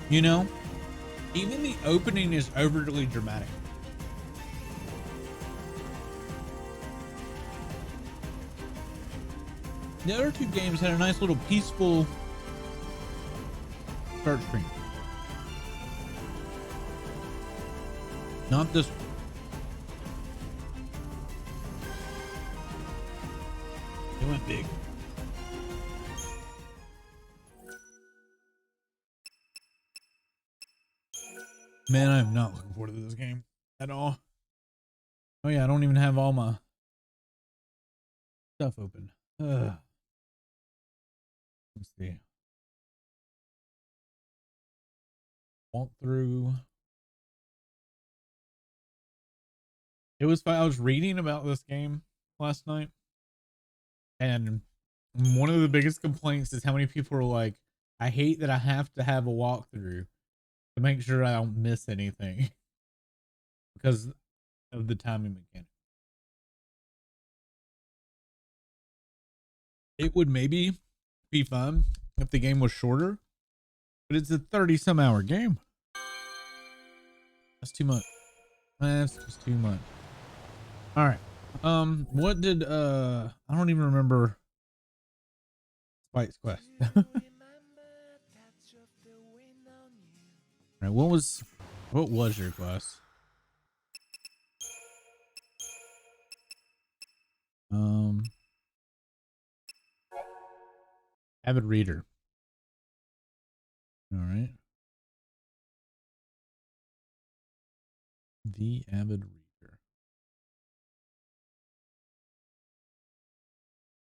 You know, even the opening is overly dramatic. The other two games had a nice little peaceful start screen. Not this one. It went big. Man, I'm not looking forward to this game at all. Oh yeah, I don't even have all my stuff open. Let's see. Walk through. It was fun. I was reading about this game last night, and one of the biggest complaints is how many people are like, I hate that I have to have a walkthrough to make sure I don't miss anything because of the timing mechanic. It would maybe be fun if the game was shorter, but it's a 30 some hour game. That's too much. That's just too much. All right. What did I don't even remember Spike's quest. All right, what was your quest? Avid reader. All right. The avid reader.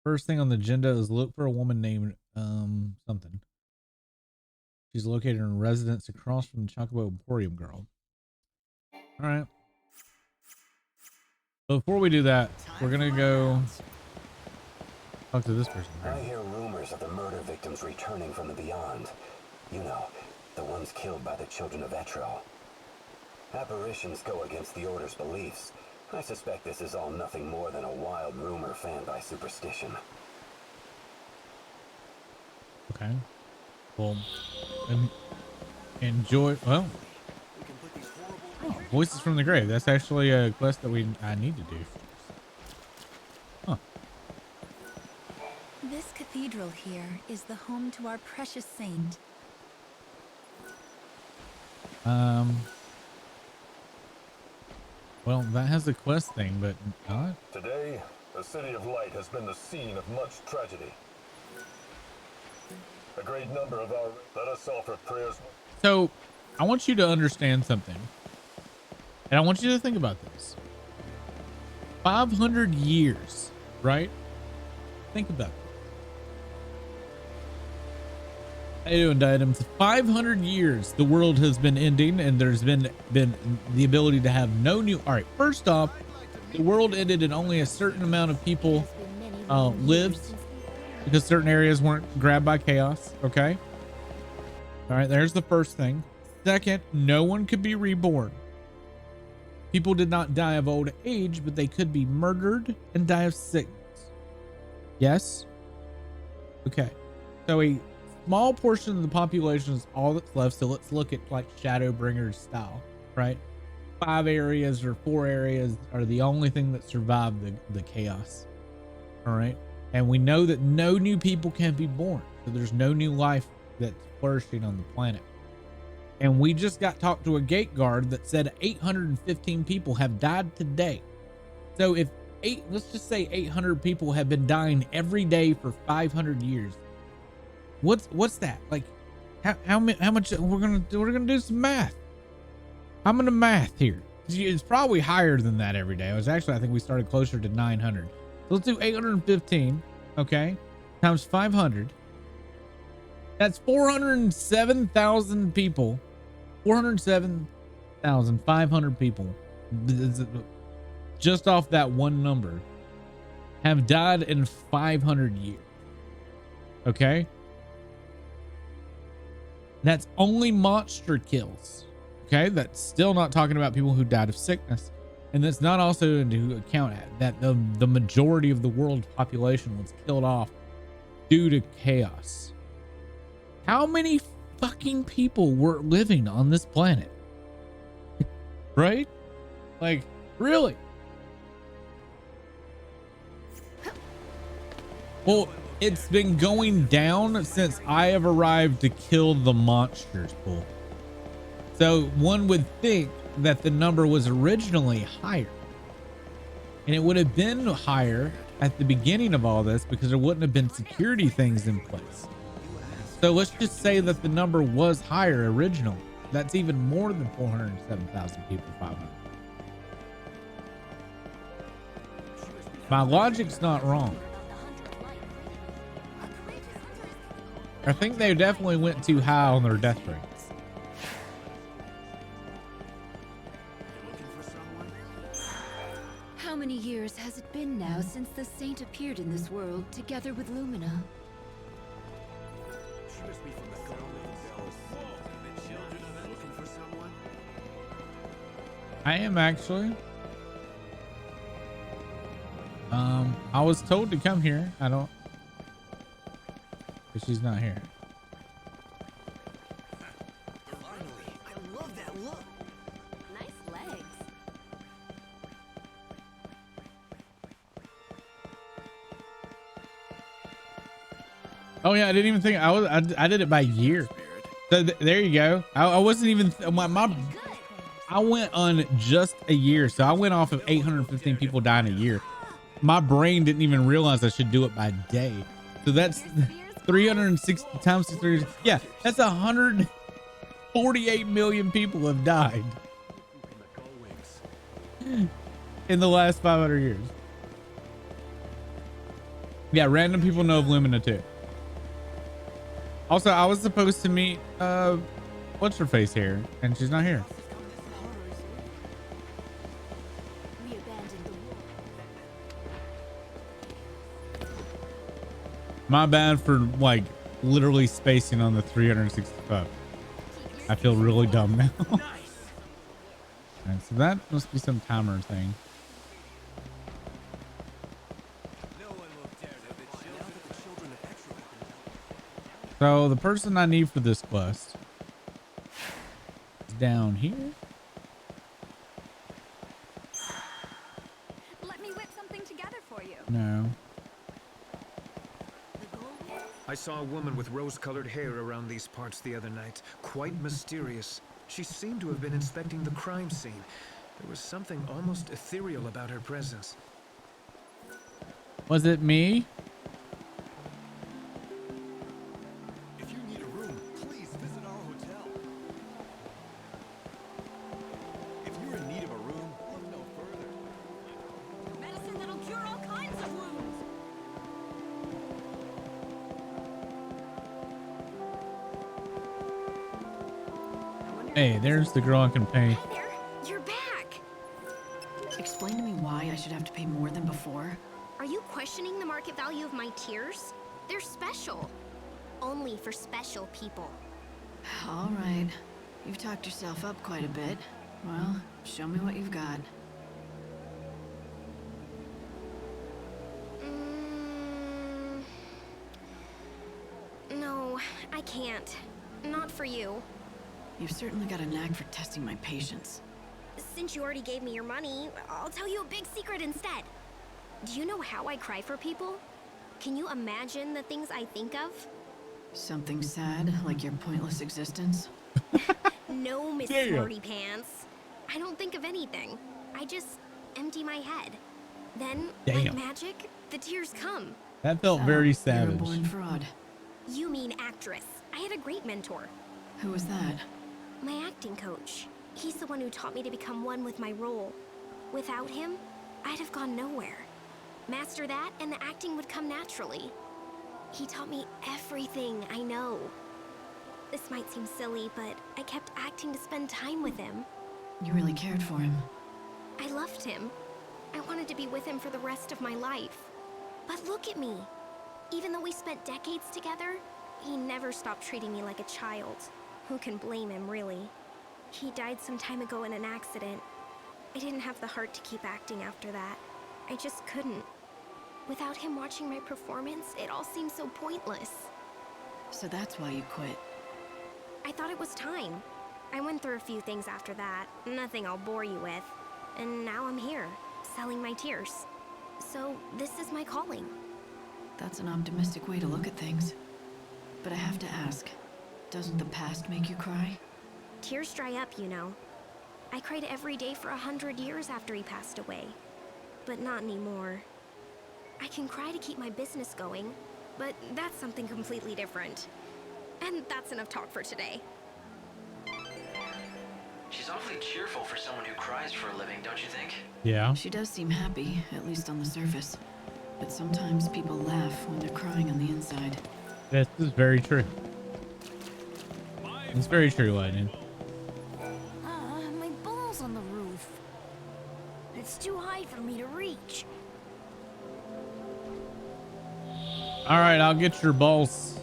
First thing on the agenda is look for a woman named something. She's located in a residence across from the Chocobo Emporium girl. All right. So before we do that, we're gonna go talk to this person. I hear rumors of the murder victims returning from the beyond. You know, the ones killed by the children of Etro. Apparitions go against the Order's beliefs. I suspect this is all nothing more than a wild rumor fanned by superstition. Okay. Well, enjoy. Well, oh, Voices from the Grave. That's actually a quest that I need to do. Huh. This cathedral here is the home to our precious saint. Well, that has the quest thing, but not. Today, the City of Light has been the scene of much tragedy. A great number of our... Let us offer prayers. So, I want you to understand something. And I want you to think about this. 500 years, right? Think about it. How you doing, Diadem? 500 years the world has been ending, and there's been the ability to have no new. All right, first off, the world ended and only a certain amount of people lived because certain areas weren't grabbed by chaos. Okay. All right, there's the first thing. Second, no one could be reborn. People did not die of old age, but they could be murdered and die of sickness. Yes. Okay. So a small portion of the population is all that's left. So let's look at like Shadowbringers style, right? 5 areas or 4 areas are the only thing that survived the chaos. All right. And we know that no new people can be born. So there's no new life that's flourishing on the planet. And we just got talked to a gate guard that said 815 people have died today. So if let's just say 800 people have been dying every day for 500 years. What's that? Like how much we're gonna do some math. I'm gonna math here. It's probably higher than that every day. I think we started closer to 900. So let's do 815, okay, times 500. That's 407,000 people. 407,500 people, just off that one number, have died in 500 years. Okay, that's only monster kills. Okay, that's still not talking about people who died of sickness, and that's not also to account that the majority of the world's population was killed off due to chaos. How many fucking people were living on this planet. Right? Like, really? Well, it's been going down since I have arrived to kill the monsters, Bull. So one would think that the number was originally higher. And it would have been higher at the beginning of all this because there wouldn't have been security things in place. So let's just say that the number was higher originally. That's even more than 407,000 people, 500. My logic's not wrong. I think they definitely went too high on their death rates. How many years has it been now since the saint appeared in this world together with Lumina? She must be from the girl named Bella. The children of it looking for someone? I am actually. I was told to come here. I don't. But she's not here. Finally, I love that look. Nice legs. Oh yeah, I didn't even think I did it by year. So there you go. I wasn't even I went on just a year. So I went off of 815 people dying a year. My brain didn't even realize I should do it by day. So that's 360 times 3. Yeah, that's 148 million people have died in the last 500 years. Yeah, random people know of Lumina too. Also, I was supposed to meet what's her face here, and she's not here. We abandoned the war. My bad for like literally spacing on the 365. I feel really dumb now. Alright, so that must be some timer thing. So the person I need for this quest is down here. Let me whip something together for you. No. I saw a woman with rose-colored hair around these parts the other night. Quite mysterious. She seemed to have been inspecting the crime scene. There was something almost ethereal about her presence. Was it me? If you need a room, please visit our hotel. If you're in need of a room, look no further. Medicine that'll cure all kinds of wounds. Hey, there's the girl I can pay. Hey there, you're back. Explain to me why I should have to pay more than before. Are you questioning the market value of my tears? They're special. Only for special people. All right. You've talked yourself up quite a bit. Well, show me what you've got. No, I can't. Not for you. You've certainly got a knack for testing my patience. Since you already gave me your money, I'll tell you a big secret instead. Do you know how I cry for people? Can you imagine the things I think of? Something sad, like your pointless existence? No, Miss Yeah. Smarty Pants. I don't think of anything. I just empty my head. Then, like Damn. magic, the tears come. That felt So, very You're a savage. born fraud. You mean actress. I had a great mentor. Who was that? My acting coach. He's the one who taught me to become one with my role. Without him, I'd have gone nowhere. Master that, and the acting would come naturally. He taught me everything I know. This might seem silly, but I kept acting to spend time with him. You really cared for him. I loved him. I wanted to be with him for the rest of my life. But look at me. Even though we spent decades together, he never stopped treating me like a child. Who can blame him, really? He died some time ago in an accident. I didn't have the heart to keep acting after that. I just couldn't. Without him watching my performance, it all seemed so pointless. So that's why you quit. I thought it was time. I went through a few things after that, nothing I'll bore you with. And now I'm here, selling my tears. So this is my calling. That's an optimistic way to look at things. But I have to ask, doesn't the past make you cry? Tears dry up, you know. I cried every day for 100 years after he passed away. But not anymore. I can cry to keep my business going, but that's something completely different. And that's enough talk for today. She's awfully cheerful for someone who cries for a living, don't you think? Yeah. She does seem happy, at least on the surface. But sometimes people laugh when they're crying on the inside. This is very true. It's very true, Lightning. My ball's on the roof. It's too high for me to reach. All right, I'll get your balls.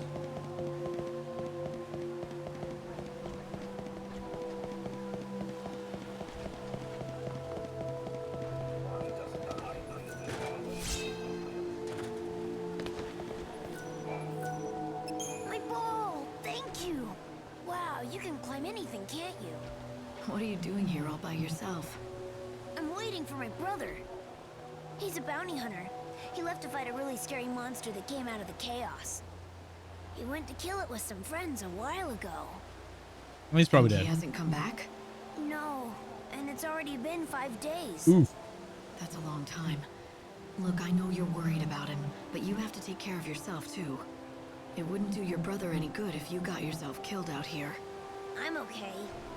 My ball! Thank you! Wow, you can climb anything, can't you? What are you doing here all by yourself? I'm waiting for my brother. He's a bounty hunter. He left to fight a really scary monster that came out of the chaos. He went to kill it with some friends a while ago. He's probably Think dead. He hasn't come back? No, and it's already been 5 days. Oof. That's a long time. Look, I know you're worried about him, but you have to take care of yourself too. It wouldn't do your brother any good if you got yourself killed out here. I'm okay.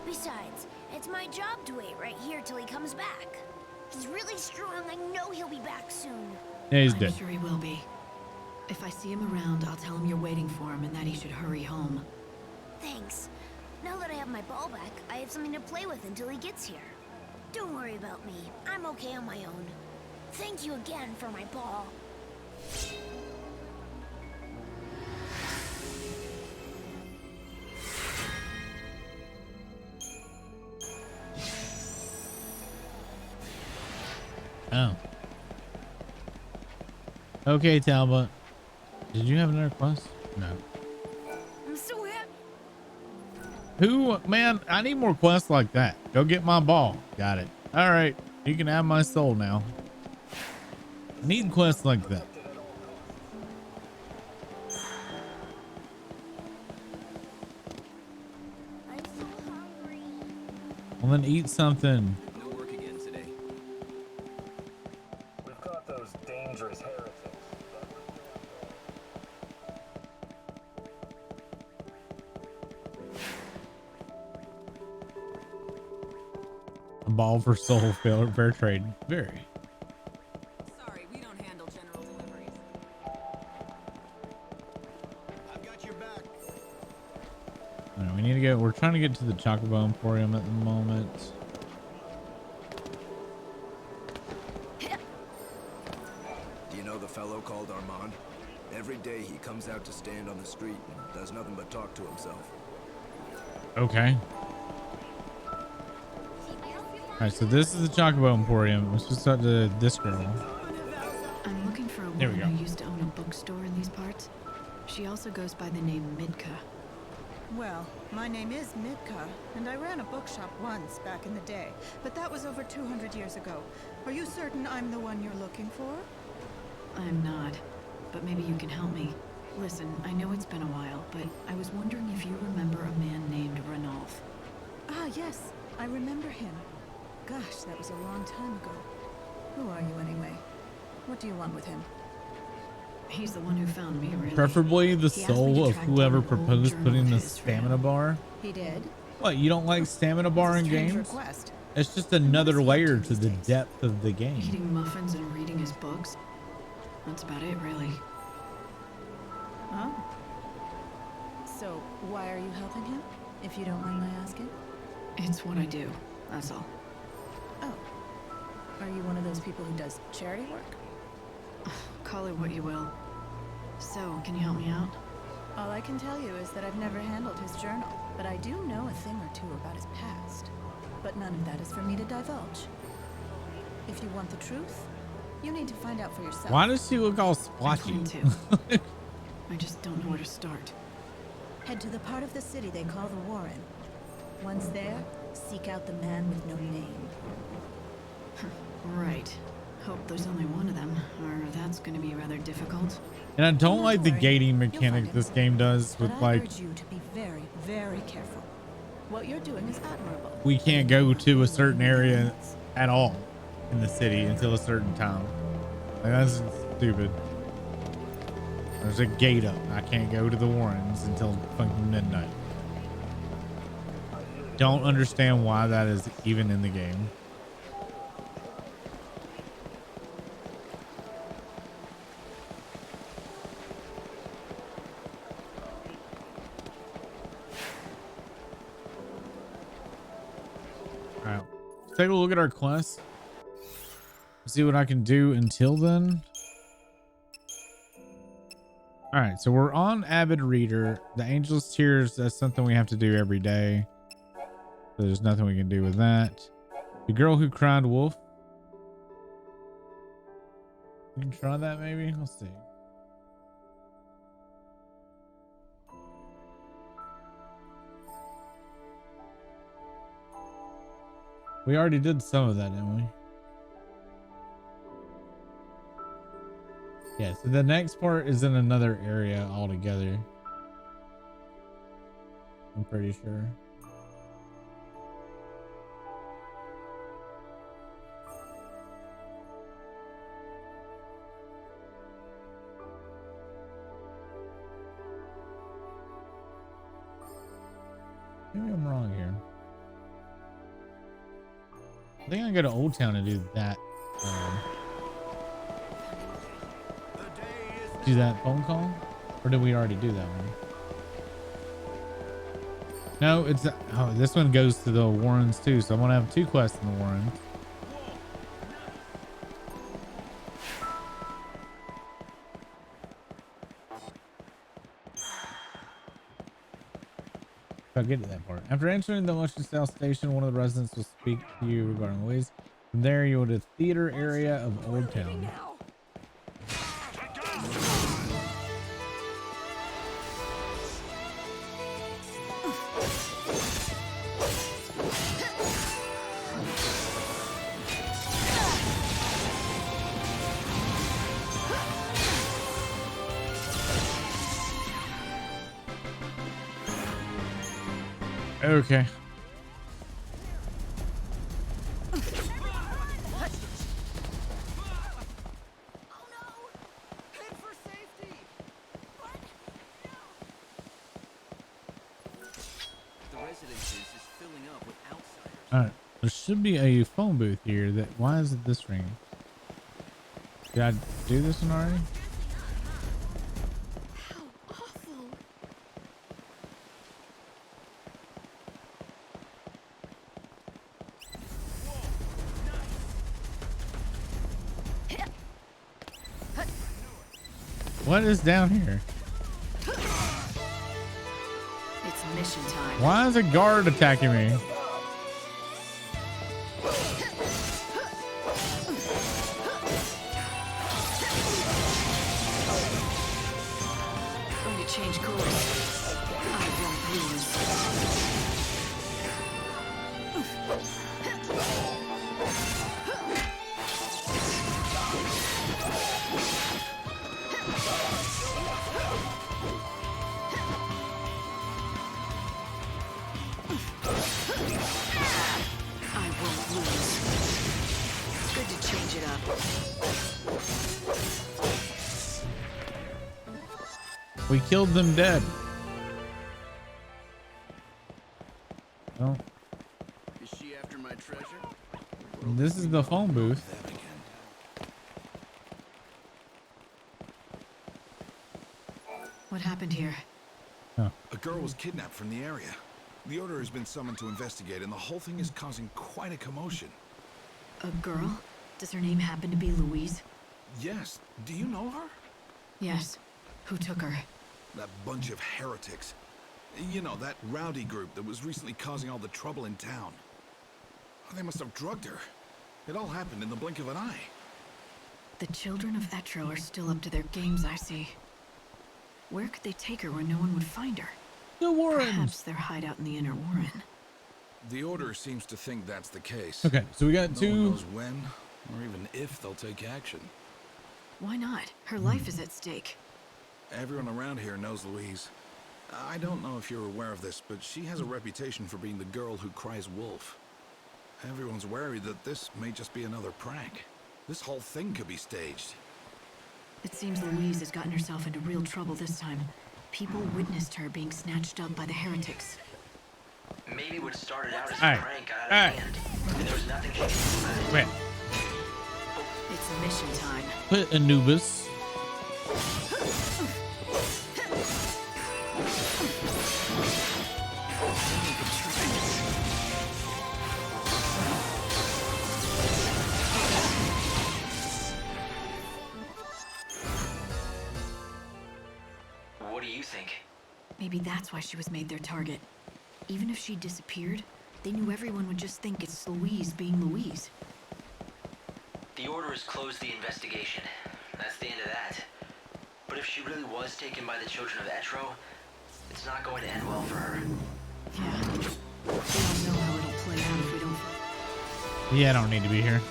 Besides, it's my job to wait right here till he comes back. He's really strong. I know he'll be back soon. Yeah, he's I'm dead. sure he will be. If I see him around, I'll tell him you're waiting for him and that he should hurry home. Thanks. Now that I have my ball back, I have something to play with until he gets here. Don't worry about me. I'm okay on my own. Thank you again for my ball. Oh. Okay, Talbot. Did you have another quest? No. I'm so happy. Who, man, I need more quests like that. Go get my ball. Got it. All right. You can have my soul now. I need quests like that. I'm so hungry. Well, then eat something. No work again today. We've got those dangerous heretics. A ball for soul fair trade. Very. Sorry, we don't handle general deliveries. I've got your back. All right, we need to get. We're trying to get to the Chocobo Emporium at the moment. Do you know the fellow called Armand? Every day he comes out to stand on the street and does nothing but talk to himself. Okay. All right, so this is the Chocobo Emporium. Let's just talk to this girl. I'm looking for a There we woman go. who used to own a bookstore in these parts. She also goes by the name Midka. Well, my name is Midka, and I ran a bookshop once back in the day, but that was over 200 years ago. Are you certain I'm the one you're looking for? I'm not, but maybe you can help me. Listen, I know it's been a while, but I was wondering if you remember a man named Ranulph. Ah, yes, I remember him. Gosh, that was a long time ago. Who are you anyway? What do you want with him? He's the one who found me, really. Preferably the He asked me soul to of track whoever down an old proposed journal putting of the his friend. stamina bar. He did? What, you don't like stamina bar in It's a strange games? request. It's just another layer to these the days. depth of the game. Eating muffins and reading his books. That's about it, really. Oh. So, why are you helping him, if you don't mind my asking? It's what I do, that's all. Oh. Are you one of those people who does charity work? Call it what you will. So, can you help me out? All I can tell you is that I've never handled his journal, but I do know a thing or two about his past. But none of that is for me to divulge. If you want the truth, you need to find out for yourself. Why does she look all I'm splotchy? trying to. I just don't know where to start. Head to the part of the city they call the Warren. Once there, seek out the man with no name. Right. Hope there's only one of them, or that's gonna be rather difficult. And I don't Not like the worry, gating you'll mechanic find this him game soon. does with But I like urge you to be very, very careful. What you're doing is admirable. we can't go to a certain area at all in the city until a certain time. Like, that's stupid. There's a gate up. I can't go to the Warrens until fucking midnight. Don't understand why that is even in the game. All right, let's take a look at our quest. See what I can do until then. All right, so we're on Avid Reader. The Angel's Tears, that's something we have to do every day. So there's nothing we can do with that. The Girl Who Cried Wolf. We can try that maybe. Let's see. We already did some of that, didn't we? Yeah, so the next part is in another area altogether. I'm pretty sure. Maybe I'm wrong here. I think I go to Old Town and do that. Do that phone call, or did we already do that one? No, it's oh, this one goes to the Warrens too, so I'm gonna have 2 quests in the Warrens. If I get to that part. After entering the Lucian South Station, one of the residents will speak to you regarding Louise. From there, you will to the theater area of Old Town. Okay. All right, there should be a phone booth here. That why is it this ringing? Did I do this one already? What is down here? It's mission time. Why is a guard attacking me? Going to change course. I won't lose. I won't lose. Good to change it up. We killed them dead. Oh, Is she after my treasure? this is the phone booth. What happened here? A girl was kidnapped from the area. The Order has been summoned to investigate, and the whole thing is causing quite a commotion. A girl? Does her name happen to be Louise? Yes. Do you know her? Yes. Who took her? That bunch of heretics. You know, that rowdy group that was recently causing all the trouble in town. They must have drugged her. It all happened in the blink of an eye. The children of Etro are still up to their games, I see. Where could they take her where no one would find her? The Warrens. Perhaps their hideout in the inner Warren. The Order seems to think that's the case. Okay, so we got No two. one knows when, or even if they'll take action. Why not? Her life is at stake. Everyone around here knows Louise. I don't know if you're aware of this, but she has a reputation for being the girl who cries wolf. Everyone's worried that this may just be another prank. This whole thing could be staged. It seems Louise has gotten herself into real trouble this time. People witnessed her being snatched up by the heretics. Maybe what started out as a Alright. prank got out Alright. of hand. And there was nothing she could do about it. Wait. It's mission time. Put Anubis. What do you think? Maybe that's why she was made their target. Even if she disappeared, they knew everyone would just think it's Louise being Louise. The Order has closed the investigation. That's the end of that. But if she really was taken by the children of Etro, it's not going to end well for her. Yeah. We all know how it'll play out if we don't... Yeah, I don't need to be here.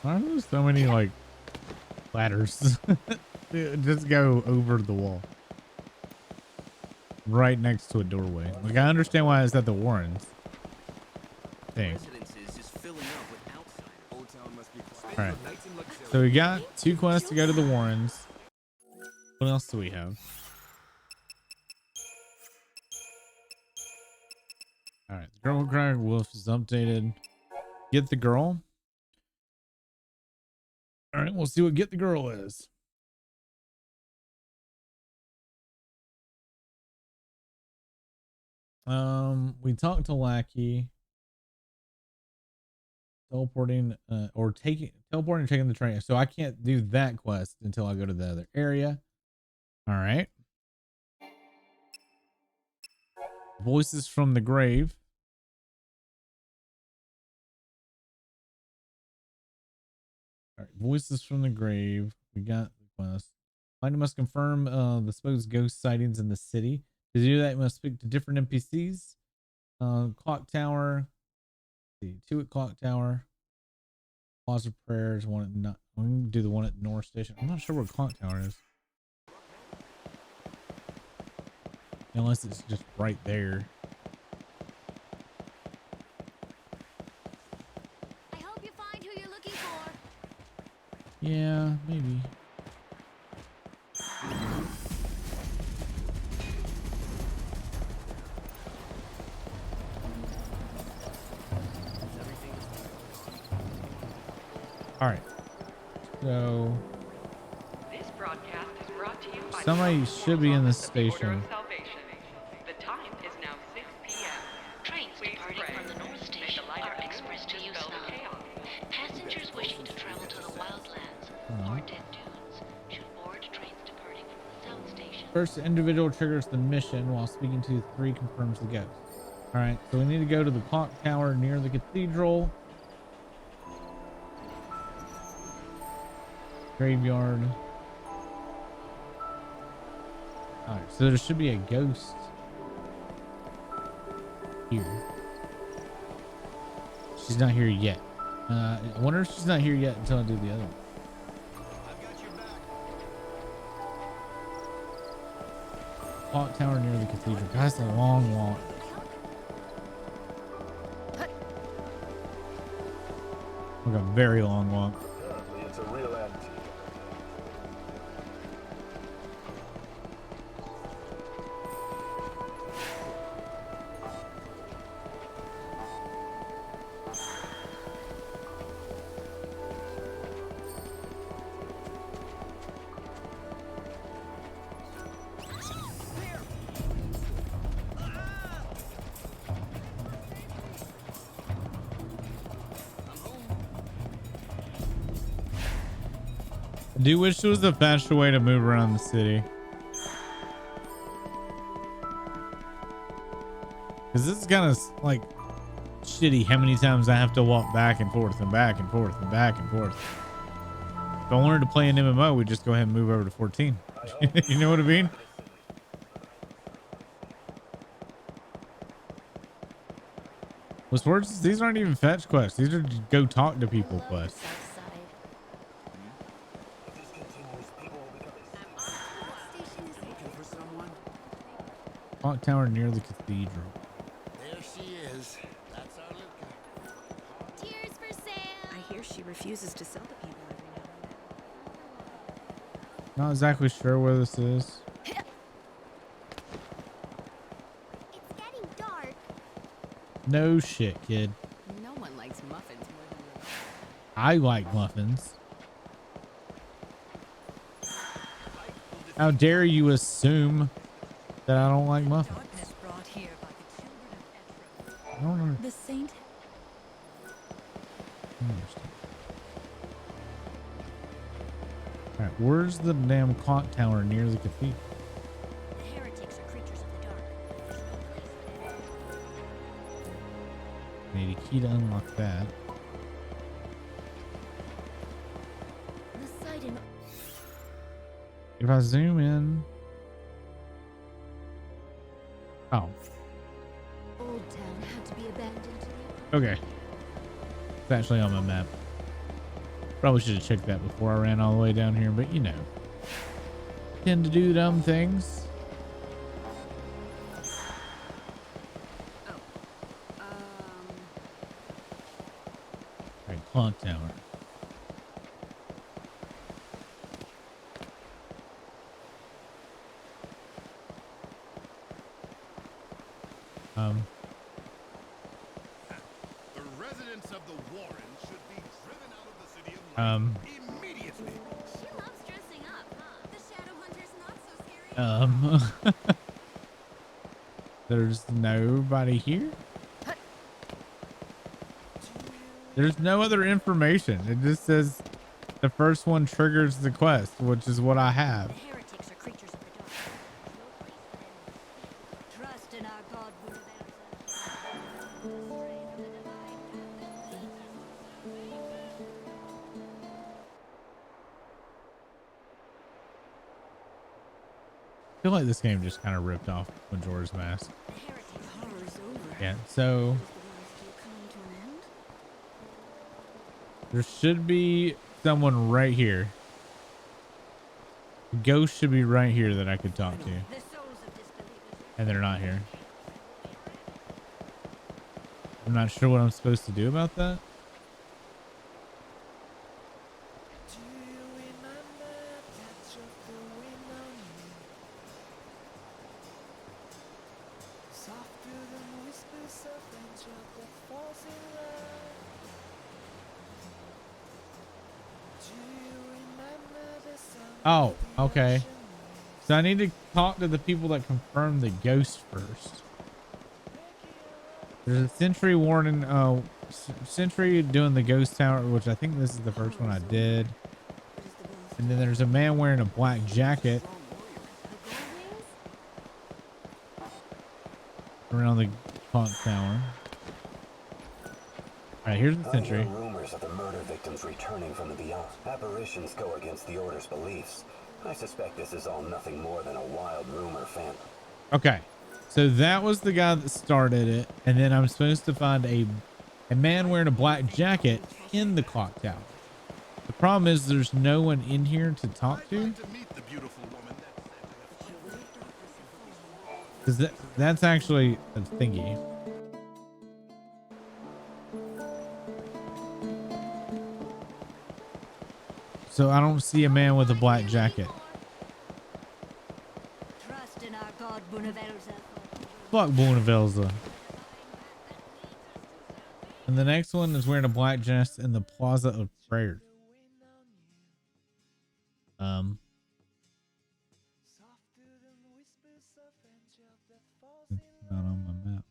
Why are there so many like ladders? Just go over the wall. Right next to a doorway. Like I understand why it's at the Warrens thing. Alright. So we got 2 quests to go to the Warrens. What else do we have? Alright, the girl crying wolf is updated. Get the girl. Alright, we'll see what get the girl is. We talked to Lackey. Teleporting or taking the train. So I can't do that quest until I go to the other area. All right. Voices from the grave. All right, voices from the grave. We got the quest. Finder must confirm the supposed ghost sightings in the city. To do that, you must speak to different NPCs. Clock Tower. Let's see, 2 at Clock Tower. Pause of Prayers. One at not. We can do the one at North Station. I'm not sure where Clock Tower is. Unless it's just right there. I hope you find who you're looking for. Yeah, maybe. All right. So this broadcast is brought to you by somebody should be in this station. The time is now 6 p.m. Trains departing from the North Station are expressed use now. Passengers wishing to travel to the wildlands or dead dunes should board trains departing from the South Station. First individual triggers the mission while speaking to 3 confirms the ghost. All right, so we need to go to the clock tower near the cathedral. Graveyard. All right, so there should be a ghost here. She's not here yet. I wonder if she's not here yet until I do the other one. Clock tower near the cathedral. That's a long walk. Like a very long walk. Apparently, it's a real attitude. I do wish there was a faster way to move around the city. Because this is kind of like shitty how many times I have to walk back and forth and back and forth and back and forth. If I wanted to play an MMO, we'd just go ahead and move over to 14. You know what I mean? What's worse is these aren't even fetch quests. These are just go talk to people quests. Clock tower near the cathedral. There she is. That's our Luca. Tears for Sam. I hear she refuses to sell to people every now and then. Not exactly sure where this is. It's getting dark. No shit, kid. No one likes muffins more than you. I like muffins. How dare you assume that I don't like muffins? Brought here by the children of I don't know. the saint. All right, where's the damn clock tower near the cathedral? The heretics are creatures of the dark. There's no place for them. Need a key to unlock that. The sight in If I zoom in. Oh, Old Town had to be abandoned. okay. It's actually on my map. Probably should have checked that before I ran all the way down here, but you know. Tend to do dumb things. Alright, clock tower. The residents of the Warren should be driven out of the city of immediately. She loves dressing up, huh? The Shadow Hunter's not so scary. There's nobody here. There's no other information. It just says the first one triggers the quest, which is what I have. The heretics are creatures of the dark. Trust in our God, I feel like this game just kind of ripped off Majora's Mask. Yeah, so there should be someone right here. The ghost should be right here that I could talk to. And they're not here. I'm not sure what I'm supposed to do about that. Oh, okay. So I need to talk to the people that confirm the ghost first. There's a sentry warning. Oh, sentry doing the ghost tower, which I think this is the first one I did. And then there's a man wearing a black jacket around the clock tower. All right, here's the sentry. I hear rumors of the murder victims returning from the beyond. Apparitions go against the Order's beliefs. I suspect this is all nothing more than a wild rumor, fan. Okay, so that was the guy that started it, and then I'm supposed to find a man wearing a black jacket in the clock tower. The problem is there's no one in here to talk to. Because that's actually a thingy. So I don't see a man with a black jacket. Trust in our God, Bunavelza. Fuck Buenavelza. And the next one is wearing a black dress in the Plaza of Prayer. It's not on my map.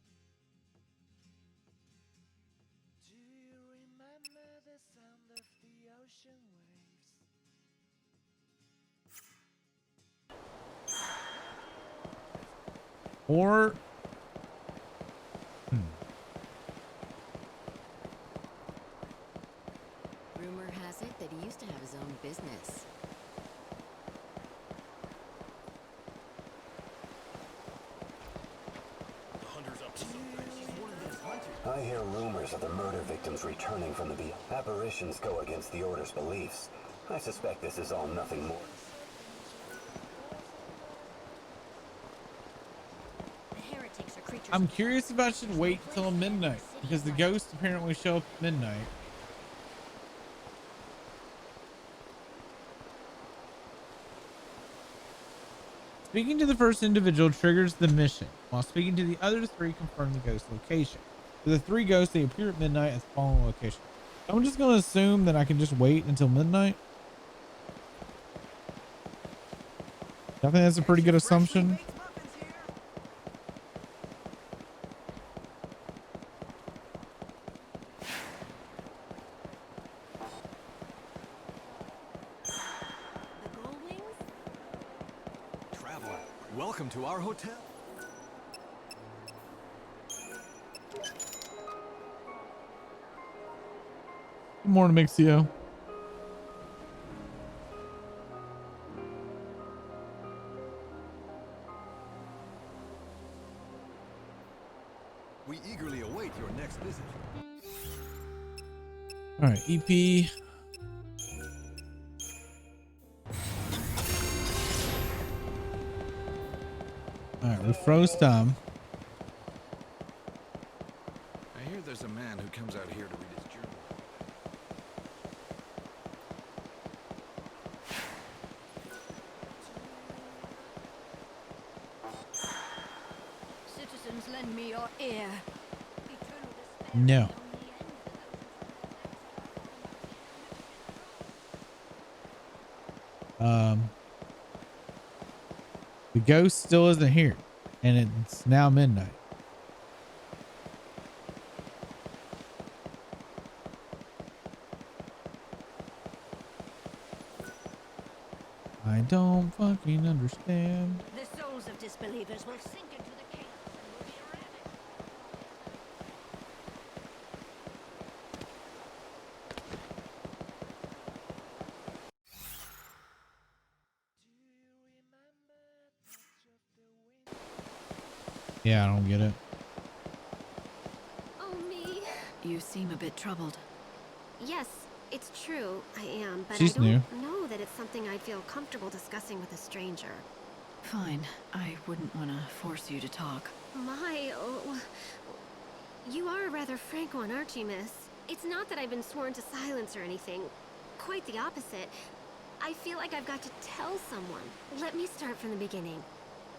Or to have his own business. The hunter's up to something. She's one of those hunters. I hear rumors of the murder victims returning from the beyond. Apparitions go against the Order's beliefs. I suspect this is all nothing more. The heretics are creatures. I'm curious if I should wait till midnight because the ghosts apparently show up at midnight. Speaking to the first individual triggers the mission, while speaking to the other three confirm the ghost location. For the three ghosts, they appear at midnight at the following location. I'm just going to assume that I can just wait until midnight. I think that's a pretty good assumption. Traveler, welcome to our hotel. Good morning, Mixio. We eagerly await your next visit. All right, EP. All right, we froze time. I hear there's a man who comes out here to read his journal. Citizens, lend me your ear. No. The ghost still isn't here, and it's now midnight. I don't fucking understand. The souls of disbelievers will sink into the chaos and will be ravished. Yeah, I don't get it. Oh, me. You seem a bit troubled. Yes, it's true. I am, but She's I don't new. know that it's something I'd feel comfortable discussing with a stranger. Fine. I wouldn't want to force you to talk. Oh, you are a rather frank one, aren't you, miss? It's not that I've been sworn to silence or anything. Quite the opposite. I feel like I've got to tell someone. Let me start from the beginning.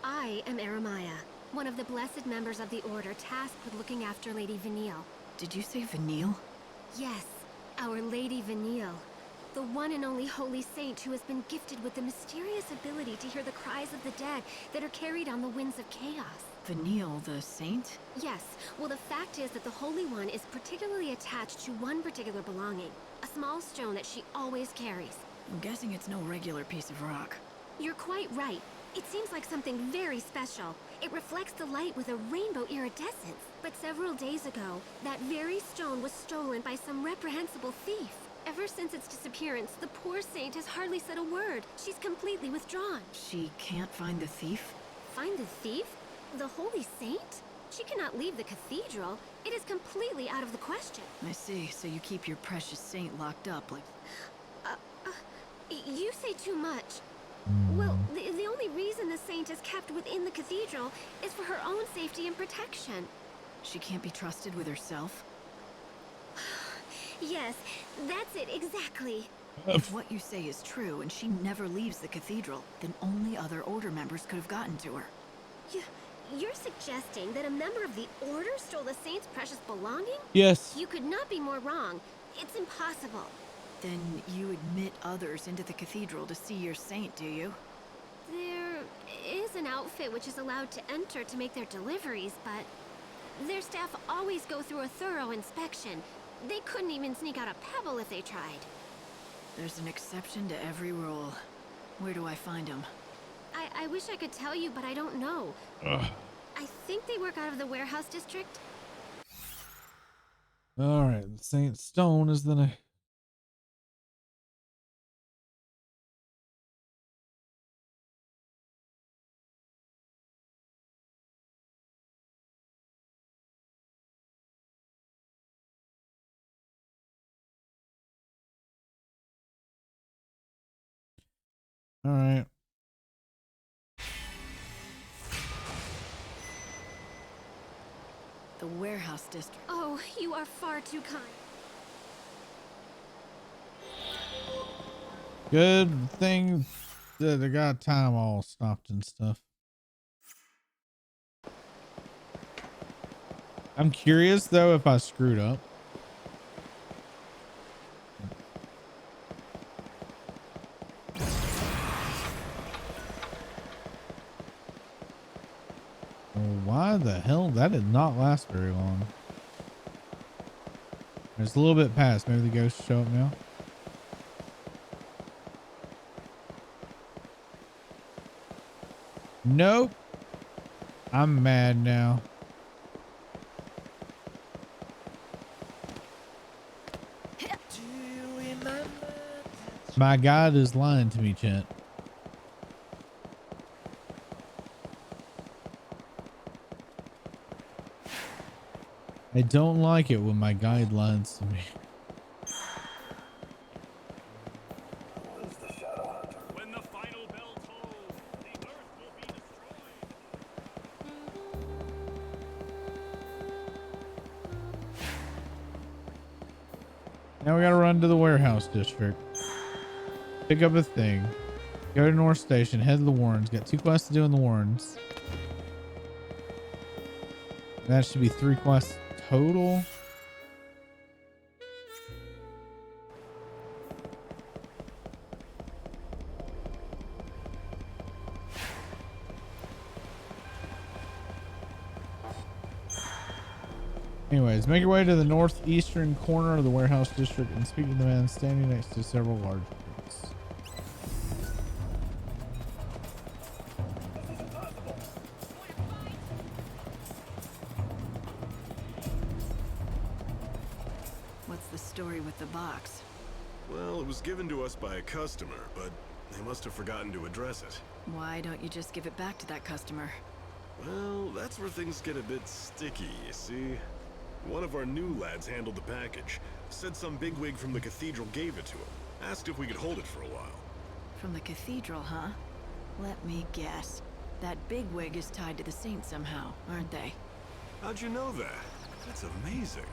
I am Eremiah, one of the blessed members of the Order tasked with looking after Lady Vanille. Did you say Vanille? Yes, our Lady Vanille. The one and only holy saint who has been gifted with the mysterious ability to hear the cries of the dead that are carried on the winds of chaos. Vanille, the saint? Yes. Well, the fact is that the Holy One is particularly attached to one particular belonging. A small stone that she always carries. I'm guessing it's no regular piece of rock. You're quite right. It seems like something very special. It reflects the light with a rainbow iridescence. But several days ago, that very stone was stolen by some reprehensible thief. Ever since its disappearance, the poor saint has hardly said a word. She's completely withdrawn. She can't find the thief? Find the thief? The holy saint? She cannot leave the cathedral. It is completely out of the question. I see. So you keep your precious saint locked up like... You say too much. Well, the only reason the saint is kept within the cathedral is for her own safety and protection. She can't be trusted with herself? Yes, that's it, exactly. If what you say is true and she never leaves the cathedral, then only other Order members could have gotten to her. You're suggesting that a member of the Order stole the saint's precious belonging? Yes. You could not be more wrong. It's impossible. Then you admit others into the cathedral to see your saint, do you? There is an outfit which is allowed to enter to make their deliveries, but their staff always go through a thorough inspection. They couldn't even sneak out a pebble if they tried. There's an exception to every rule. Where do I find him? I wish I could tell you, but I don't know. Ugh. I think they work out of the warehouse district. All right, Saint Stone is the name. All right. The warehouse district. Oh, you are far too kind. Good thing that I got time all stopped and stuff. I'm curious though if I screwed up. Why the hell? That did not last very long. It's a little bit past. Maybe the ghosts show up now. Nope. I'm mad now. My God is lying to me, chat. I don't like it when my guide lies to me. When the final bell tolls, the earth will be Now we gotta run to the warehouse district. Pick up a thing. Go to North Station. Head to the Warrens. Got 2 quests to do in the Warrens. That should be 3 quests total. Anyways, make your way to the northeastern corner of the warehouse district and speak to the man standing next to several large crates. What's the story with the box? Well, it was given to us by a customer, but they must have forgotten to address it. Why don't you just give it back to that customer? Well, that's where things get a bit sticky, you see. One of our new lads handled the package. Said some bigwig from the cathedral gave it to him. Asked if we could hold it for a while. From the cathedral, huh? Let me guess. That bigwig is tied to the saint somehow, aren't they? How'd you know that? That's amazing.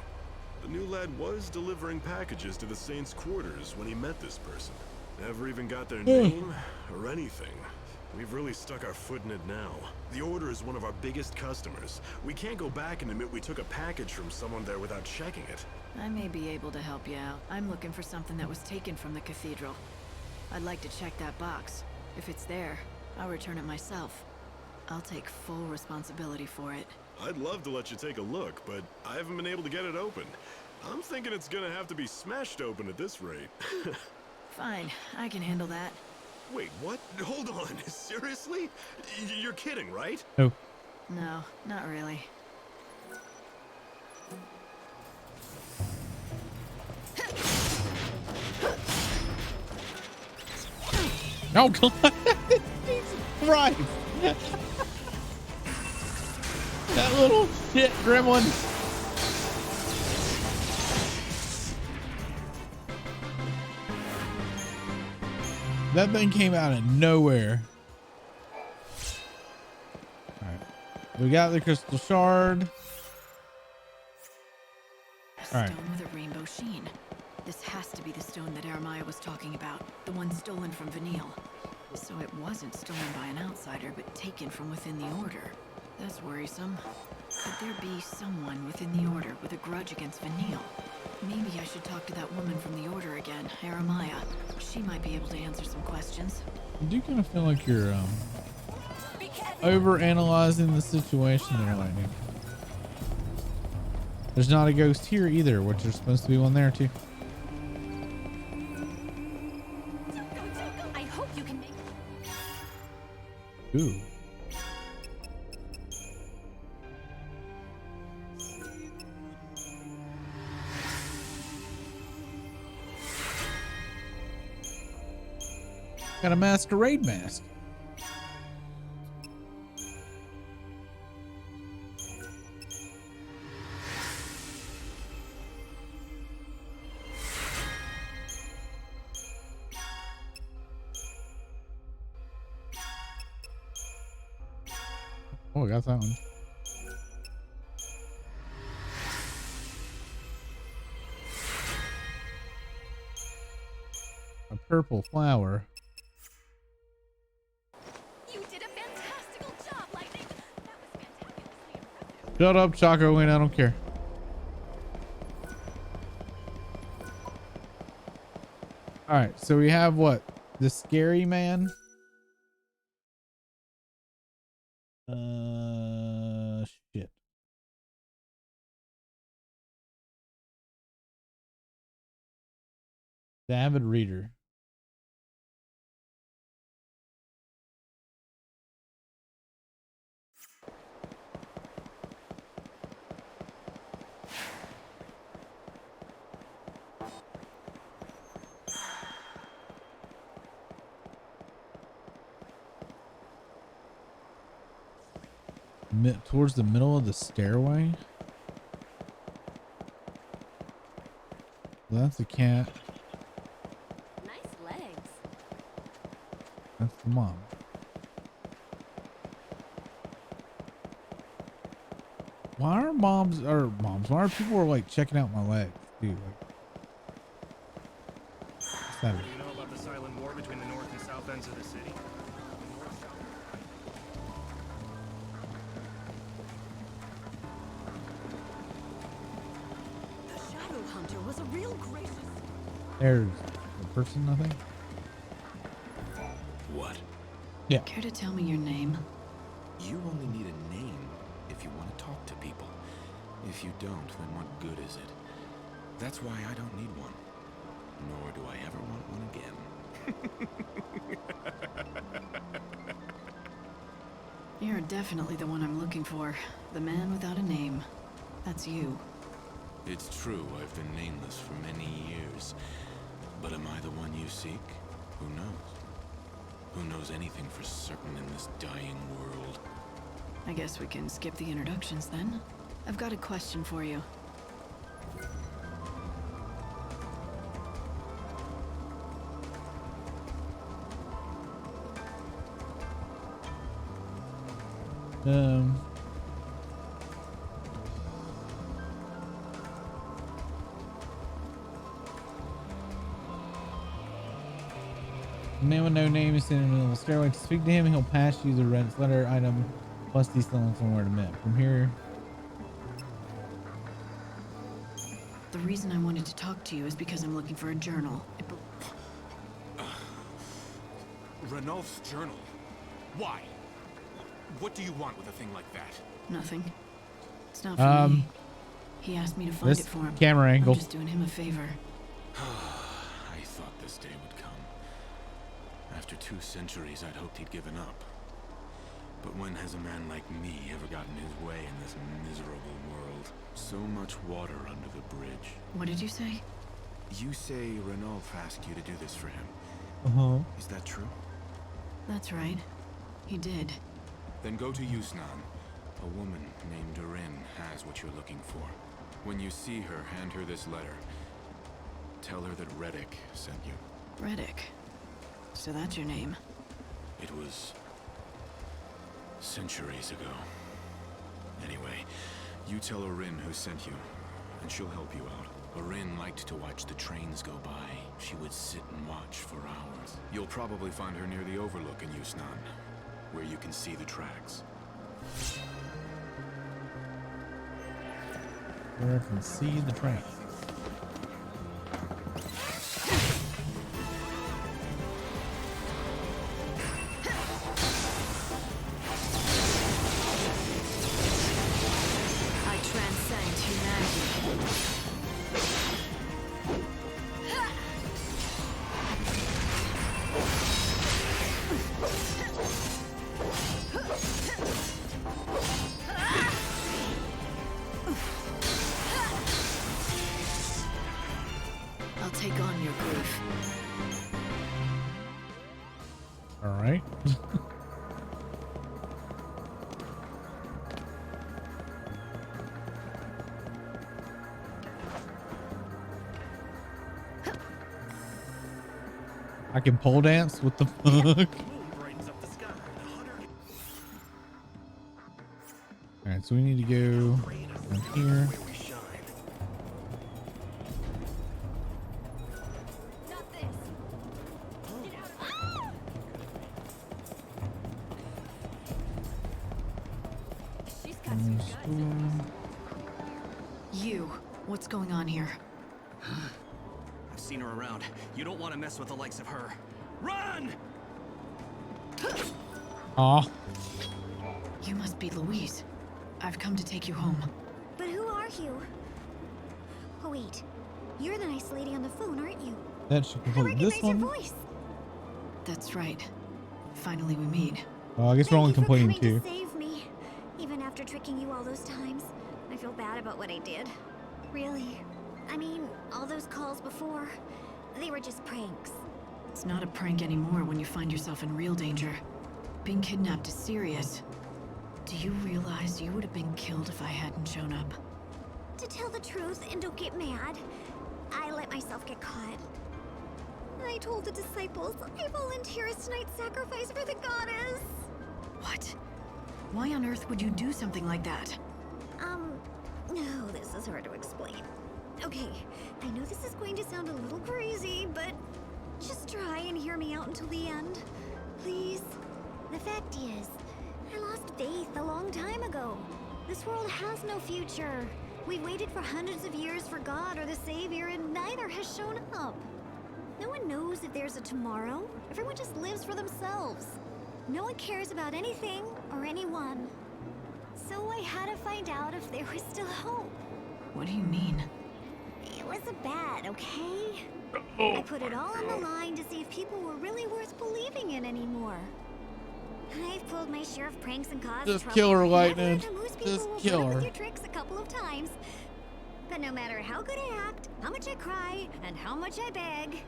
The new lad was delivering packages to the saint's quarters when he met this person. Never even got their name or anything. We've really stuck our foot in it now. The Order is one of our biggest customers. We can't go back and admit we took a package from someone there without checking it. I may be able to help you out. I'm looking for something that was taken from the cathedral. I'd like to check that box. If it's there, I'll return it myself. I'll take full responsibility for it. I'd love to let you take a look, but I haven't been able to get it open. I'm thinking it's gonna have to be smashed open at this rate. Fine, I can handle that. Wait, what? Hold on, seriously? You're kidding, right? No. No, not really. Oh, God. Jesus Christ. That little shit gremlin. That thing came out of nowhere. All right. We got the crystal shard. A stone with a rainbow sheen. This has to be the stone that Jeremiah was talking about. The one stolen from Vanille. So it wasn't stolen by an outsider, but taken from within the Order. That's worrisome. Could there be someone within the Order with a grudge against Vanille? Maybe I should talk to that woman from the Order again, Jeremiah. She might be able to answer some questions. I do kind of feel like you're over analyzing the situation there, Lightning. There's not a ghost here either, which there's supposed to be one there too. I hope you can make. Ooh. Got a masquerade mask. Oh, I got that one. A purple flower. You did a fantastical job, Lightning. That was fantabulously impressive. Shut up, Choco Win. I don't care. All right, so we have what? The scary man. Shit. The avid reader. Towards the middle of the stairway. That's a cat. Nice legs. That's the mom. Why are moms? Why are people like checking out my legs, dude? Like, what's that? What do you know about the silent war between the north and south ends of the city? The Shadow Hunter was a real gracious. There's the person, I think. What? Yeah. Care to tell me your name? You only need a name if you want to talk to people. If you don't, then what good is it? That's why I don't need one. Nor do I ever want one again. You're definitely the one I'm looking for. The man without a name. That's you. It's true, I've been nameless for many years. But am I the one you seek? Who knows? Who knows anything for certain in this dying world? I guess we can skip the introductions then. I've got a question for you. Man with no name is sitting in the middle of the stairway. To speak to him, he'll pass you the red letter item plus he's still somewhere to meet. From here. The reason I wanted to talk to you is because I'm looking for a journal. Ranulph's journal? Why? What do you want with a thing like that? Nothing. It's not for me. He asked me to find This it for him. camera angle. I'm just doing him a favor. I thought this day would come. After 2 centuries, I'd hoped he'd given up. But when has a man like me ever gotten his way in this miserable world? So much water under the bridge. What did you say? You say Ranulph asked you to do this for him. Uh-huh. Is that true? That's right. He did. Then go to Yusnan. A woman named Durin has what you're looking for. When you see her, hand her this letter. Tell her that Reddick sent you. Reddick. So that's your name. It was centuries ago. Anyway, you tell Orin who sent you, and she'll help you out. Orin liked to watch the trains go by. She would sit and watch for hours. You'll probably find her near the overlook in Yusnan, where you can see the tracks. Where I can see the train. I transcend humanity. I'll take on your grief. All right. I can pole dance? What the fuck? right, so we need to go down here. You, what's going on here? I've seen her around. You don't want to mess with the likes of her. Run! Aw. You must be Louise. I've come to take you home. But who are you? Oh wait, you're the nice lady on the phone, aren't you? That should I complete this recognize your one. voice. That's right. Finally we meet. Well, I guess we're only completing two. Save me, even after tricking you all those times. I feel bad about what I did. Really. I mean, all those calls before, they were just pranks. It's not a prank anymore when you find yourself in real danger. Being kidnapped is serious. Do you realize you would have been killed if I hadn't shown up? To tell the truth, and don't get mad, I let myself get caught. I told the disciples I volunteer as tonight's sacrifice for the goddess. What? Why on earth would you do something like that? No, this is hard to explain. Okay, I know this is going to sound a little crazy, but just try and hear me out until the end. Please? The fact is, I lost faith a long time ago. This world has no future. We've waited for hundreds of years for God or the Savior, and neither has shown up. No one knows if there's a tomorrow. Everyone just lives for themselves. No one cares about anything or anyone. So I had to find out if there was still hope. What do you mean? It was a bet, okay? I put it all on the line to see if people were really worth believing in anymore. I've pulled my share of pranks and caused Just trouble. kill her, I've Lightning. learned that most people Just will kill put up her. with your tricks a couple of times. But no matter how good I act, how much I cry, and how much I beg,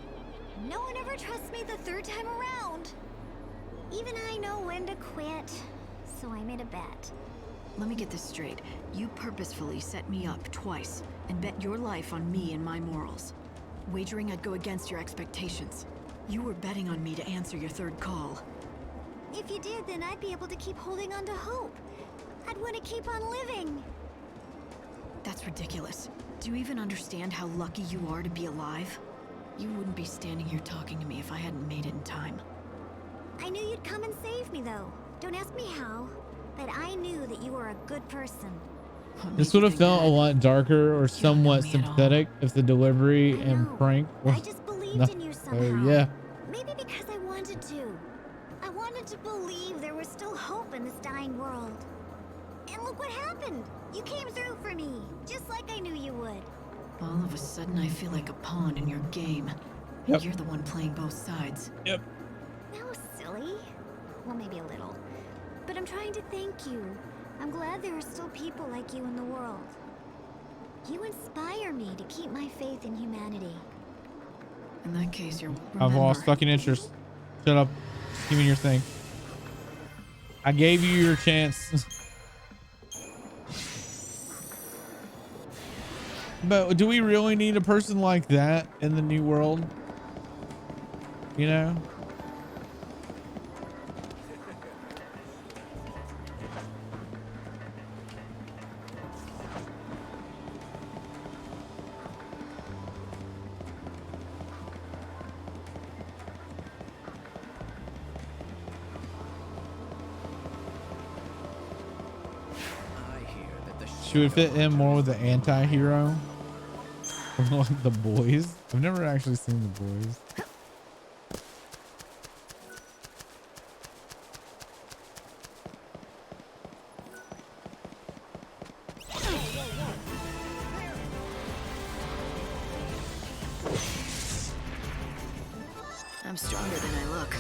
no one ever trusts me the third time around. Even I know when to quit, so I made a bet. Let me get this straight. You purposefully set me up twice and bet your life on me and my morals. Wagering I'd go against your expectations. You were betting on me to answer your third call. If you did, then I'd be able to keep holding on to hope. I'd want to keep on living. That's ridiculous. Do you even understand how lucky you are to be alive? You wouldn't be standing here talking to me if I hadn't made it in time. I knew you'd come and save me, though. Don't ask me how, but I knew that you were a good person. This would have felt a lot darker or somewhat sympathetic if the delivery and prank was. I just believed in you somehow. Oh yeah. Maybe because I wanted to. I wanted to believe there was still hope in this dying world. And look what happened. You came through for me, just like I knew you would. All of a sudden, I feel like a pawn in your game. Yep. You're the one playing both sides. Yep. That was silly. Well, maybe a little. But I'm trying to thank you. I'm glad there are still people like you in the world. You inspire me to keep my faith in humanity. In that case, you're. I've lost fucking interest. Shut up. Just give me your thing. I gave you your chance. But do we really need a person like that in the new world? You know? She would fit in more with the anti-hero. Like the boys. I've never actually seen the boys. I'm stronger than I look.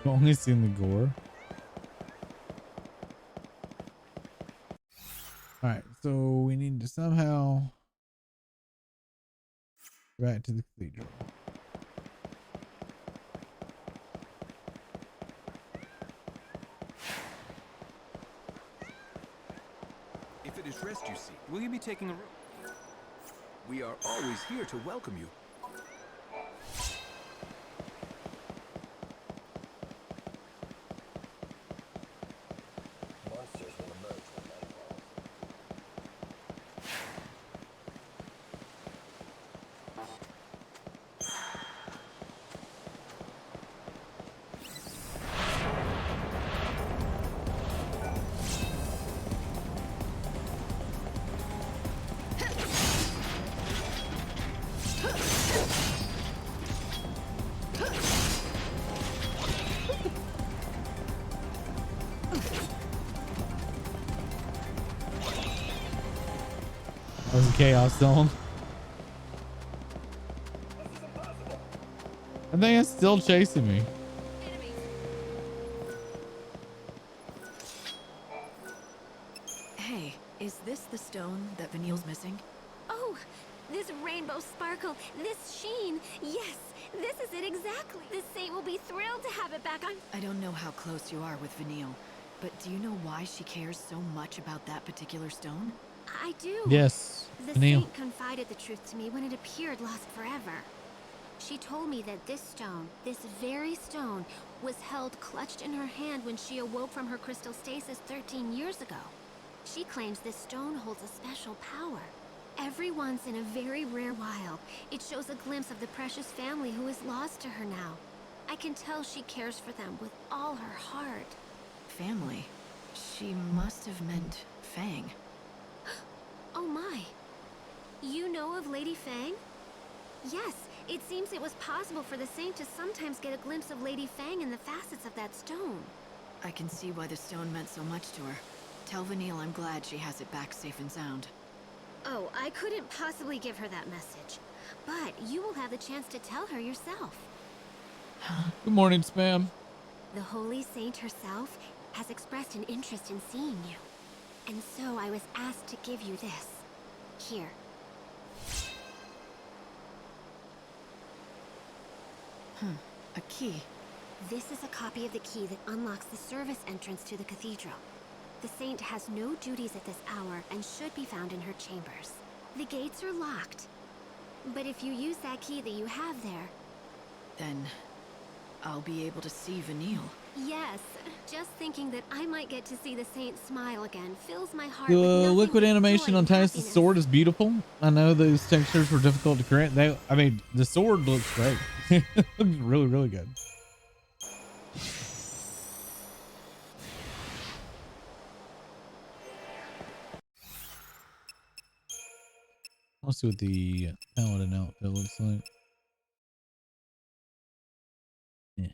I've only seen the gore. All right, so we need to somehow go back to the cathedral. If it is rest you seek, will you be taking a room? We are always here to welcome you. Monsters will emerge when nightfall. chaos zone. I think it's still chasing me. Hey, is this the stone that Vanille's missing? Oh, this rainbow sparkle, this sheen. Yes, this is it exactly. The saint will be thrilled to have it back on. I don't know how close you are with Vanille, but do you know why she cares so much about that particular stone? I do. Yes, The Vanille. saint confided the truth to me when it appeared lost forever. She told me that this stone, this very stone, was held clutched in her hand when she awoke from her crystal stasis 13 years ago. She claims this stone holds a special power. Every once in a very rare while, it shows a glimpse of the precious family who is lost to her now. I can tell she cares for them with all her heart. Family? She must have meant Fang. Oh my. You know of Lady Fang? Yes, it seems it was possible for the saint to sometimes get a glimpse of Lady Fang in the facets of that stone. I can see why the stone meant so much to her. Tell Vanille I'm glad she has it back safe and sound. Oh, I couldn't possibly give her that message. But you will have the chance to tell her yourself. Good morning, Spam. The holy saint herself has expressed an interest in seeing you. And so I was asked to give you this. Here. A key. This is a copy of the key that unlocks the service entrance to the cathedral. The saint has no duties at this hour and should be found in her chambers. The gates are locked. But if you use that key that you have there... Then I'll be able to see Vanille. Yes, just thinking that I might get to see the saint smile again fills my heart The with nothing liquid but animation joy on and Titus' happiness. sword is beautiful. I know those textures were difficult to correct. I mean, the sword looks great. It looks really, really good. Let's see what the paladin outfit looks like. Yeah.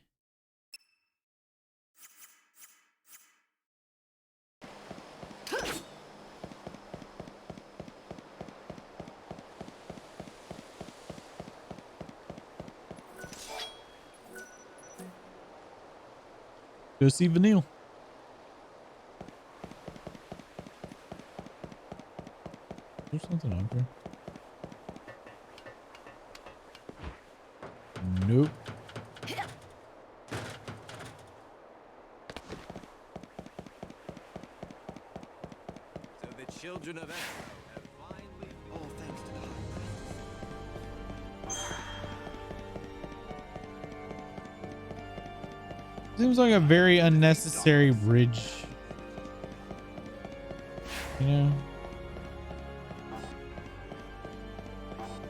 Go see Vanille. There's something up here. Nope. So the children of Echo have finally... All thanks to the high priest. Seems like a very unnecessary bridge. You know?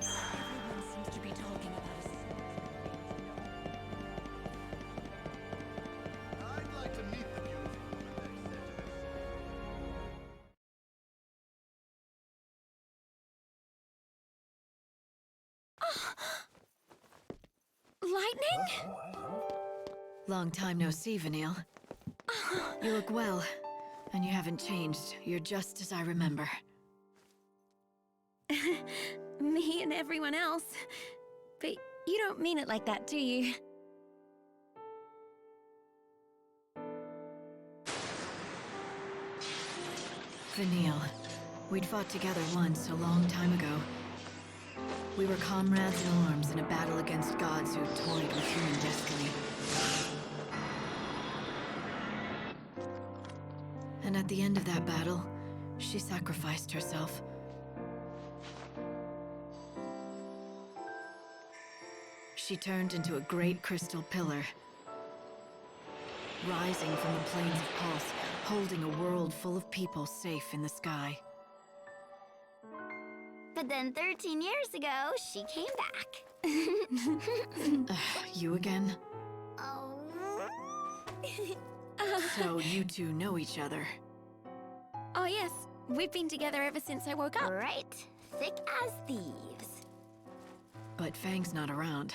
Everyone seems to be talking about us. I'd like to meet the beautiful woman they said Lightning? Long time no see, Vanille. You look well, and you haven't changed. You're just as I remember. Me and everyone else. But you don't mean it like that, do you? Vanille. We'd fought together once a long time ago. We were comrades in arms in a battle against gods who toyed with human destiny. And at the end of that battle, she sacrificed herself. She turned into a great crystal pillar, rising from the plains of Pulse, holding a world full of people safe in the sky. But then 13 years ago, she came back. You again? Oh. So you two know each other. Oh yes, we've been together ever since I woke up. Right, thick as thieves. But Fang's not around.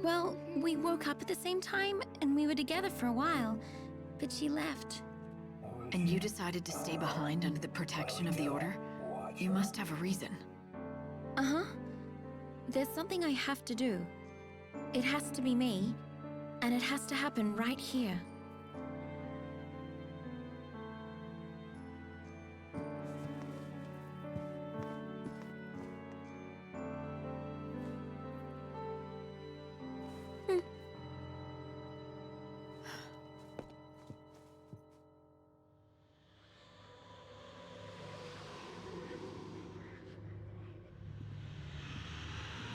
Well, we woke up at the same time, and we were together for a while, but she left. And you decided to stay behind under the protection of the Order? You must have a reason. Uh-huh. There's something I have to do. It has to be me, and it has to happen right here.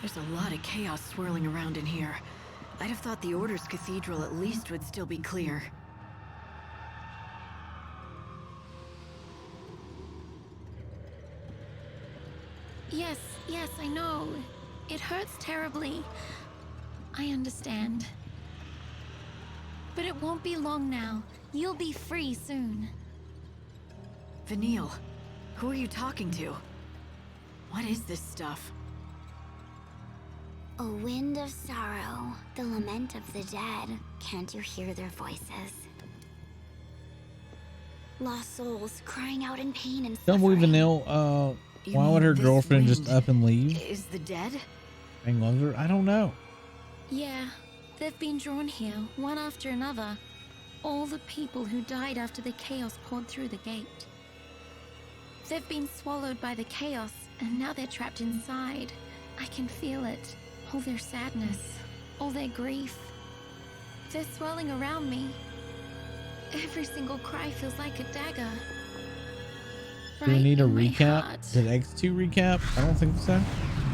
There's a lot of chaos swirling around in here. I'd have thought the Order's cathedral at least would still be clear. Yes, I know. It hurts terribly. I understand. But it won't be long now. You'll be free soon. Vanille, who are you talking to? What is this stuff? A wind of sorrow, the lament of the dead. Can't you hear their voices? Lost souls crying out in pain and Don't believe suffering. Vanille, why would her girlfriend just up and leave? Is the dead? Hang loves her? I don't know. Yeah, they've been drawn here, one after another. All the people who died after the chaos poured through the gate. They've been swallowed by the chaos, and now they're trapped inside. I can feel it. All their sadness, all their grief. They're swirling around me. Every single cry feels like a dagger. Do we need a in my recap? heart. Did X2 recap? I don't think so.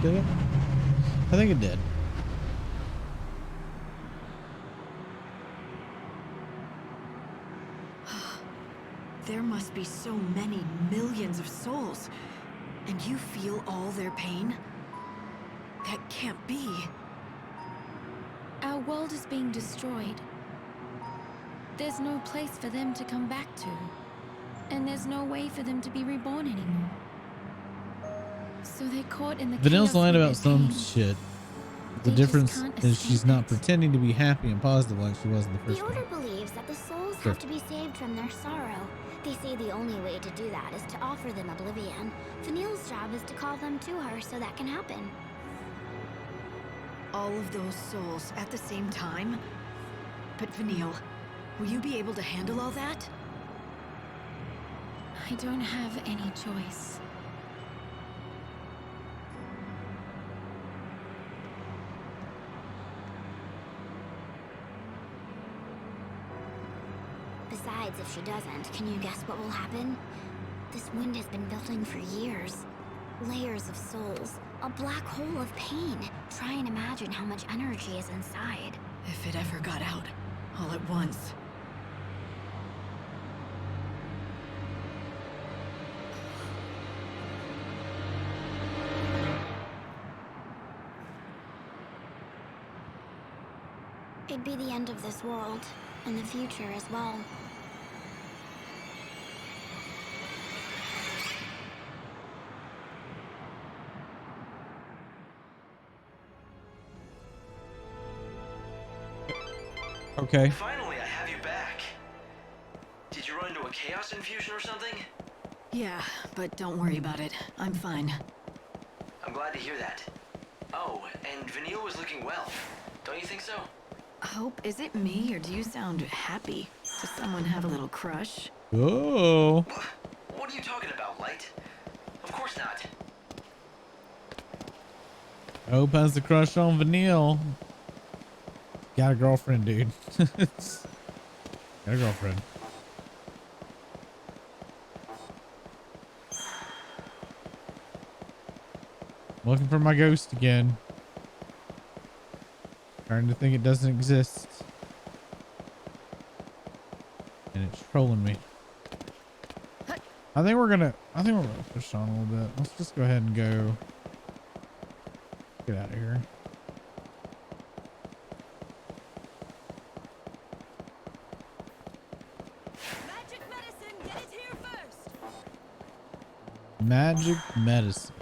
Did it? I think it did. There must be so many millions of souls. And you feel all their pain? That can't be. Our world is being destroyed. There's no place for them to come back to. And there's no way for them to be reborn anymore. So they're caught in the Vanille's chaos lying with about their some pain. shit. The They just difference can't is she's escape not it. pretending to be happy and positive like she was in the first The one. Order believes that the souls Sure. have to be saved from their sorrow. They say the only way to do that is to offer them oblivion. Vanille's job is to call them to her so that can happen. All of those souls at the same time? But Vanille, will you be able to handle all that? I don't have any choice. Besides, if she doesn't, can you guess what will happen? This wind has been building for years. Layers of souls, a black hole of pain. Try and imagine how much energy is inside. If it ever got out, all at once. It'd be the end of this world, and the future as well. Okay. Finally, I have you back. Did you run into a chaos infusion or something? Yeah, but don't worry about it. I'm fine. I'm glad to hear that. Oh, and Vanille was looking well. Don't you think so? Hope, is it me or do you sound happy? Does someone have a little crush? Oh. What are you talking about, Light? Of course not. Hope has the crush on Vanille. Got a girlfriend, dude. Got a girlfriend. Looking for my ghost again. Starting to think it doesn't exist. And it's trolling me. I think we're gonna push on a little bit. Let's just go ahead and go. Get out of here. Magic medicine, get it here first. Magic medicine.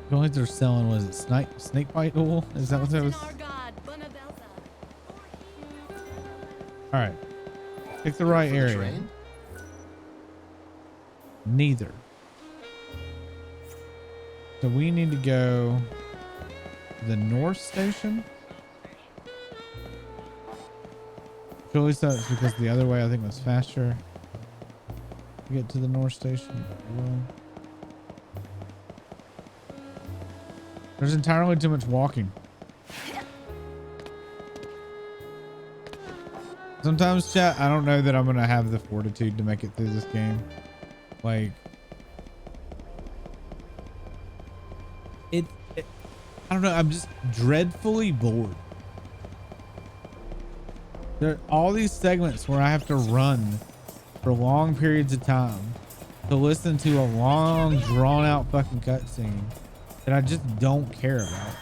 The only they're selling was it snake bite oil? Is that what that was? All right. Pick the right For the area. train? Neither. So we need to go to the North Station. Surely that's because the other way I think was faster to get to the North Station. Well, there's entirely too much walking. Sometimes, chat, I don't know that I'm going to have the fortitude to make it through this game. Like, it I don't know. I'm just dreadfully bored. There are all these segments where I have to run for long periods of time to listen to a long, drawn-out fucking cutscene that I just don't care about.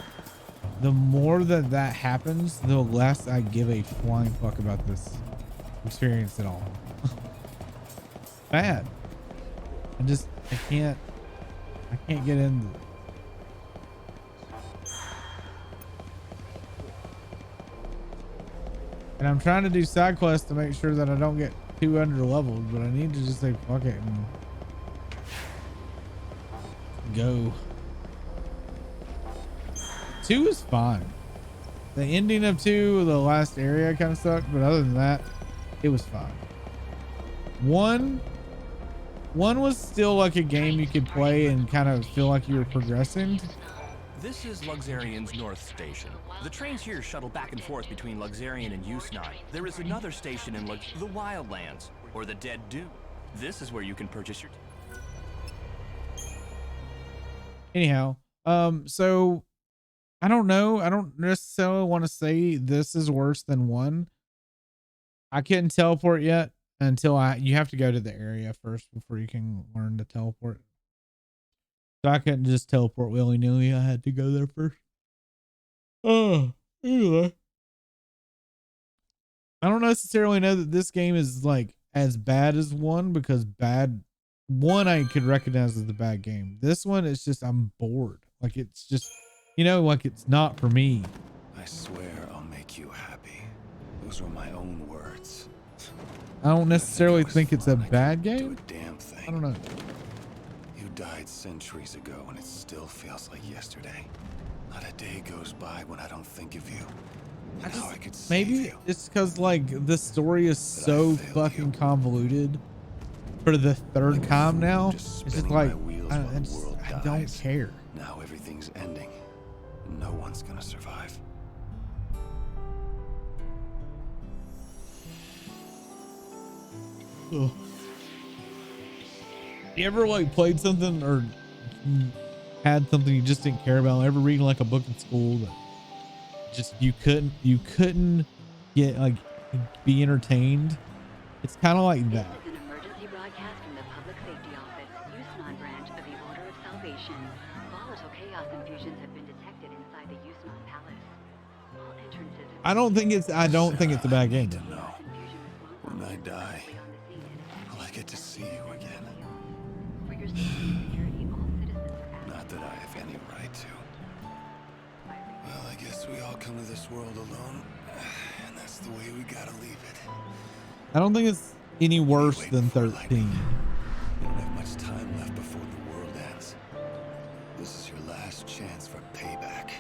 The more that happens, the less I give a flying fuck about this experience at all. Bad. I can't get into it. And I'm trying to do side quests to make sure that I don't get too under leveled, but I need to just say fuck it and go. 2 is fine. The ending of 2, the last area kind of sucked, but other than that, it was fine. 1 was still like a game you could play and kind of feel like you were progressing. This is Luxarian's North Station. The trains here shuttle back and forth between Luxarian and Usnine. There is another station in the Wildlands, or the Dead Dune. This is where you can purchase your... Anyhow, so I don't know. I don't necessarily want to say this is worse than 1. I couldn't teleport yet until you have to go to the area first before you can learn to teleport. So I couldn't just teleport willy-nilly. I had to go there first. Oh, anyway. I don't necessarily know that this game is like as bad as 1 because 1 I could recognize as the bad game. This one is just, I'm bored. Like it's just, like it's not for me. I swear I'll make you happy. Those were my own words. I don't necessarily think it's a bad game. Damn thing. I don't know. You died centuries ago and it still feels like yesterday. Not a day goes by when I don't think of you. And how I could save Maybe you. it's because like the story is so fucking convoluted for the 3rd time now. It's just like I don't care. Now everything's ending. No one's gonna survive. Ugh. You ever like played something or had something you just didn't care about? Ever reading like a book in school that just you couldn't get like be entertained? It's kind of like that. This is an emergency broadcast from the Public Safety Office, Yusnan branch of the Order of Salvation. Volatile chaos infusions have been detected inside the Yusnan Palace. All entrances. I don't think it's a bad game. When I die, will I get to see you again? For your safety and security, all citizens are Not that I have any right to. Well, I guess we all come to this world alone, and that's the way we gotta leave it. I don't think it's any worse than 13. You don't have much time left before the world ends. This is your last chance for payback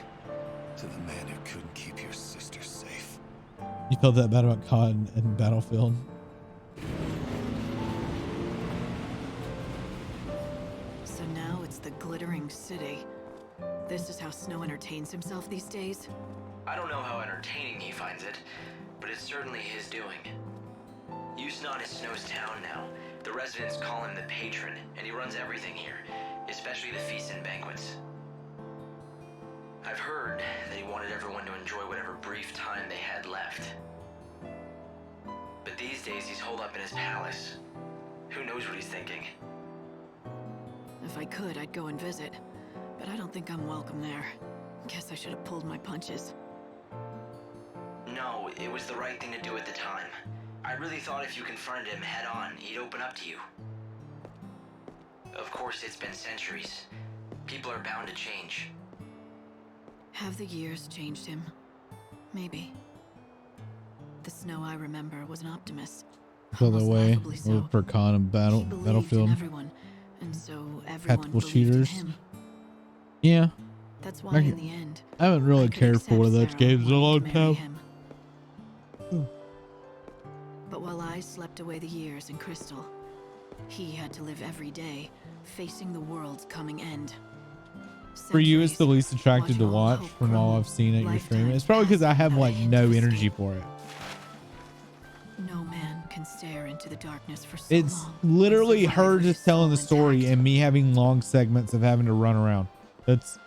to the man who couldn't keep your sister safe. You felt that bad about COD and Battlefield? So now it's the glittering city. This is how Snow entertains himself these days? I don't know how entertaining he finds it, but it's certainly his doing. Usnad is Snow's town now. The residents call him the patron, and he runs everything here, especially the feasts and banquets. I've heard that he wanted everyone to enjoy whatever brief time they had left. But these days he's holed up in his palace. Who knows what he's thinking? If I could, I'd go and visit, but I don't think I'm welcome there. Guess I should have pulled my punches. No, it was the right thing to do at the time. I really thought if you confronted him head on, he'd open up to you. Of course, it's been centuries. People are bound to change. Have the years changed him? Maybe. The Snow I remember was an optimist. So the way laughably so. for con and He believed battlefield. in everyone, and so everyone Tactical believed in shooters. him. Yeah. That's why in the end, I haven't really cared for one of those games in a long time. But while I slept away the years in Crystal, he had to live every day, facing the world's coming end. For you, it's the least attractive to watch from all I've seen at your stream. It's probably because I have like no energy for it. No man can stare into the darkness for so It's long. literally her just telling the story and me having long segments of having to run around. That's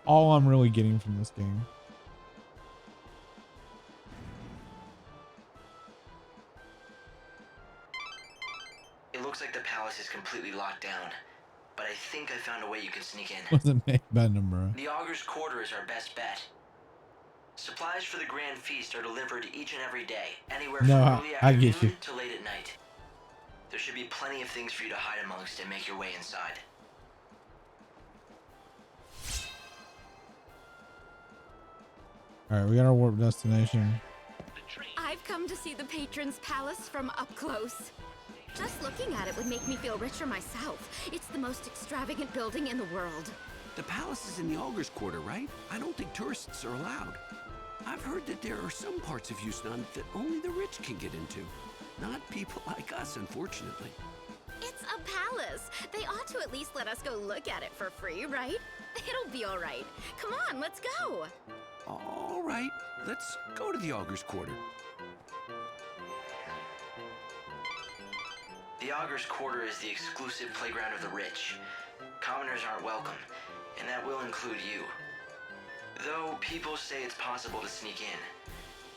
all I'm really getting from this game. It looks like the palace is completely locked down, but I think I found a way you can sneak in. Wasn't made by number. The Augur's Quarter is our best bet. Supplies for the grand feast are delivered each and every day, anywhere No, from early I get afternoon you. to late at night. There should be plenty of things for you to hide amongst and make your way inside. All right, we got our warp destination. I've come to see the patron's palace from up close. Just looking at it would make me feel richer myself. It's the most extravagant building in the world. The palace is in the Augur's Quarter, right? I don't think tourists are allowed. I've heard that there are some parts of Yusnan that only the rich can get into. Not people like us, unfortunately. It's a palace. They ought to at least let us go look at it for free, right? It'll be all right. Come on, let's go. All right, let's go to the Augur's Quarter. The Augur's Quarter is the exclusive playground of the rich. Commoners aren't welcome, and that will include you. Though people say it's possible to sneak in.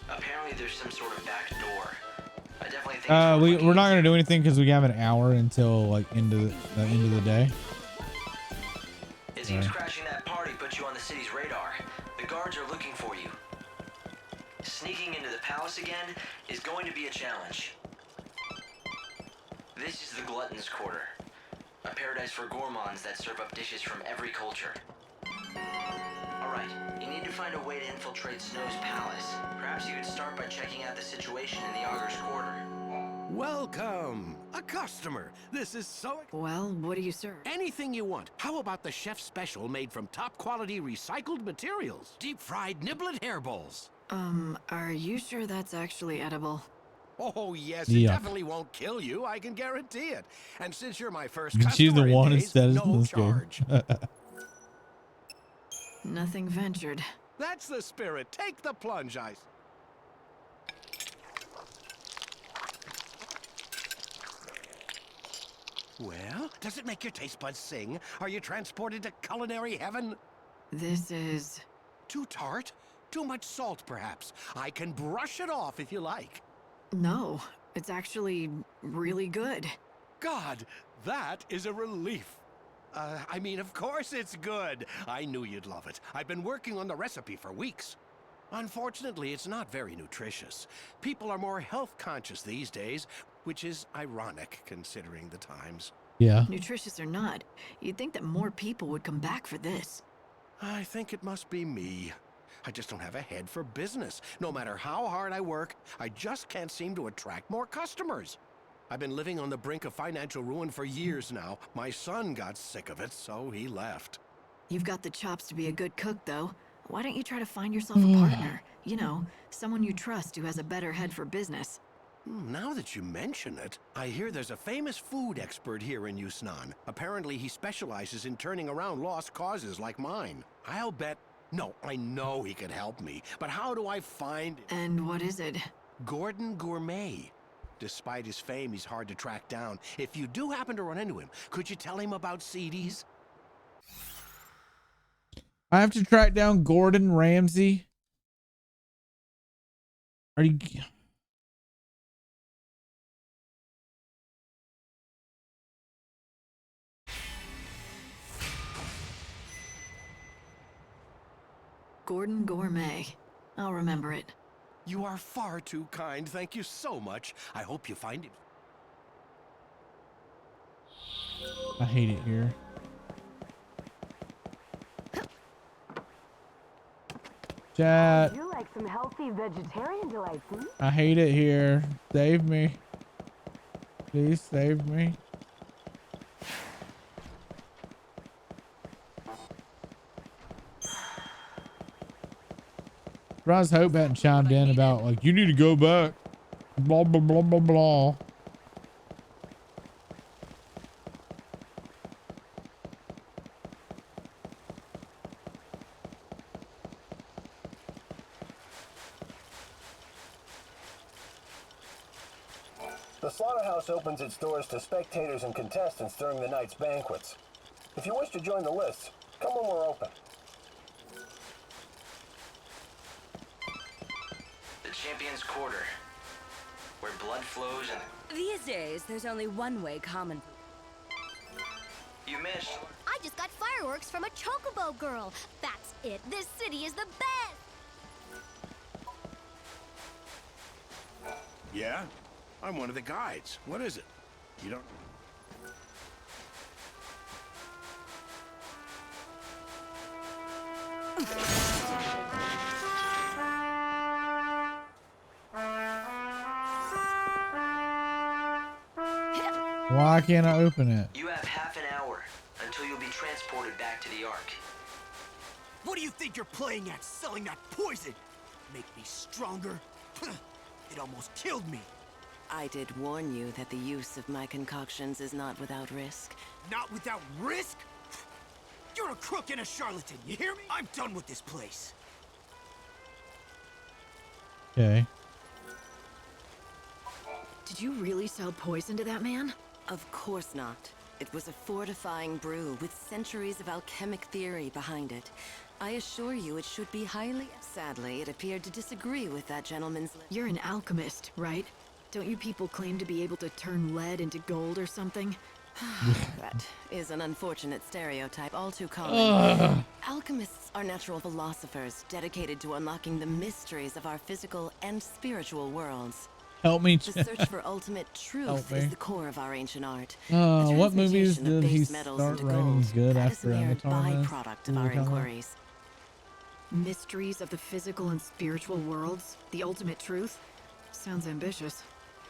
Apparently there's some sort of back door. I definitely think We're not gonna do anything because we have an hour until like into the end of the day. It seems crashing that party put you on the city's radar. The guards are looking for you. Sneaking into the palace again is going to be a challenge. This is the Glutton's Quarter, a paradise for gourmands that serve up dishes from every culture. Alright, you need to find a way to infiltrate Snow's palace. Perhaps you could start by checking out the situation in the Augur's Quarter. Welcome! A customer! This is so... Well, what do you serve? Anything you want. How about the chef's special made from top-quality recycled materials? Deep-fried niblet hairballs. Are you sure that's actually edible? Oh, yes, Yeah. it definitely won't kill you, I can guarantee it. And since you're my first You can choose the customer in one days, instead no in this charge. game. Nothing ventured. That's the spirit. Take the plunge, Ice. Well, does it make your taste buds sing? Are you transported to culinary heaven? This is... Too tart? Too much salt, perhaps? I can brush it off if you like. No, it's actually really good. God, that is a relief. I mean, of course it's good. I knew you'd love it. I've been working on the recipe for weeks. Unfortunately, it's not very nutritious. People are more health conscious these days, which is ironic considering the times. Yeah. Nutritious or not, you'd think that more people would come back for this. I think it must be me. I just don't have a head for business. No matter how hard I work, I just can't seem to attract more customers. I've been living on the brink of financial ruin for years now. My son got sick of it, so he left. You've got the chops to be a good cook, though. Why don't you try to find yourself a partner? You know, someone you trust who has a better head for business. Now that you mention it, I hear there's a famous food expert here in Yusnan. Apparently he specializes in turning around lost causes like mine. I'll bet... No, I know he could help me, but how do I find... And what is it? Gordon Gourmet. Despite his fame, he's hard to track down. If you do happen to run into him, could you tell him about CDs? I have to track down Gordon Ramsay. Are you... Gordon Gourmet. I'll remember it. You are far too kind. Thank you so much. I hope you find him. I hate it here. Chat. You like some healthy vegetarian delights, hmm? I hate it here. Save me. Please save me. Surprised Hope hadn't chimed in about like, you need to go back. Blah, blah, blah, blah, blah. The slaughterhouse opens its doors to spectators and contestants during the night's banquets. If you wish to join the list, come when we're open. The Champion's Quarter, where blood flows and... These days, there's only one way common. You missed. I just got fireworks from a chocobo girl. That's it. This city is the best. Yeah? I'm one of the guides. What is it? You don't... Why can't I open it? You have half an hour until you'll be transported back to the Ark. What do you think you're playing at, selling that poison? Make me stronger? It almost killed me. I did warn you that the use of my concoctions is not without risk. Not without risk? You're a crook and a charlatan, you hear me? I'm done with this place. Okay. Did you really sell poison to that man? Of course not. It was a fortifying brew with centuries of alchemic theory behind it. I assure you it should be highly... Sadly, it appeared to disagree with that gentleman's... You're an alchemist, right? Don't you people claim to be able to turn lead into gold or something? That is an unfortunate stereotype, all too common. Alchemists are natural philosophers dedicated to unlocking the mysteries of our physical and spiritual worlds. Help me. The search for ultimate truth is the core of our ancient art. What movies transmutation of did he base metals start into writing gold, good that is after a mere Avatar? byproduct of our inquiries. Mysteries of the physical and spiritual worlds? The ultimate truth? Sounds ambitious.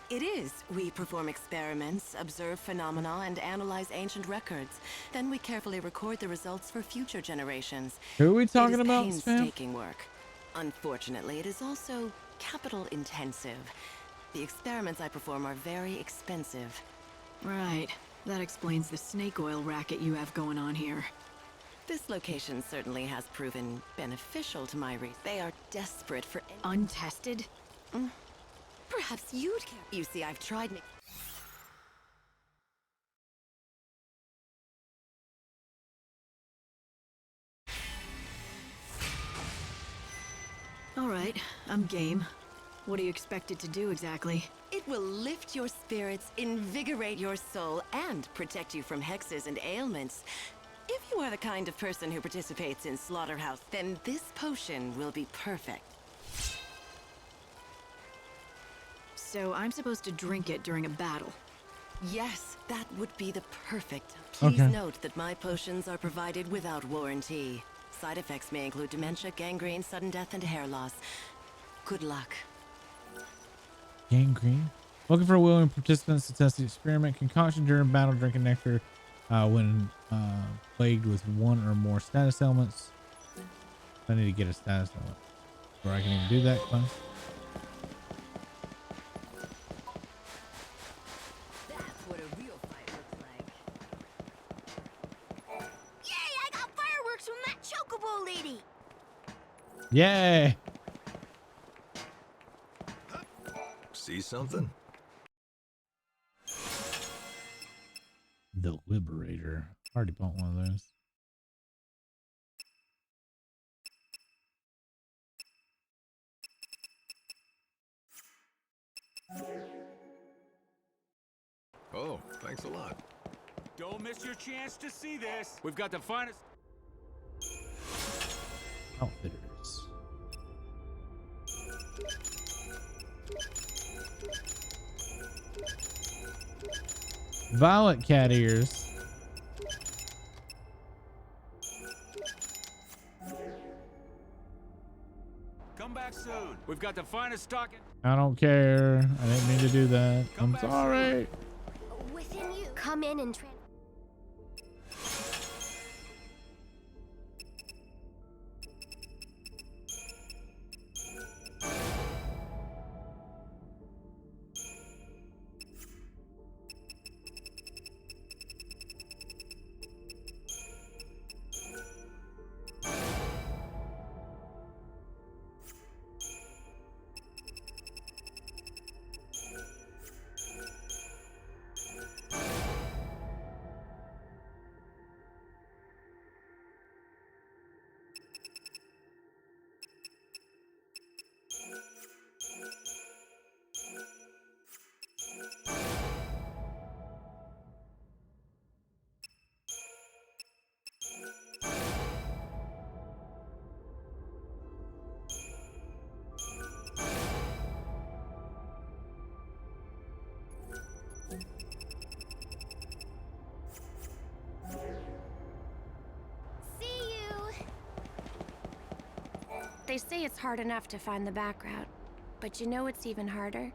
It is. We perform experiments, observe phenomena, and analyze ancient records. Then we carefully record the results for future generations. Who are we talking about, It is Spam? painstaking work. Unfortunately, it is also capital intensive. The experiments I perform are very expensive. Right. That explains the snake oil racket you have going on here. This location certainly has proven beneficial to my race. They are desperate for... Untested? Perhaps you'd care. You see, I've tried... All right, I'm game. What do you expect it to do exactly? It will lift your spirits, invigorate your soul, and protect you from hexes and ailments. If you are the kind of person who participates in Slaughterhouse, then this potion will be perfect. So I'm supposed to drink it during a battle? Yes, that would be the perfect. Please Okay. note that my potions are provided without warranty. Side effects may include dementia, gangrene, sudden death, and hair loss. Good luck. Gangrene. Looking for willing participants to test the experiment. Concoction during battle. Drinking nectar when plagued with one or more status elements. I need to get a status element before I can even do that. Fine. That's what a real fight looks like. Yay, I got fireworks from that chocobo lady. Yay! See something? The Liberator. Already bought one of those. Oh, thanks a lot. Don't miss your chance to see this. We've got the finest... Outfitters. Violet cat ears. Come back soon. We've got the finest stock in... I don't care. I didn't mean to do that. I'm sorry. come in and They say it's hard enough to find the back route, but you know it's even harder?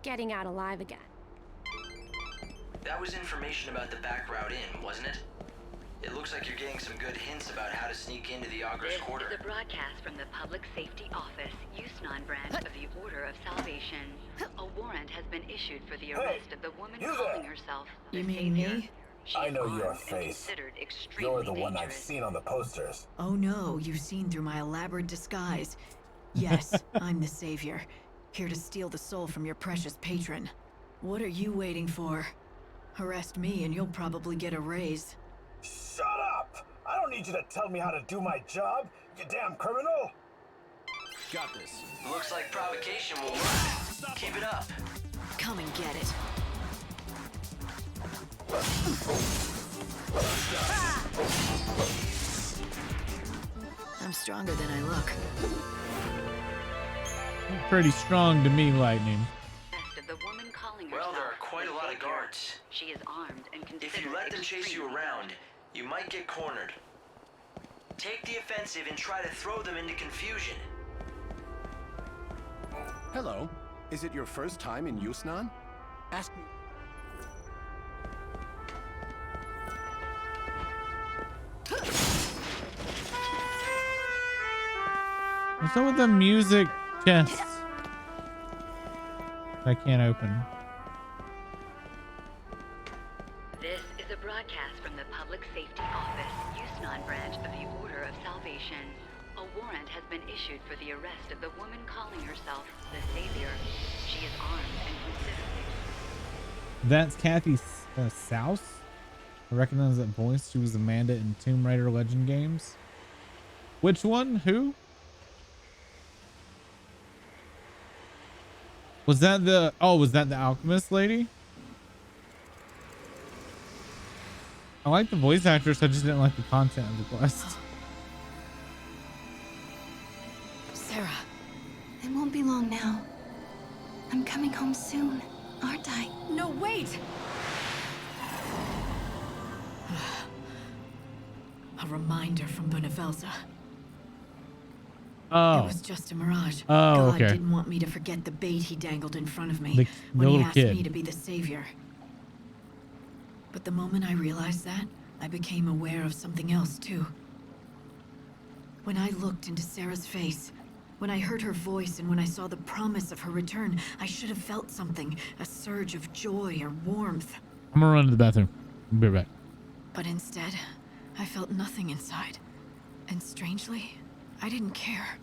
Getting out alive again. That was information about the back route in, wasn't it? It looks like you're getting some good hints about how to sneak into the Augur's This quarter. is a broadcast from the Public Safety Office, Yusnan branch of the Order of Salvation. A warrant has been issued for the arrest of the woman calling herself the You mean Savior. me? I know your face. You're the one I've seen on the posters. Oh no, you've seen through my elaborate disguise. Yes, I'm the Savior, here to steal the soul from your precious patron. What are you waiting for? Arrest me and you'll probably get a raise. Shut up! I don't need you to tell me how to do my job, you damn criminal! Got this. Looks like provocation will work. Keep it up. Come and get it. I'm stronger than I look. Pretty strong to me, Lightning. Well, there are quite a lot of guards. She is armed and considered If you let them chase you around, you might get cornered. Take the offensive and try to throw them into confusion. Hello. Is it your first time in Yusnan? Ask me. What's up with the music chests? I can't open. This is a broadcast from the Public Safety Office, Yusnan branch of the Order of Salvation. A warrant has been issued for the arrest of the woman calling herself the Savior. She is armed and considered. That's Kathy Souse. I recognize that voice. She was Amanda in Tomb Raider Legend games. Which one? Who? Was that the... Oh, was that the alchemist lady? I like the voice actress. I just didn't like the content of the quest. Sarah, it won't be long now. I'm coming home soon, aren't I? No, wait! A reminder from Benevelza. Oh. It was just a mirage. Oh, God okay. didn't want me to forget the bait he dangled in front of me The when he little asked kid. me to be the savior. But the moment I realized that, I became aware of something else too. When I looked into Sarah's face, when I heard her voice, and when I saw the promise of her return, I should have felt something, a surge of joy or warmth. I'm gonna run to the bathroom. I'll be right back. But instead, I felt nothing inside. And strangely, I didn't care.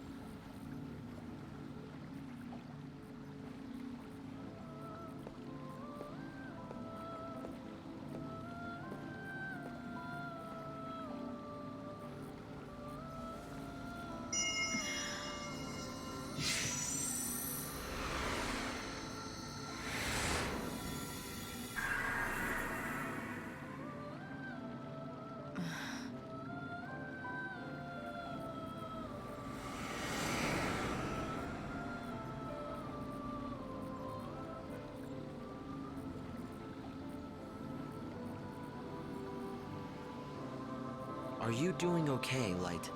Are you doing okay, Light?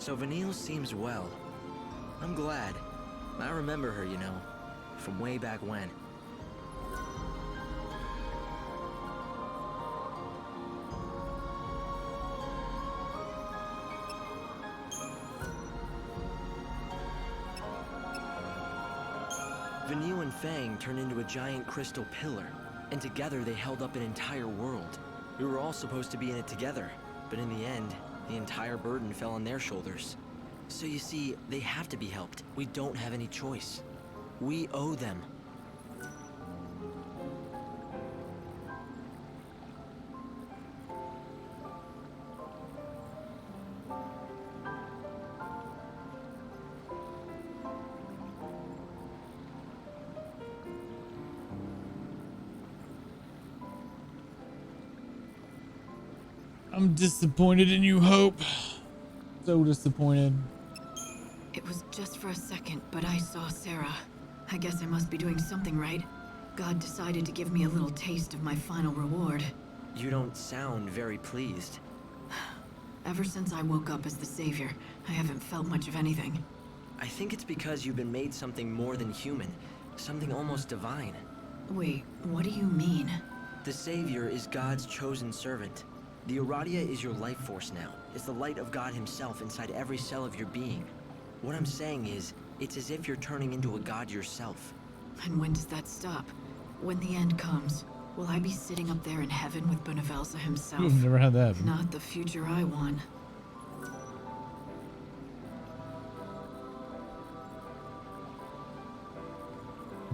So Vanille seems well. I'm glad. I remember her, you know, from way back when. Vanille and Fang turned into a giant crystal pillar, and together they held up an entire world. We were all supposed to be in it together, but in the end, the entire burden fell on their shoulders. So you see, they have to be helped. We don't have any choice. We owe them. I'm disappointed in you, Hope. So disappointed. It was just for a second, but I saw Sarah. I guess I must be doing something right. God decided to give me a little taste of my final reward. You don't sound very pleased. Ever since I woke up as the savior, I haven't felt much of anything. I think it's because you've been made something more than human, something almost divine. Wait, what do you mean? The savior is God's chosen servant. The Aradia is your life force now. It's the light of God himself inside every cell of your being. What I'm saying is, it's as if you're turning into a god yourself. And when does that stop? When the end comes, will I be sitting up there in heaven with Bonavelsa himself? You've never had that happen. Not the future I want.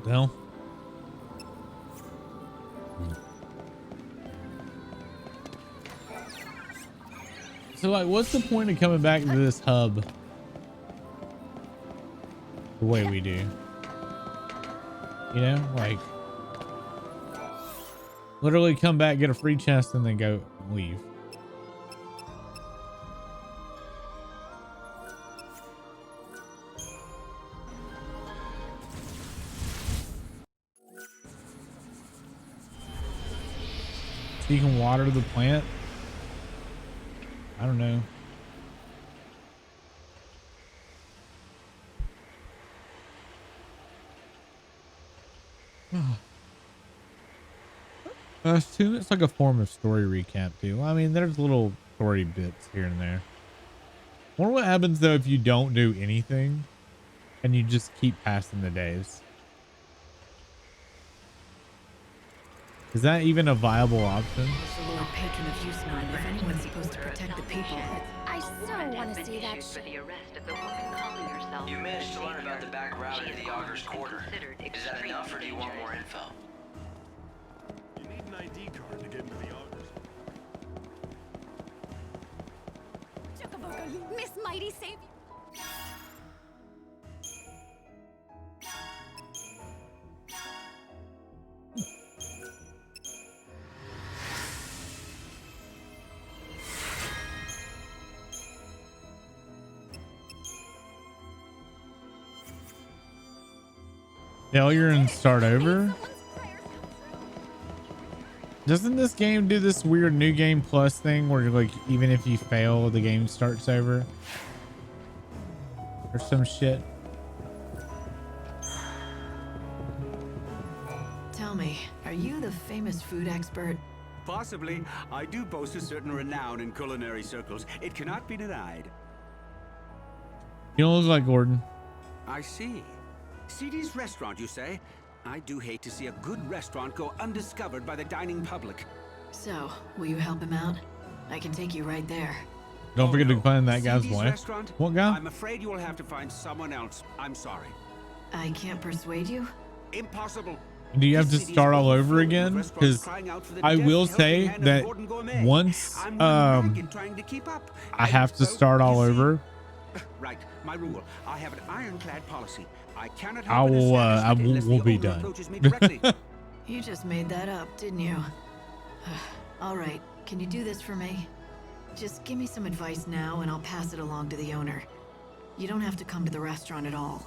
No. So like, what's the point of coming back to this hub the way we do? You know, like literally come back, get a free chest, and then go leave. So you can water the plant. I don't know. It's like a form of story recap too. I mean, there's little story bits here and there. Wonder what happens though if you don't do anything and you just keep passing the days. Is that even a viable option? As the Lord Patron of Yusnan, if anyone's supposed to protect the people, I so want to see that for the arrest of the woman calling herself. You managed to learn about the back route into the Augur's Quarter. Is that enough, or do you want more info? You need an ID card to get into the Augur's. Miss Mighty Savior. Failure and start over? Doesn't this game do this weird new game plus thing where like even if you fail the game starts over or some shit? tell me, are you the famous food expert? Possibly. I do boast a certain renown in culinary circles. It cannot be denied. You don't look like Gordon. I see. CD's restaurant, you say? I do hate to see a good restaurant go undiscovered by the dining public. So, will you help him out? I can take you right there. Don't forget to find that guy's CD's wife. restaurant? What guy? I'm afraid you will have to find someone else. I'm sorry. I can't persuade you? Impossible. Do you have to start all over again? Because I will say that once I have to start all over, right, my rule. I have an ironclad policy. I cannot I will be done. You just made that up, didn't you? All right, can you do this for me? Just give me some advice now and I'll pass it along to the owner. You don't have to come to the restaurant at all.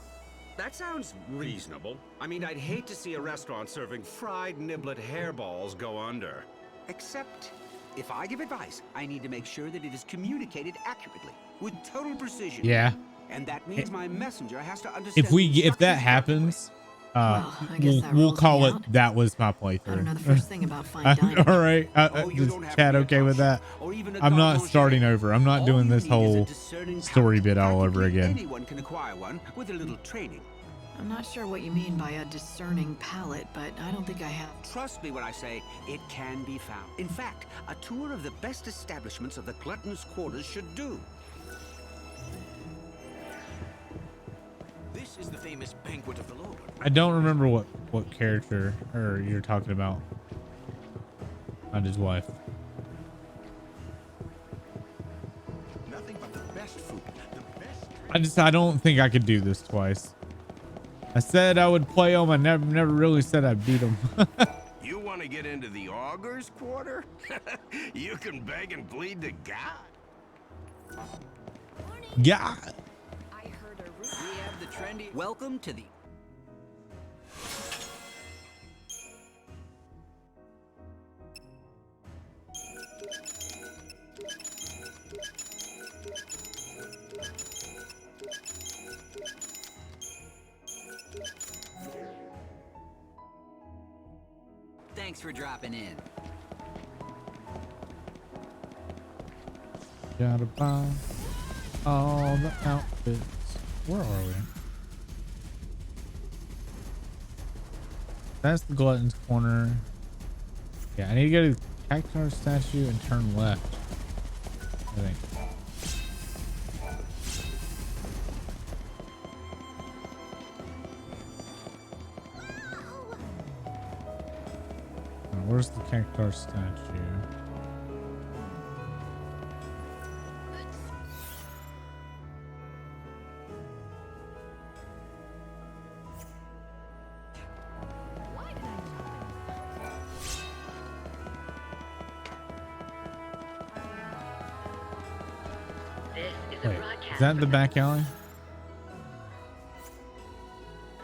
That sounds reasonable. I mean, I'd hate to see a restaurant serving fried niblet hairballs go under. Except, If I give advice, I need to make sure that it is communicated accurately, with total precision. Yeah. And that means my messenger has to understand. If that happens, Well, I guess that we'll rules call me it. out. That was my playthrough. I don't know the first thing about fine dining. All right. Oh, you Is don't have Chad to be a okay with that? top chef or even a I'm not garçon starting chef. over. I'm not All doing you this need is a whole discerning story palate. bit all over Practically again. Anyone can acquire one with a little training. I'm not sure what you mean by a discerning palate, but I don't think I have. Trust me when I say it can be found. In fact, a tour of the best establishments of the Glutton's Quarters should do. This is the famous banquet of the Lord. I don't remember what character or you're talking about. Not his wife. Nothing but the best food. The best. I don't think I could do this twice. I said I would play him. I never really said I'd beat him. You want to get into the Augur's Quarter? You can beg and plead to God. Yeah. I heard a we have the trendy. Welcome to the. Thanks for dropping in. Gotta buy all the outfits. Where are we? That's the Glutton's Corner. Yeah, I need to go to the Cactar statue and turn left, I think. Where's the Cactar statue? Wait, is that the back alley?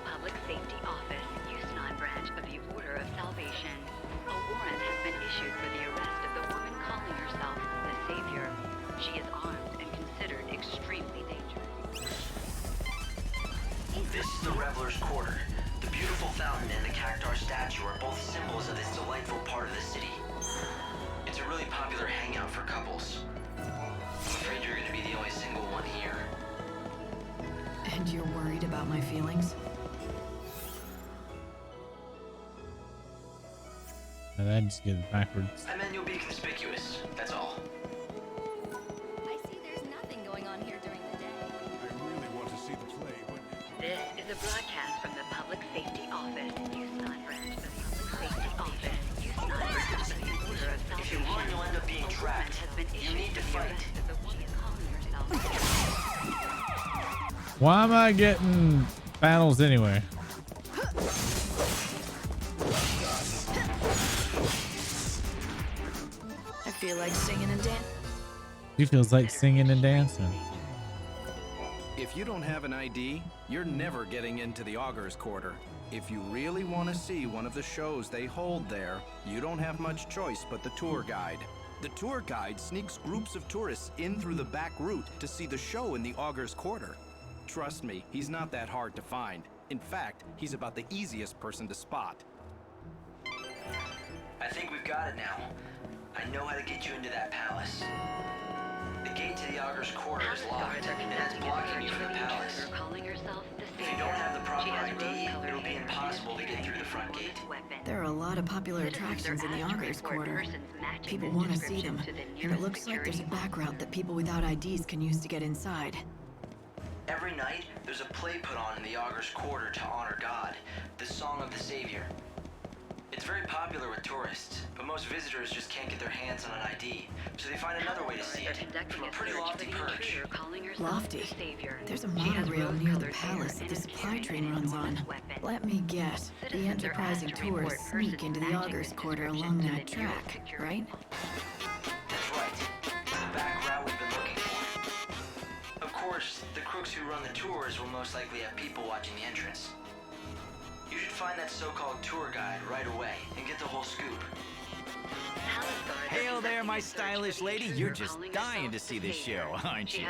Public Safety Office, Yusnan branch of the Order of Salvation. A warrant has been issued for the arrest of the woman calling herself the Savior. She is armed and considered extremely dangerous. This is the Reveler's Quarter. The beautiful fountain and the Cactar statue are both symbols of this delightful part of the city. It's a really popular hangout for couples. I'm afraid you're going to be the only single one here. And you're worried about my feelings? No, that just gets backwards. I meant you'll be conspicuous, that's all. I see there's nothing going on here during the day. I really want to see the play, but This is a broadcast from the Public Safety Office, Yusnan branch of the Public Safety Office, Yusnan branch of the Order of Salvation. If you run, you'll end up being trapped. You need to fight. Why am I getting battles anyway? I feel like singing and dancing. He feels like singing and dancing. If you don't have an ID, you're never getting into the Augur's Quarter. If you really want to see one of the shows they hold there, you don't have much choice but the tour guide. The tour guide sneaks groups of tourists in through the back route to see the show in the Augur's Quarter. Trust me, he's not that hard to find. In fact, he's about the easiest person to spot. I think we've got it now. I know how to get you into that palace. The gate to the Augur's Quarter is locked, and that's blocking you from the palace. If you don't have the proper ID, it'll be impossible to get through the front gate. There are a lot of popular attractions in the Augur's Quarter. People want to see them, and it looks like there's a back route that people without IDs can use to get inside. Every night, there's a play put on in the Augur's Quarter to honor God, the Song of the Savior. It's very popular with tourists, but most visitors just can't get their hands on an ID, so they find another way to see it, from a pretty lofty perch. Lofty? There's a monorail near the palace that the supply train runs on. Let me guess, the enterprising tourists sneak into the Augur's Quarter along that track, right? That's right. The back route we've been looking for. Of course, the crooks who run the tours will most likely have people watching the entrance. You should find that so-called tour guide right away and get the whole scoop. Palace Hail there, my stylish lady. You're just dying to see this show, aren't you?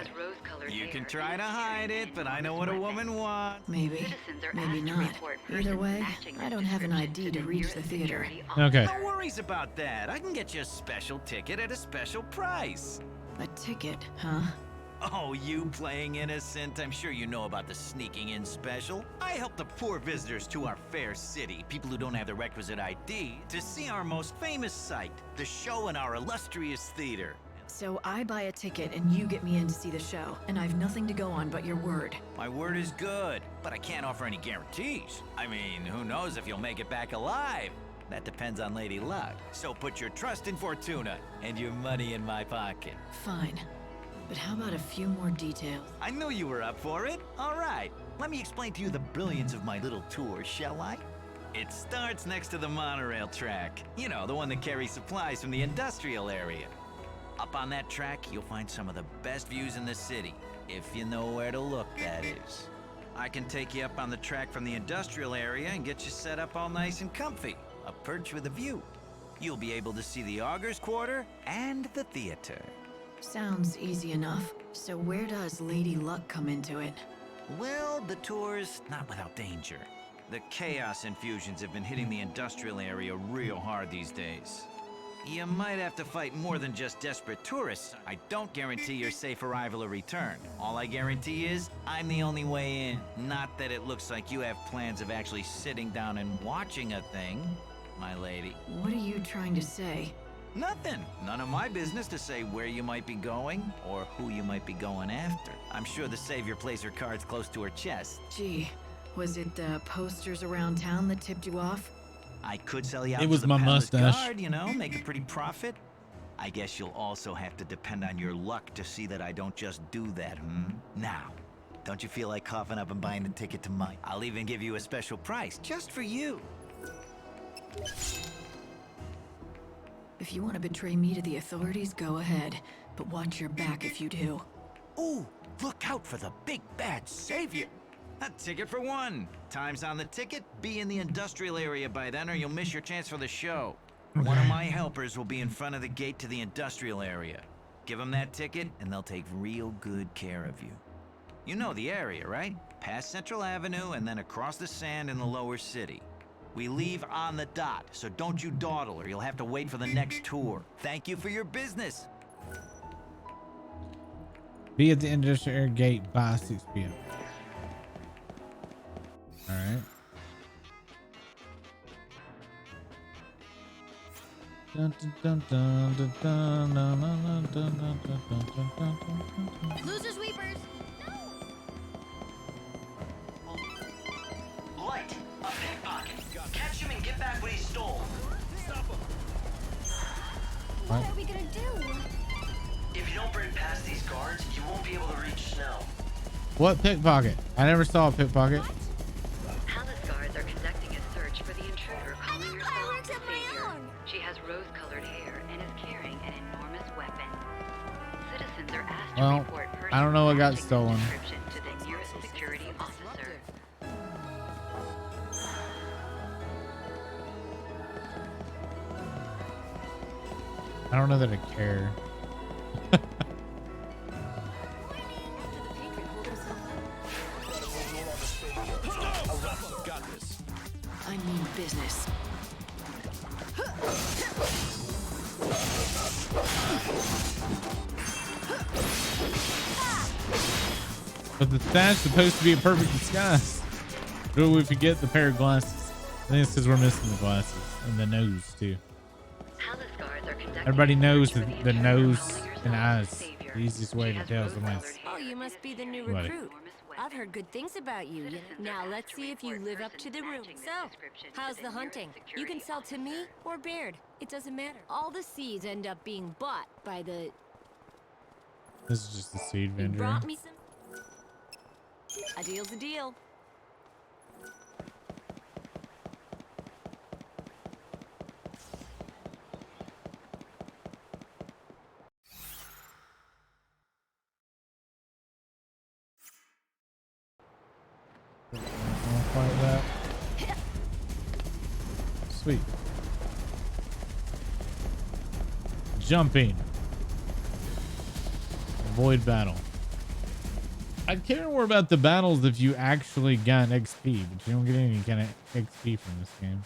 You can try to hide it, but I know what a woman wants. Maybe. Maybe not. Either way, I don't have an ID to reach the theater. Okay. No worries about that. I can get you a special ticket at a special price. A ticket, huh? Oh, you playing innocent? I'm sure you know about the sneaking in special. I help the poor visitors to our fair city, people who don't have the requisite ID, to see our most famous sight, the show in our illustrious theater. So I buy a ticket and you get me in to see the show, and I've nothing to go on but your word. My word is good, but I can't offer any guarantees. I mean, who knows if you'll make it back alive? That depends on Lady Luck. So put your trust in Fortuna and your money in my pocket. Fine. But how about a few more details? I knew you were up for it. All right, let me explain to you the brilliance of my little tour, shall I? It starts next to the monorail track. You know, the one that carries supplies from the industrial area. Up on that track, you'll find some of the best views in the city, if you know where to look, that is. I can take you up on the track from the industrial area and get you set up all nice and comfy. A perch with a view. You'll be able to see the Augur's Quarter and the theater. Sounds easy enough. So where does Lady Luck come into it? Well, the tour's not without danger. The chaos infusions have been hitting the industrial area real hard these days. You might have to fight more than just desperate tourists. I don't guarantee your safe arrival or return. All I guarantee is, I'm the only way in. Not that it looks like you have plans of actually sitting down and watching a thing, my lady. What are you trying to say? Nothing. None of my business to say where you might be going or who you might be going after. I'm sure the Savior plays her cards close to her chest. Gee, was it the posters around town that tipped you off? I could sell you out It was to the my palace mustache. guard, you know, make a pretty profit. I guess you'll also have to depend on your luck to see that I don't just do that, Now, don't you feel like coughing up and buying a ticket to mine? I'll even give you a special price just for you. If you want to betray me to the authorities, go ahead. But watch your back if you do. Ooh, look out for the big bad Savior. A ticket for one. Time's on the ticket. Be in the industrial area by then or you'll miss your chance for the show. One of my helpers will be in front of the gate to the industrial area. Give them that ticket and they'll take real good care of you. You know the area, right? Past Central Avenue and then across the sand in the lower city. We leave on the dot, so don't you dawdle or you'll have to wait for the next tour. Thank you for your business. Be at the industrial gate by 6 p.m. All right. Dun, dun, dun, dun, dun, dun, dun, dun, dun, dun, dun, dun. Losers Weepers! Light, a pickpocket. Catch him and get back what he stole. What are we gonna do? If you don't break past these guards, you won't be able to reach Snow. What pickpocket? I never saw a pickpocket. Palace guards are conducting a search for the intruder calling herself the Savior. She has rose-colored hair and is carrying an enormous weapon. Citizens are asked to Well, report I don't know what got matching the stolen. description to the nearest security officer. I don't know that I care. Got this. I mean business. But the stash supposed to be a perfect disguise. Or we forget the pair of glasses. I think it's because we're missing the glasses and the nose too. Palace guards are conducting Everybody a knows search for the intruder nose calling herself and the eyes. Savior. The easiest way to tell someone's. Oh, you must be the new What? recruit. I've heard good things about you. Now let's see if you live up to the room. So, how's the hunting? You can sell to me or Baird. It doesn't matter. All the seeds end up being bought by the... This is just the seed You vendor. brought me some... A deal's a deal. I'll fight that. Sweet. jumping. Avoid battle. I'd care more about the battles if you actually got XP, but you don't get any kind of XP from this game.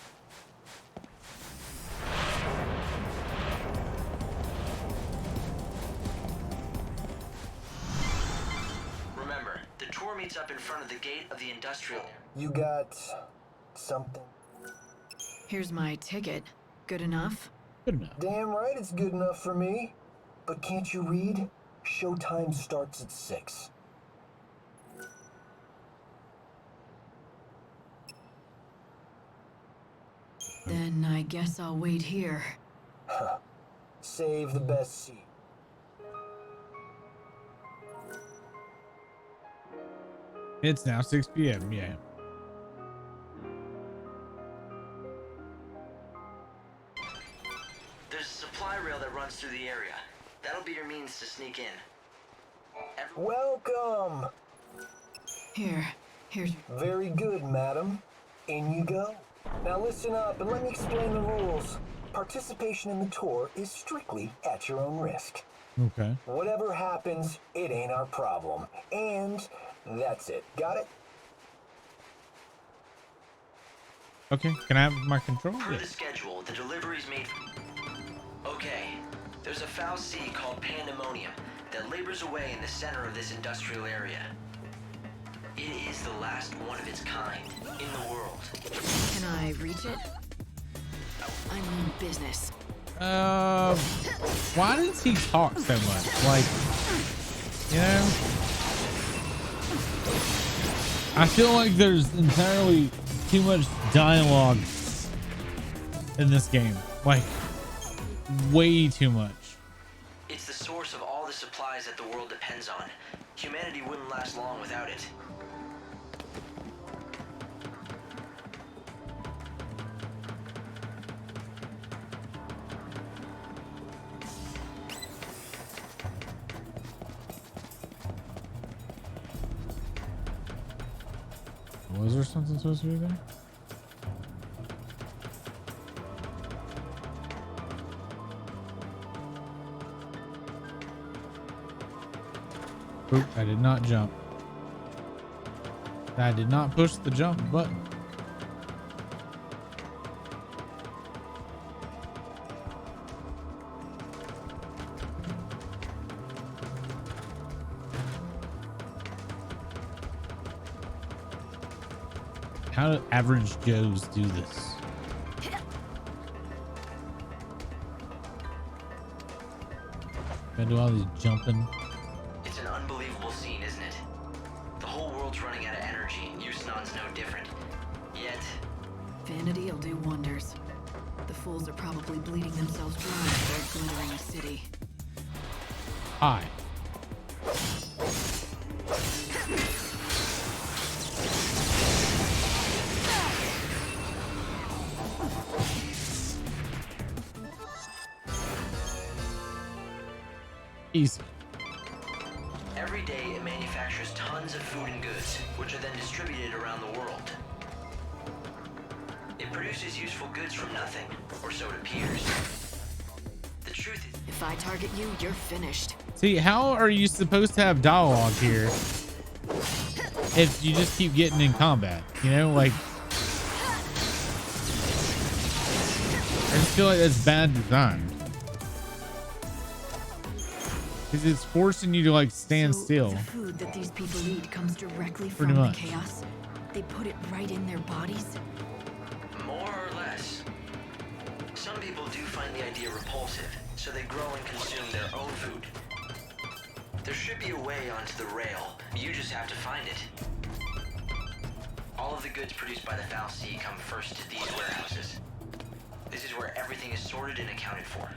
Remember, the tour meets up in front of the gate of the industrial. You got something? Here's my ticket. Good enough? Good enough. Damn right it's good enough for me. But can't you read? Showtime starts at 6. Then I guess I'll wait here. Save the best seat. It's now 6 p.m. Yeah. There's a supply rail that runs through the area. That'll be your means to sneak in. Welcome! Here's... Very good, madam. In you go. Now listen up and let me explain the rules. Participation in the tour is strictly at your own risk. Okay. Whatever happens, it ain't our problem. And that's it. Got it? Okay. Can I have my control? Per Yeah. the schedule, the delivery's made. Okay. There's a foul sea called Pandemonium that labors away in the center of this industrial area. It is the last one of its kind in the world. Can I reach it? I'm in business. Why does he talk so much? Like, you know, I feel like there's entirely too much dialogue in this game. Like, way too much. It's the source of all the supplies that the world depends on. Humanity wouldn't last long without it. Was there something supposed to be there? Oop, I did not jump. I did not push the jump button. How do average Joes do this? Gotta do all these jumping. It's an unbelievable scene, isn't it? The whole world's running out of energy, and Yusnan's no different. Yet... Vanity'll do wonders. The fools are probably bleeding themselves dry for their glittering city. Hi. Easy. Every day, it manufactures tons of food and goods, which are then distributed around the world. It produces useful goods from nothing, or so it appears. The truth is... If I target you, you're finished. See, how are you supposed to have dialogue here if you just keep getting in combat? You know, like... I just feel like that's bad design. Because it's forcing you to like stand still. The food that these people eat comes directly Pretty from the much. chaos. They put it right in their bodies. More or less. Some people do find the idea repulsive, so they grow and consume their own food. There should be a way onto the rail. You just have to find it. All of the goods produced by the Foul Sea come first to these warehouses. This is where everything is sorted and accounted for.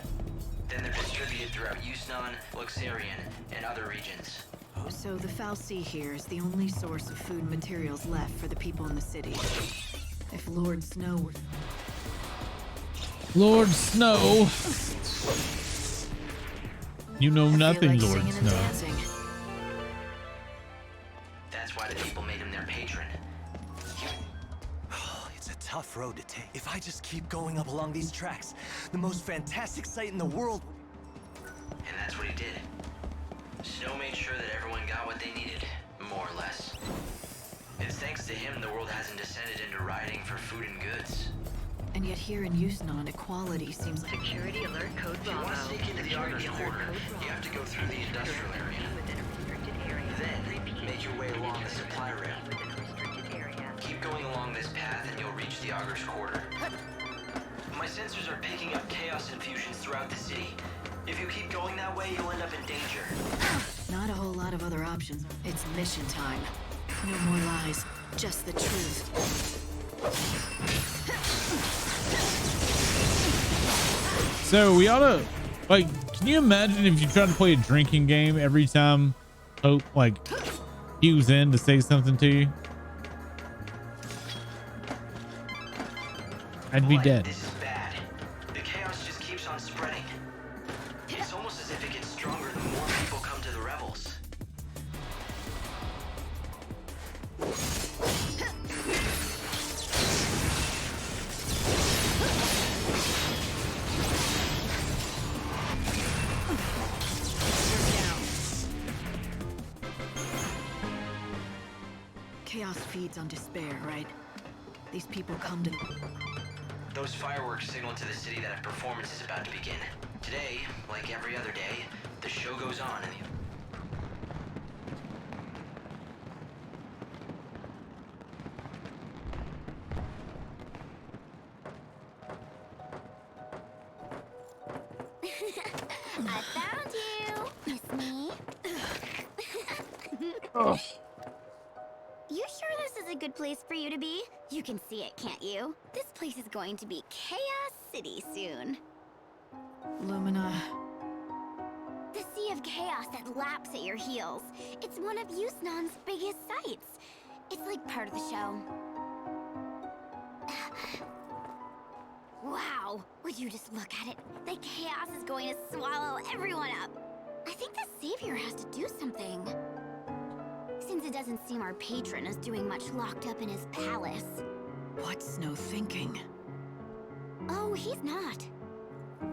Then they're distributed throughout Yusnan, Luxarian, and other regions. So the Foul Sea here is the only source of food and materials left for the people in the city. If Lord Snow were... Lord Snow. You know I feel nothing, like Lord singing and Snow. dancing. That's why the people made him their patron. It's a tough road to take. If I just keep going up along these tracks, the most fantastic sight in the world... and that's what he did. Snow made sure that everyone got what they needed, more or less. It's thanks to him the world hasn't descended into rioting for food and goods. And yet here in Yusnon, equality seems like... Security alert code If you want to sneak into the Augur's Quarter, you have to go through the industrial area. Then, make your way along the supply rail. Keep going along this path and you'll reach the Augur's Quarter. My sensors are picking up chaos infusions throughout the city. If you keep going that way, you'll end up in danger. Not a whole lot of other options. It's mission time. No more lies, just the truth. So we ought to, like, can you imagine if you try to play a drinking game every time Hope, like, cues in to say something to you? I'd be dead. This is bad. The chaos just keeps on spreading. It's almost as if it gets stronger the more people come to the revels. Chaos feeds on despair, right? These people come to... Those fireworks signal to the city that a performance is about to begin. Today, like every other day, the show goes on in the... I found you. Miss me. Oh. You sure this is a good place for you to be? You can see it, can't you? This place is going to be Chaos City soon. Lumina... The sea of chaos that laps at your heels. It's one of Yusnon's biggest sights. It's like part of the show. Wow, would you just look at it? The chaos is going to swallow everyone up. I think the savior has to do something. Since it doesn't seem our patron is doing much locked up in his palace. What's Snow thinking? Oh, he's not.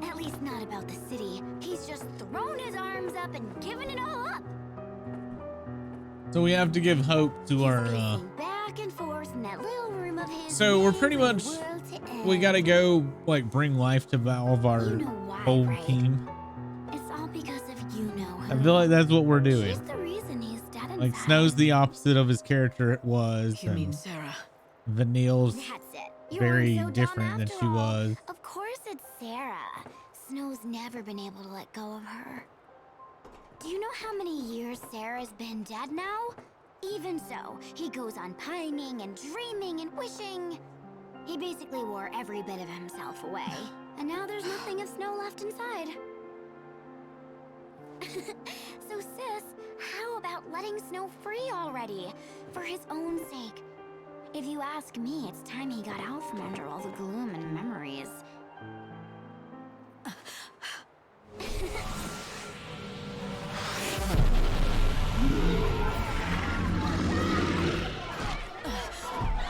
At least not about the city. He's just thrown his arms up and given it all up. So we have to give hope to our Back and forth in that little room of his. so we're pretty much, we gotta go like bring life to all of our whole team. It's all because of you know I feel like that's what we're doing. She's the reason he's dead inside. Like Snow's the opposite of his character it was. You mean Sarah? Vanille's That's it. You very weren't so dumb different than after she all. was. Of course it's Sarah. Snow's never been able to let go of her. Do you know how many years Sarah's been dead now? Even so, he goes on pining and dreaming and wishing. He basically wore every bit of himself away. And now there's nothing of Snow left inside. So sis, how about letting Snow free already? For his own sake. If you ask me, it's time he got out from under all the gloom and memories.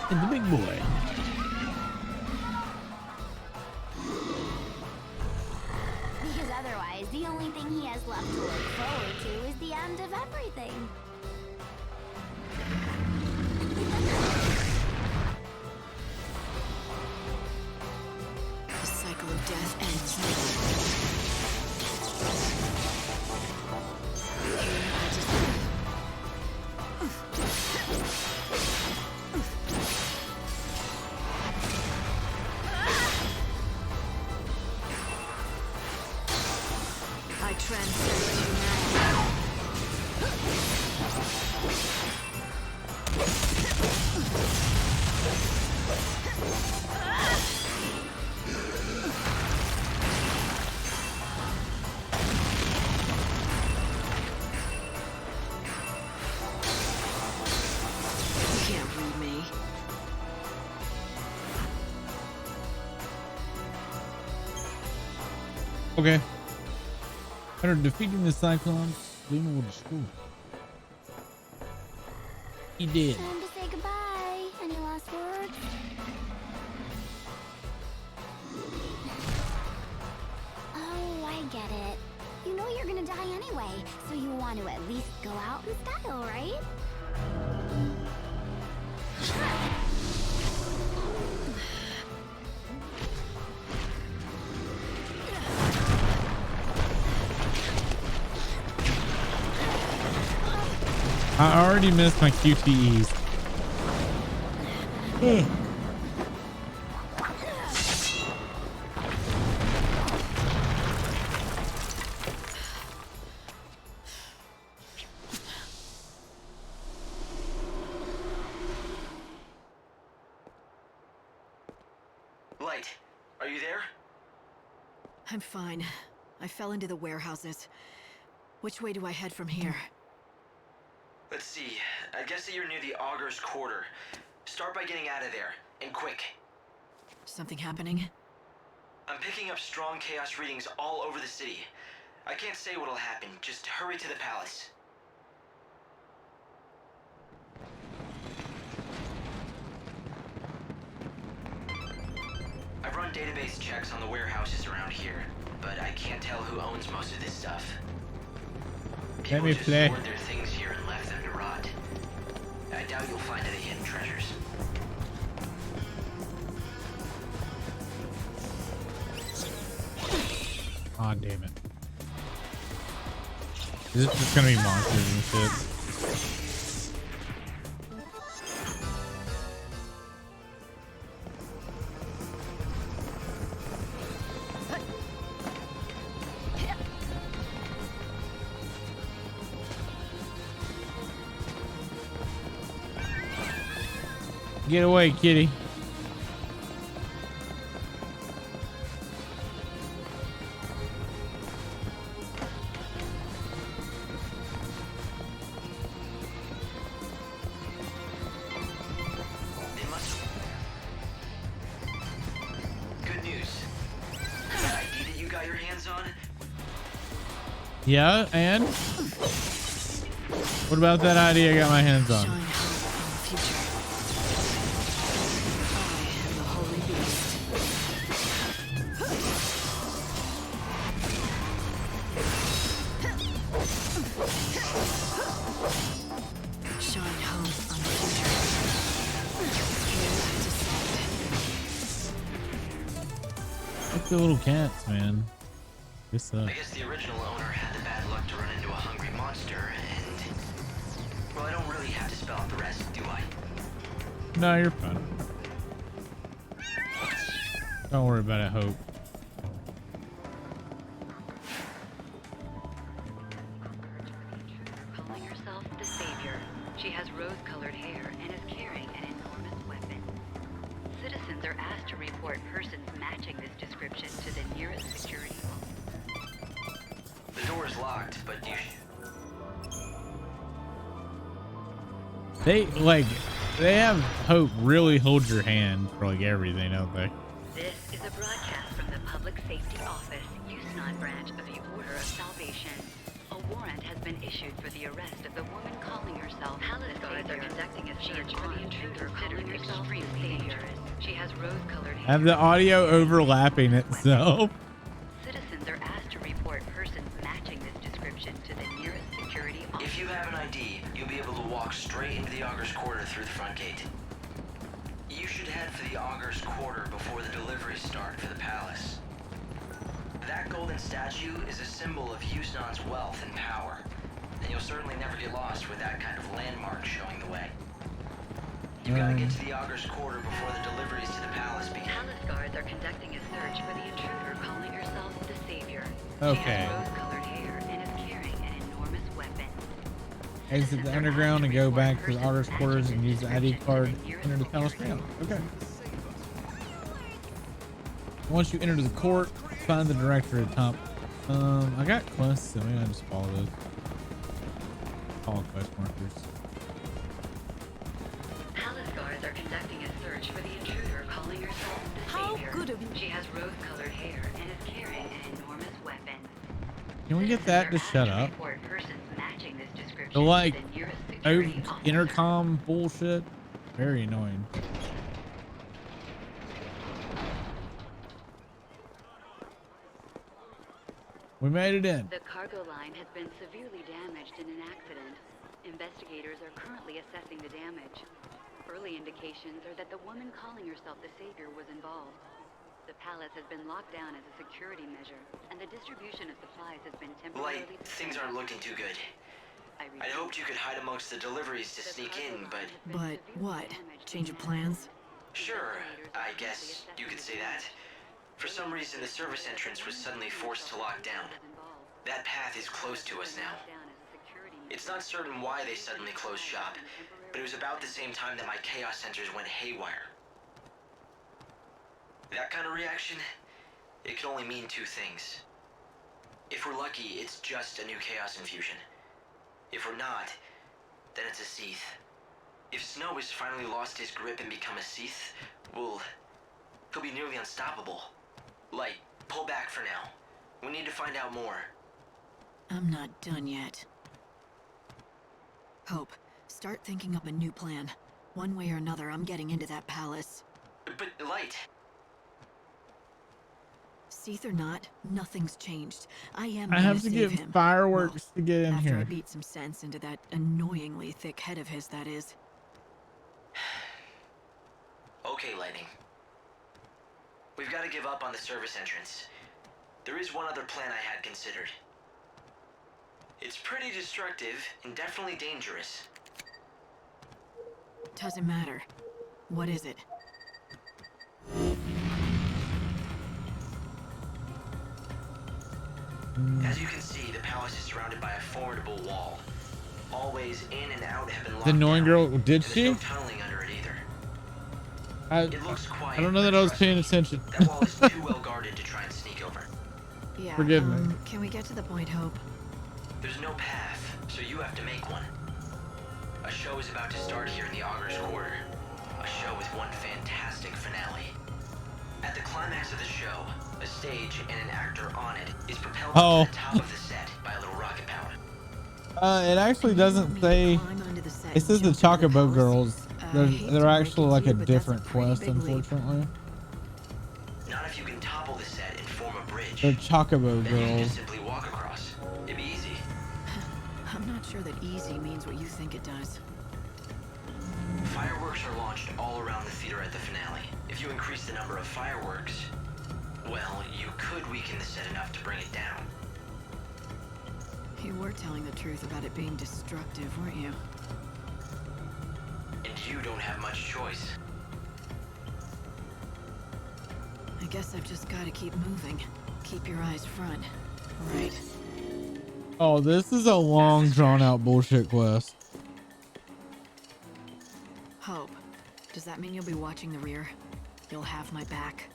And the big boy. Because otherwise, the only thing he has left to look forward to is the end of everything. The cycle of death ends now. I transcend You can't read me. Okay. After defeating the Cyclones, Luna will destroy. He did. Time to say goodbye. Any last words? Oh, I get it. You know you're gonna die anyway, so you want to at least go out in style, right? I already missed my QTEs. Light, are you there? I'm fine. I fell into the warehouses. Which way do I head from here? Let's see. I guess that you're near the Augur's Quarter. Start by getting out of there, and quick. Something happening? I'm picking up strong chaos readings all over the city. I can't say what'll happen. Just hurry to the palace. I've run database checks on the warehouses around here, but I can't tell who owns most of this stuff. Let me People just play. stored their things here and left them to rot. I doubt you'll find any hidden treasures. Aw, damn it. Is this just gonna be monsters and shit? Get away, kitty. Good news. That ID that you got your hands on? Yeah, and? What about that idea I got my hands on? Look at the little cats, man. This I guess the original owner had the bad luck to run into a hungry monster, and... Well, I don't really have to spell out the rest, do I? No, you're fine. Don't worry about it, Hope. Calling herself the Savior. She has rose-colored hair and is carrying an enormous weapon. Citizens are asked to report persons matching this description to the nearest security. The door is locked, but you They have Hope really hold your hand for like everything, don't they? This is a broadcast from the Public Safety Office, Yusnan branch of the Order of Salvation. A warrant has been issued for the arrest of the woman calling herself Palace Guards are conducting a search for the intruder calling herself the Savior. She has rose-colored hair. Have the audio overlapping itself. Citizens are asked to report persons matching this description to the nearest security officer. If you have an ID, you'll be able to walk straight into the Augur's Quarter through the front gate. You should head for the Augur's Quarter before the deliveries start for the palace. That golden statue is a symbol of Yusnan's wealth and power, and you'll certainly never get lost with that kind of landmark showing the way. You gotta get to the Augur's Quarter before the deliveries to the palace begin. Palace guards are conducting a search for the intruder calling herself the Savior. Okay. She has rose-colored hair and is carrying an enormous weapon. Exit the underground and go back to the Augur's quarters and use the ID card to enter the palace ground. Okay. Once you enter the court, find the director at the top. I got quests, so maybe I just follow those. Follow quest markers. Palace guards are conducting a search for the intruder calling herself the Savior. How good of you. She has rose-colored hair and is carrying an enormous weapon. Can we get that to shut up? Report persons matching this description The like to the nearest security officer. intercom bullshit. Very annoying. We made it in. The cargo line has been severely damaged in an accident. Investigators are currently assessing the damage. Early indications are that the woman calling herself the Savior was involved. The palace has been locked down as a security measure, and the distribution of supplies has been temporarily Light, things aren't looking too good. I'd hoped you could hide amongst the deliveries to sneak in, but... But what? Change of plans? Sure, I guess you could say that. For some reason, the service entrance was suddenly forced to lock down. That path is closed to us now. It's not certain why they suddenly closed shop, but it was about the same time that my chaos sensors went haywire. That kind of reaction, it can only mean two things. If we're lucky, it's just a new chaos infusion. If we're not, then it's a Seath. If Snow has finally lost his grip and become a Seath, well, he'll be nearly unstoppable. Light, pull back for now. We need to find out more. I'm not done yet. Hope, start thinking up a new plan. One way or another, I'm getting into that palace. But Light... Seath or not, nothing's changed. I have to get fireworks to get in after here. I beat some sense into that annoyingly thick head of his, that is. Okay, Lightning. We've got to give up on the service entrance. There is one other plan I had considered. It's pretty destructive and definitely dangerous. Doesn't matter. What is it? As you can see, the palace is surrounded by a formidable wall. All ways in and out have been locked The annoying girl, down, did and she? there's no tunneling under it either. It looks quiet, I don't know that I was paying attention. that wall is too well guarded to try and sneak over. Yeah, Forgive me. Can we get to the point, Hope? There's no path, so you have to make one. A show is about to start here in the Augur's Quarter. A show with one fantastic finale. At the climax of the show, a stage and an actor on it is propelled to the top of the set by a little rocket power. It actually doesn't say. It says the Chocobo Girls. They're actually like a different quest, unfortunately. Not if you can topple the set and form a bridge. They're Chocobo Then you can Girls. just simply walk across. It'd be easy. I'm not sure that easy means what you think it does. Fireworks are launched all around the theater at the finale. If you increase the number of fireworks, well, you could weaken the set enough to bring it down. You were telling the truth about it being destructive, weren't you? And you don't have much choice. I guess I've just got to keep moving. Keep your eyes front. Right. Oh, this is a long, drawn-out bullshit quest. Hope, does that mean you'll be watching the rear? You'll have my back?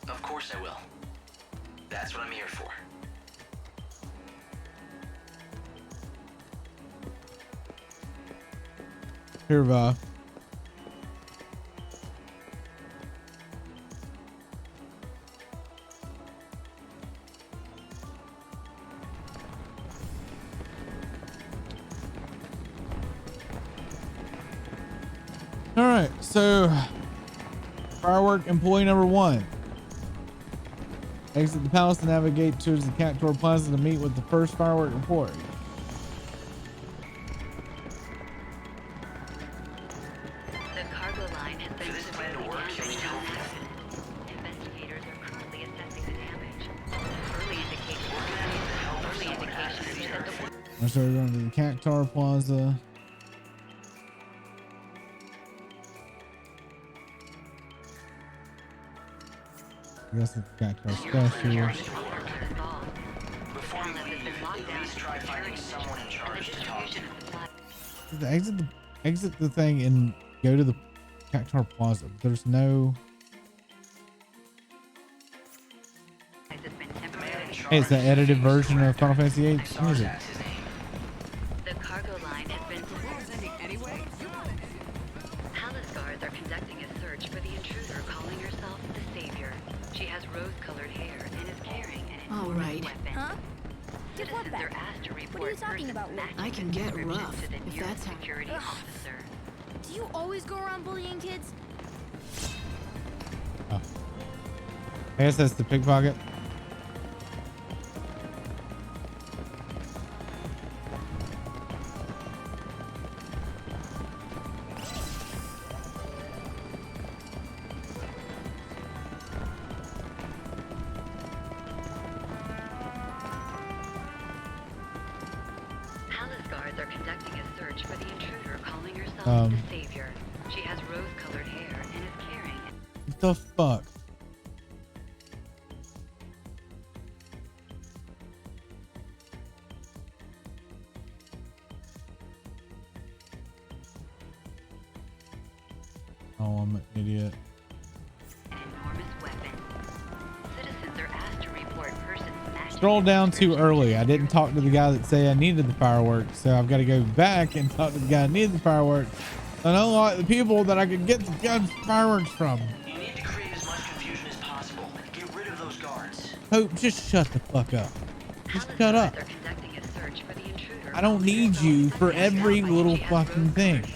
Of course I will. That's what I'm here for. Here, Va. All right, so firework employee number 1. Exit the palace to navigate towards the Cactuar Plaza to meet with the first firework employee. The cargo line has been severely damaged. Investigators are currently assessing the damage. Early indications are that the So we're going to the Cactuar Plaza. I guess it's Cactuar Special. Before you leave, at least try finding someone in charge to talk to. Exit the thing and go to the Cactuar Plaza. There's no. Hey, it's the edited version of Final Fantasy VIII music. The cargo line has been anyway. Palace guards are conducting a search for the intruder calling herself the Savior. She has rose-colored hair and is carrying an All right. weapon. Huh? Citizens are asked to report What are you talking about? I can get rough, to the if nearest that's how... security officer. Do you always go around bullying kids? Oh. I guess that's the pickpocket. Palace guards are conducting a search for the intruder calling herself the Savior. She has rose-colored hair and is carrying... What the fuck? Oh, I'm an idiot. an enormous weapon. Citizens are asked to report persons matching... Scroll down too early. I didn't talk to the guy that said I needed the fireworks, so I've got to go back and talk to the guy that needed the fireworks. I don't like the people that I could get the guns fireworks from. You need to create as much confusion as possible. Get rid of those guards. Hope, just shut the fuck up. Just shut up. They're conducting a search for the intruder. I don't need you for every little fucking thing. And is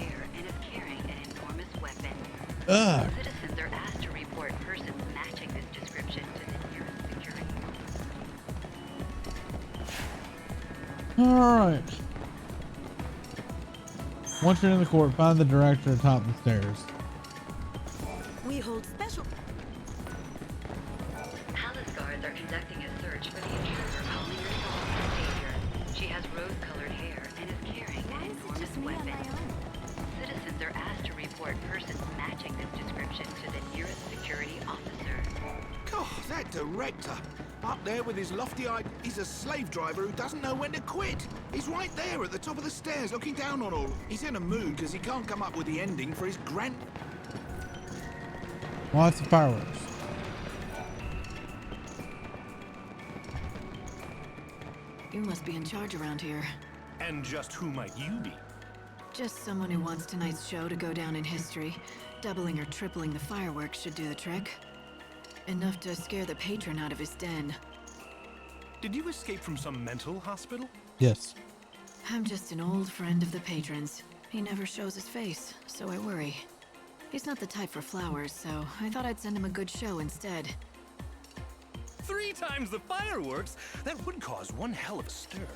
carrying an enormous weapon. Ugh. Citizens are asked to report persons matching this description to the nearest security officer. All right. Once you're in the court, find the director atop the stairs. We hold special. Palace guards are conducting a search for the intruder calling herself the Savior. She has rose-colored hair and is carrying an enormous weapon. Citizens are asked to report persons matching this description to the nearest security officer. God, that director. Up there with his lofty-eyed... He's a slave driver who doesn't know when to quit. He's right there at the top of the stairs looking down on all. He's in a mood because he can't come up with the ending for his grand... Lots of fireworks. You must be in charge around here. And just who might you be? Just someone who wants tonight's show to go down in history. Doubling or tripling the fireworks should do the trick. Enough to scare the patron out of his den. Did you escape from some mental hospital? Yes. I'm just an old friend of the patron's. He never shows his face, so I worry. He's not the type for flowers, so I thought I'd send him a good show instead. 3 times the fireworks? That would cause one hell of a stir.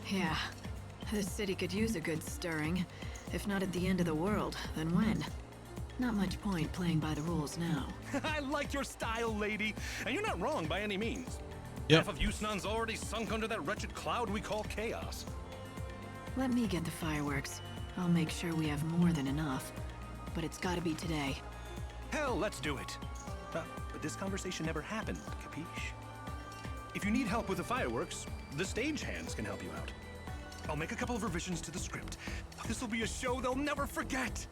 Yeah. This city could use a good stirring. If not at the end of the world, then when? Not much point playing by the rules now. I like your style, lady. And you're not wrong by any means. Yep. Half of Yusnan's already sunk under that wretched cloud we call chaos. Let me get the fireworks. I'll make sure we have more than enough. But it's gotta be today. Hell, let's do it. But this conversation never happened, capiche? If you need help with the fireworks, the stagehands can help you out. I'll make a couple of revisions to the script. This'll be a show they'll never forget.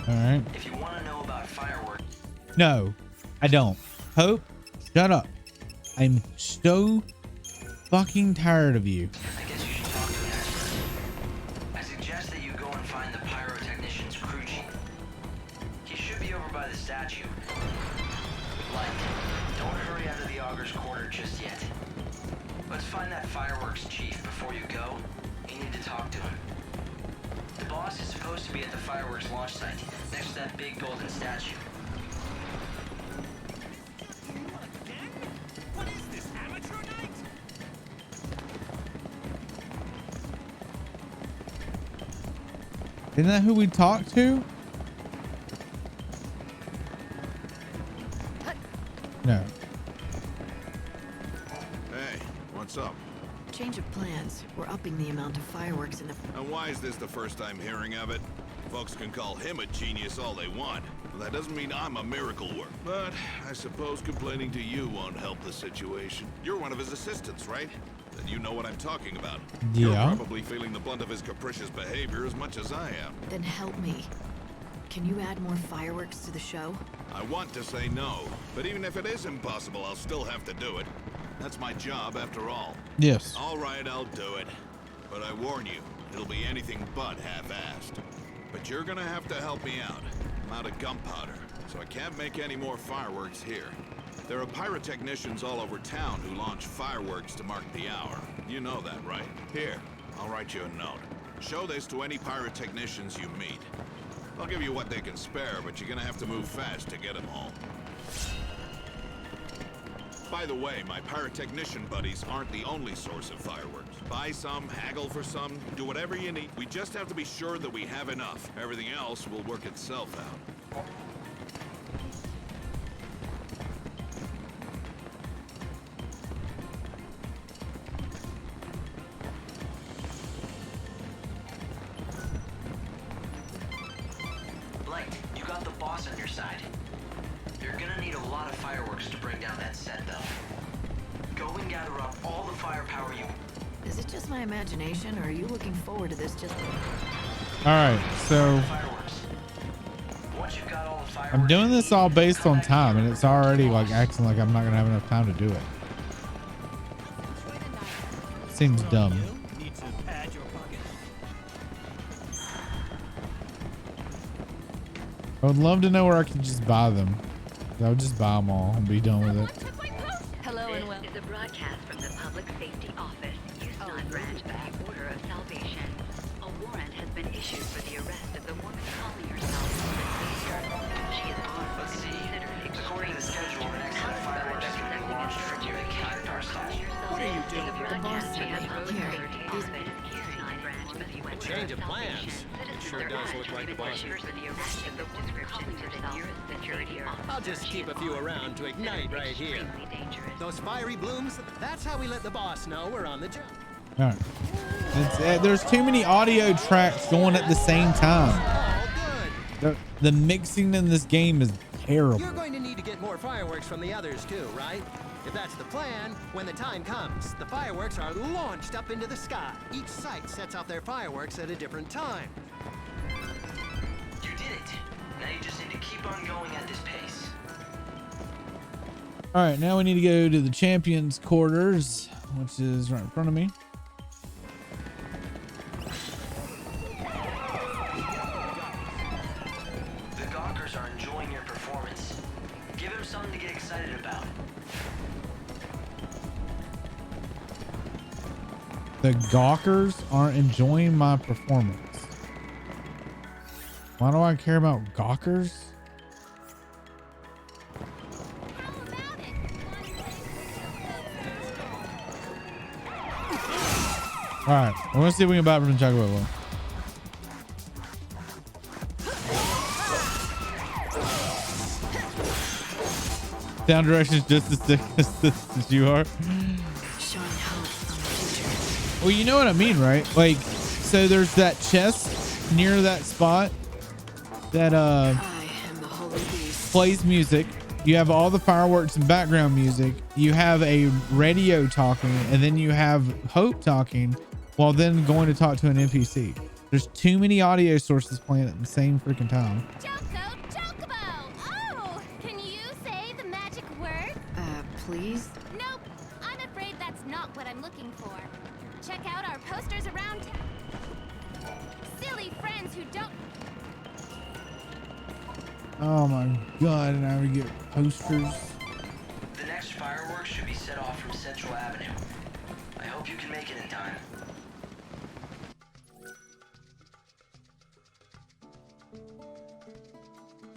All right. If you want to know about fireworks... No, I don't. Hope, shut up. I'm so fucking tired of you. I guess you should talk to an expert. I suggest that you go and find the pyrotechnician's crew chief. He should be over by the statue. Don't hurry out of the Augur's quarter just yet. Let's find that fireworks chief before you go. You need to talk to him. The boss is supposed to be at the fireworks launch site, next to that big golden statue. What is this, amateur night? Isn't that who we talked to? No. Hey, what's up? Change of plans. We're upping the amount of fireworks in the... And why is this the first time hearing of it? Folks can call him a genius all they want, but that doesn't mean I'm a miracle worker. But I suppose complaining to you won't help the situation. You're one of his assistants, right? Then you know what I'm talking about. Yeah. You're probably feeling the blunt of his capricious behavior as much as I am. Then help me. Can you add more fireworks to the show? I want to say no, but even if it is impossible, I'll still have to do it. That's my job after all. Yes. All right, I'll do it. But I warn you, it'll be anything but half-assed. But you're gonna have to help me out. I'm out of gunpowder, so I can't make any more fireworks here. There are pyrotechnicians all over town who launch fireworks to mark the hour. You know that, right? Here, I'll write you a note. Show this to any pyrotechnicians you meet. I'll give you what they can spare, but you're gonna have to move fast to get them all. By the way, my pyrotechnician buddies aren't the only source of fireworks. Buy some, haggle for some, do whatever you need. We just have to be sure that we have enough. Everything else will work itself out. boss on your side. You're gonna need a lot of fireworks to bring down that set, though. Go and gather up all the firepower you... Is it just my imagination, or are you looking forward to this just... All right, so Once you've got all the fireworks... I'm doing this all based on time, and it's already like acting like I'm not gonna have enough time to do it. Seems dumb. Need to pad your pocket. I would love to know where I can just buy them. I would just buy them all and be done with it. Hello and welcome. This is a broadcast from the Public Safety Office, Houston branch of the Order of Salvation. A warrant has been issued for the arrest of the woman calling herself the Savior. She is armed. Let's see. According to the schedule, the next set of fireworks is going to be launched from the Cactar station. What are you doing? The boss sent me here. A change of plans. Sure does look like the boss. I'll just keep a few around to ignite right here. Those fiery blooms, that's how we let the boss know we're on the job. All right. There's too many audio tracks going at the same time. The mixing in this game is terrible. You're going to need to get more fireworks from the others too, right? If that's the plan, when the time comes, the fireworks are launched up into the sky. Each site sets off their fireworks at a different time. You did it. Now you just need to keep on going at this pace. All right, now we need to go to the champions quarters, which is right in front of me. The Gawkers are enjoying your performance. Give them something to get excited about. The Gawkers aren't enjoying my performance. Why do I care about Gawkers? All right, I want to see if we can buy it from Chocolate One. Sound directions just as thick as you are. Well, you know what I mean, right? Like, so there's that chest near that spot that plays music. You have all the fireworks and background music. You have a radio talking, and then you have Hope talking while then going to talk to an NPC. There's too many audio sources playing at the same freaking time. Oh, can you say the magic word? Please? Nope. I'm afraid that's not what I'm looking for. Check out our posters around town. Silly friends who don't... Oh my god, and I would get posters. The next fireworks should be set off from Central Avenue. I hope you can make it in time.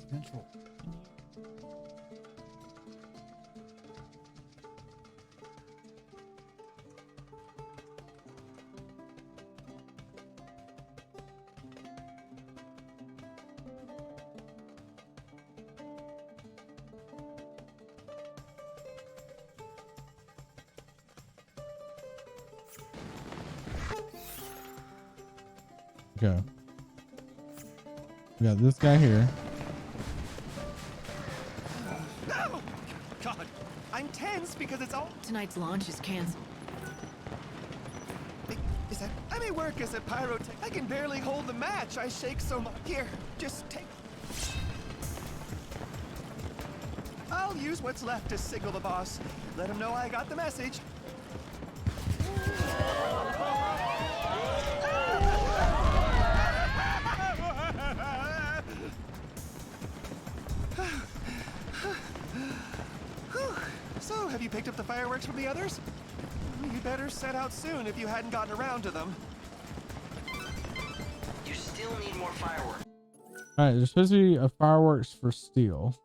Central. Okay. We got this guy here. No! God, I'm tense because it's all... Tonight's launch is canceled. Is that... I may work as a pyrotech. I can barely hold the match. I shake so much. Here, just take... I'll use what's left to signal the boss. Let him know I got the message. So, have you picked up the fireworks from the others? You better set out soon if you hadn't gotten around to them. You still need more fireworks. All right, there's supposed to be a fireworks for steel.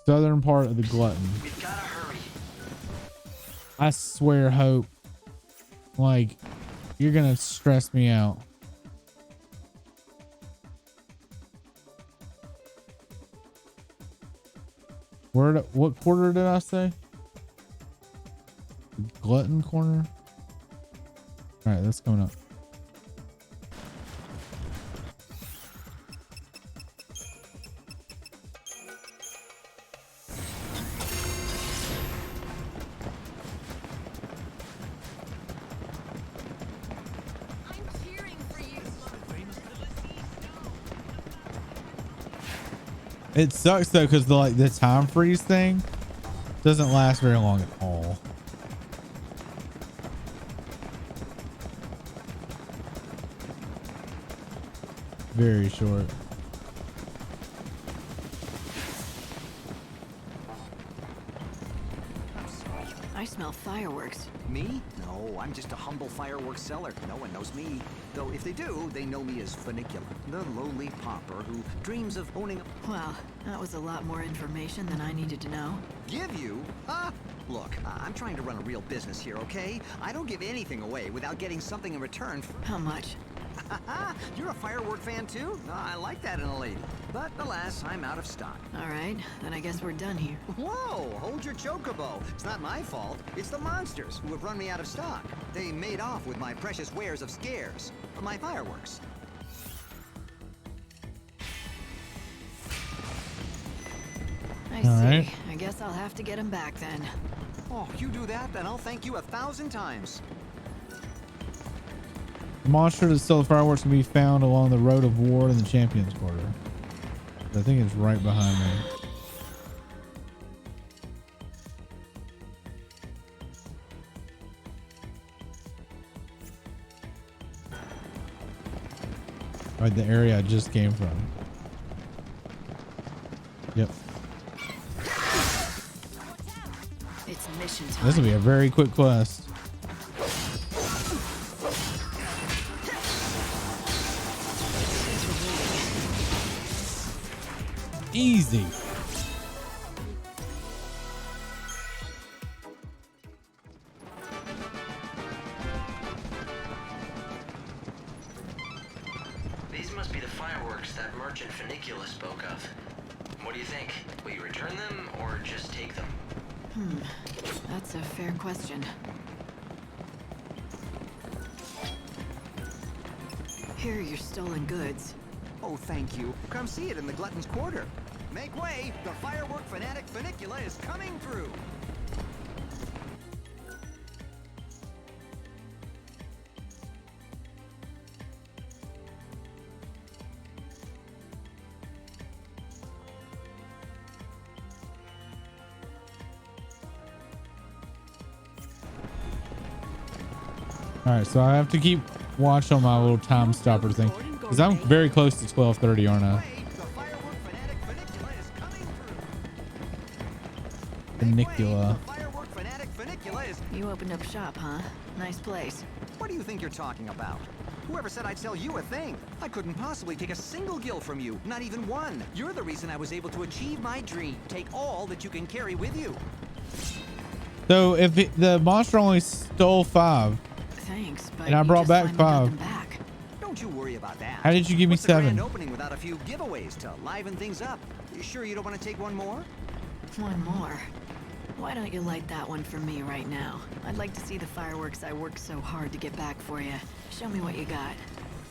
Southern part of the glutton. We've gotta hurry. I swear, Hope, like, you're gonna stress me out. What quarter did I say? Glutton corner. All right, that's coming up. It sucks though, because the time freeze thing doesn't last very long at all. Very short. I smell fireworks. Me? No, I'm just a humble fireworks seller. No one knows me. Though if they do, they know me as Funicular, the lowly pauper who dreams of owning a... Well, that was a lot more information than I needed to know. Give you? Look, I'm trying to run a real business here, okay? I don't give anything away without getting something in return for... How much? You're a firework fan too? I like that in a lady. But alas, I'm out of stock. All right, then I guess we're done here. Whoa, hold your chocobo. It's not my fault. It's the monsters who have run me out of stock. They made off with my precious wares of scares. My fireworks. I All see. right. I guess I'll have to get him back then. Oh, you do that, then I'll thank you 1,000 times. The monster that stole the fireworks can be found along the road of war in the Champions Quarter. I think it's right behind me. Right, the area I just came from. Yep. It's mission time. This will be a very quick quest. Easy. These must be the fireworks that merchant Funicula spoke of. What do you think? Will you return them or just take them? That's a fair question. Here are your stolen goods. Oh, thank you. Come see it in the Glutton's Quarter. Make way! The firework fanatic Funicula is coming through! All right, so I have to keep watch on my little time stopper thing because I'm very close to 12:30, aren't I? Funicula. You opened up shop, huh? Nice place. What do you think you're talking about? Whoever said I'd sell you a thing? I couldn't possibly take a single gill from you, not even one. You're the reason I was able to achieve my dream. Take all that you can carry with you. So if the monster only stole 5, Thanks, but and I you brought just back finally got 5, them back. Don't you worry about that. how did you give me What's a grand 7? opening without a few giveaways to liven things up? You sure you don't want to take one more? One more. Why don't you light that one for me right now? I'd like to see the fireworks I worked so hard to get back for you. Show me what you got.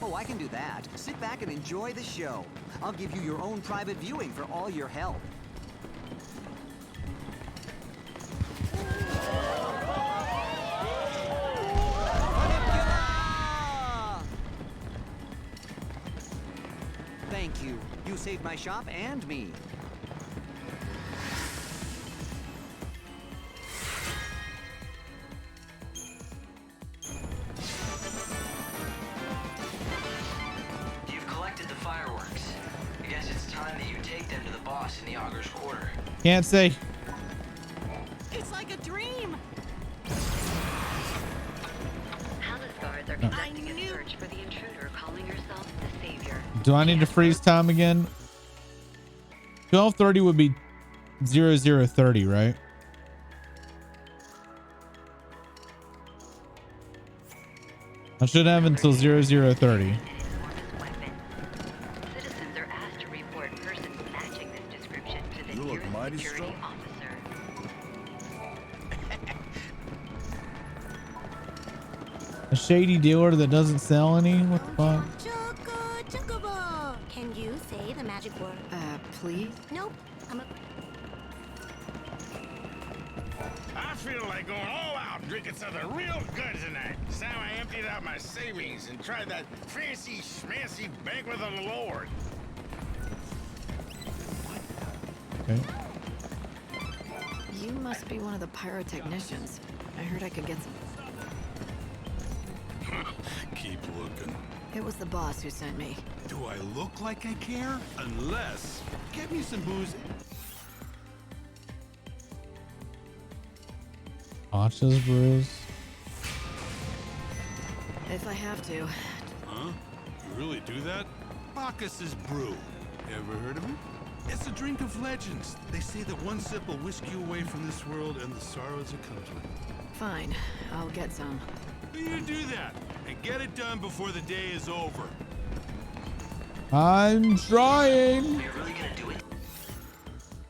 Oh, I can do that. Sit back and enjoy the show. I'll give you your own private viewing for all your help. Thank you. You saved my shop and me. You've collected the fireworks. I guess it's time that you take them to the boss in the Augur's Quarter. Can't say. It's like a dream. Palace guards are conducting a search for the intruder calling herself the Savior. Do I need to freeze time again? 12:30 would be 00:30, right? I should have until 00:30. Citizens are asked to report persons matching this description to the nearest security officer. A shady dealer that doesn't sell any? What the fuck? Can you say the magic word? Please? Nope. I feel like going all out drinking something real good tonight. So I emptied out my savings and tried that fancy schmancy banquet of the Lord. Okay. You must be one of the pyrotechnicians. I heard I could get some. Keep looking. It was the boss who sent me. Do I look like I care? Unless, get me some booze. Pasha's brews. If I have to. Huh? You really do that? Bacchus's brew. Ever heard of it? It's a drink of legends. They say that one sip will whisk you away from this world and the sorrows it comes with. Fine, I'll get some. You do that, and get it done before the day is over. I'm trying. You're really gonna do it?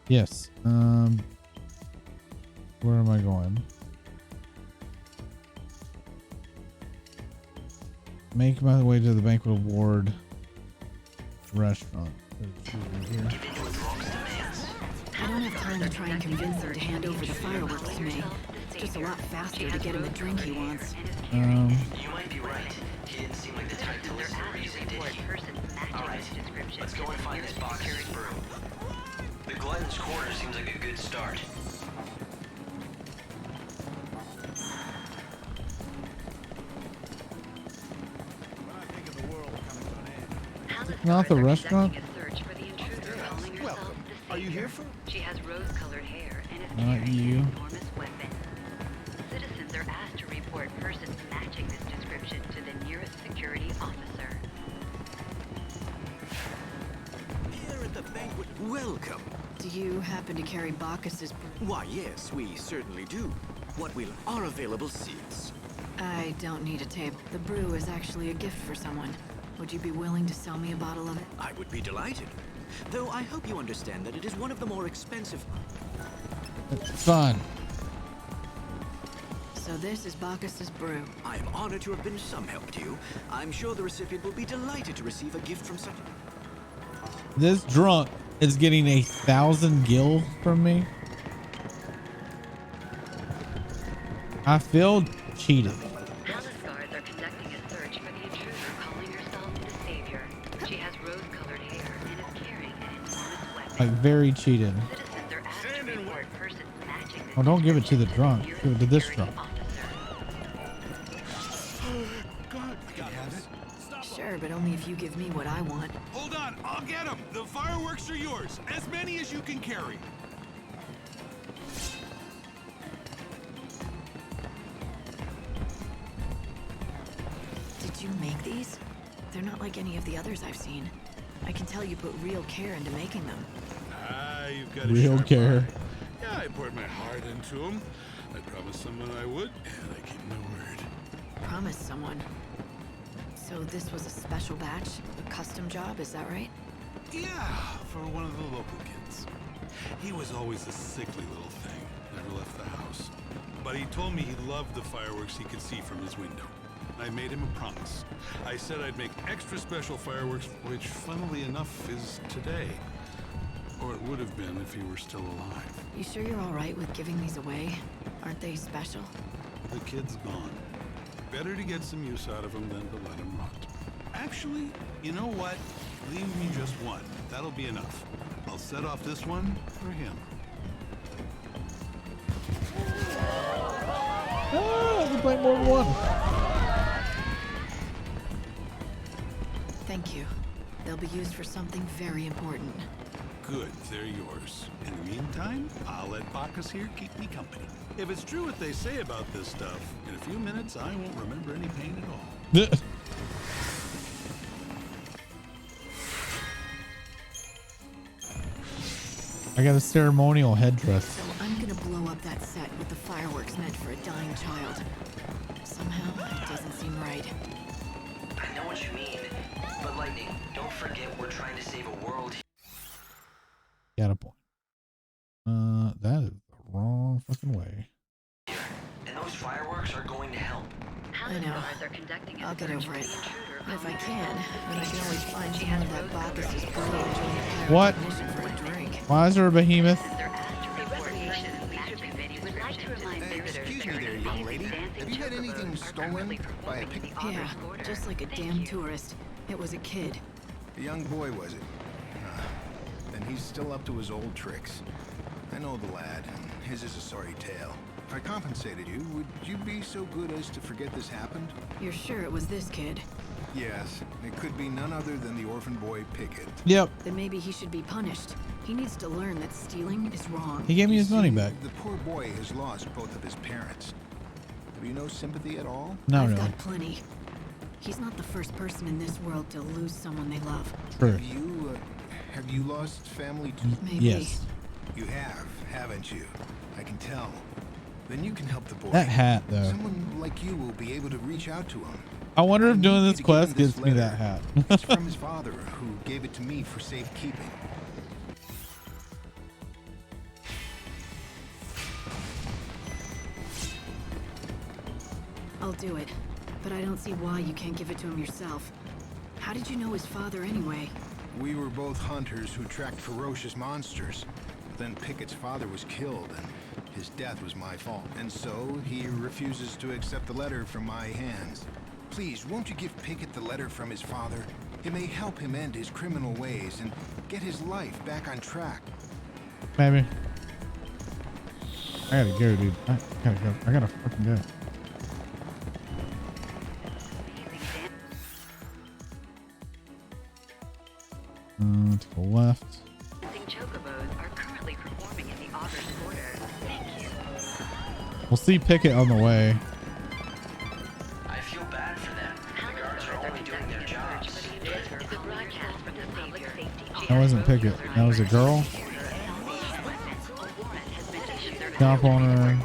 Yes. Where am I going? Make my way to the banquet award restaurant. Here. I don't have time to try and convince him to hand over the fireworks to me. It's just a lot faster to get him the drink he wants. You might be right. He didn't seem like the type to listen to reason, did he? Alright, let's go and find this Bacchus's brew. The Glutton's Quarter seems like a good start. Not the restaurant? Welcome. Are you here for? She has rose-colored hair and is Not carrying you. an enormous weapon. Citizens are asked to report persons matching this description to the nearest security officer. Here at the banquet. Welcome. Do you happen to carry Bacchus's brew? Why, yes, we certainly do. What will our available seats? I don't need a table. The brew is actually a gift for someone. Would you be willing to sell me a bottle of it? I would be delighted. Though I hope you understand that it is one of the more expensive. It's fun. So this is Bacchus's brew. I am honored to have been some help to you. I'm sure the recipient will be delighted to receive a gift from such. This drunk is getting 1,000 gil from me. I feel cheated. Palace guards are conducting a search for the intruder calling herself the Savior. She has rose-colored hair and is carrying an enormous weapon. Like very cheated. Citizens are asked to report persons matching this Oh, don't give it to the drunk. Give it to this drunk. God, I can have it. Sure, but only if you give me what I want. Hold on, I'll get them. The fireworks are yours. As many as you can carry. Did you make these? They're not like any of the others I've seen. I can tell you put real care into making them. Ah, you've got a Real sharp care. eye. Yeah, I poured my heart into them. I promised someone I would, and I keep my word. Promise someone. So this was a special batch? A custom job, is that right? Yeah, for one of the local kids. He was always a sickly little thing. Never left the house. But he told me he loved the fireworks he could see from his window. I made him a promise. I said I'd make extra special fireworks, which funnily enough is today. Or it would have been if he were still alive. You sure you're all right with giving these away? Aren't they special? The kid's gone. Better to get some use out of him than to let him rot. Actually, you know what? Leave me just one. That'll be enough. I'll set off this one for him. Oh, I can play more than one. Thank you. They'll be used for something very important. Good, they're yours. In the meantime, I'll let Bacchus here keep me company. If it's true what they say about this stuff, in a few minutes I won't remember any pain at all. I got a ceremonial headdress. So I'm gonna blow up that set with the fireworks meant for a dying child. Somehow, it doesn't seem right. I know what you mean, but Lightning, don't forget we're trying to save a world. Got a point. That is the wrong fucking way. And those fireworks are going to help. I know. I'll get over it. And if I can, then I can always find someone that Bacchus's brother and join the pirate What? mission for a drink. Why is there a behemoth? Excuse me there, young lady. Have you had anything stolen by a pick? Yeah, just like a damn tourist. It was a kid. A young boy, was it? Then he's still up to his old tricks. I know the lad, and his is a sorry tale. If I compensated you, would you be so good as to forget this happened? You're sure it was this kid? Yes, it could be none other than the orphan boy Pickett. Yep. Then maybe he should be punished. He needs to learn that stealing is wrong. He gave me his money back. The poor boy has lost both of his parents. Have you no sympathy at all? No, I've no. got plenty. He's not the first person in this world to lose someone they love. True. Have you lost family too? Maybe. Yes. You have, haven't you? I can tell. Then you can help the boy. That hat, though. Someone like you will be able to reach out to him. I wonder if doing this quest gives me that hat. It's from his father, who gave it to me for safekeeping. I'll do it, but I don't see why you can't give it to him yourself. How did you know his father anyway? We were both hunters who tracked ferocious monsters. Then Pickett's father was killed, and his death was my fault. And so, he refuses to accept the letter from my hands. Please, won't you give Pickett the letter from his father? It may help him end his criminal ways and get his life back on track. Maybe. I gotta go, dude. I gotta go. I gotta fucking go. To the left. Chocobos are currently performing in the Otter's Quarter. Thank you. We'll see Pickett on the way. I feel bad for them. The guards are only doing their jobs. This is a broadcast from the Public Safety Office. That wasn't Pickett. That was a girl. Stop on her.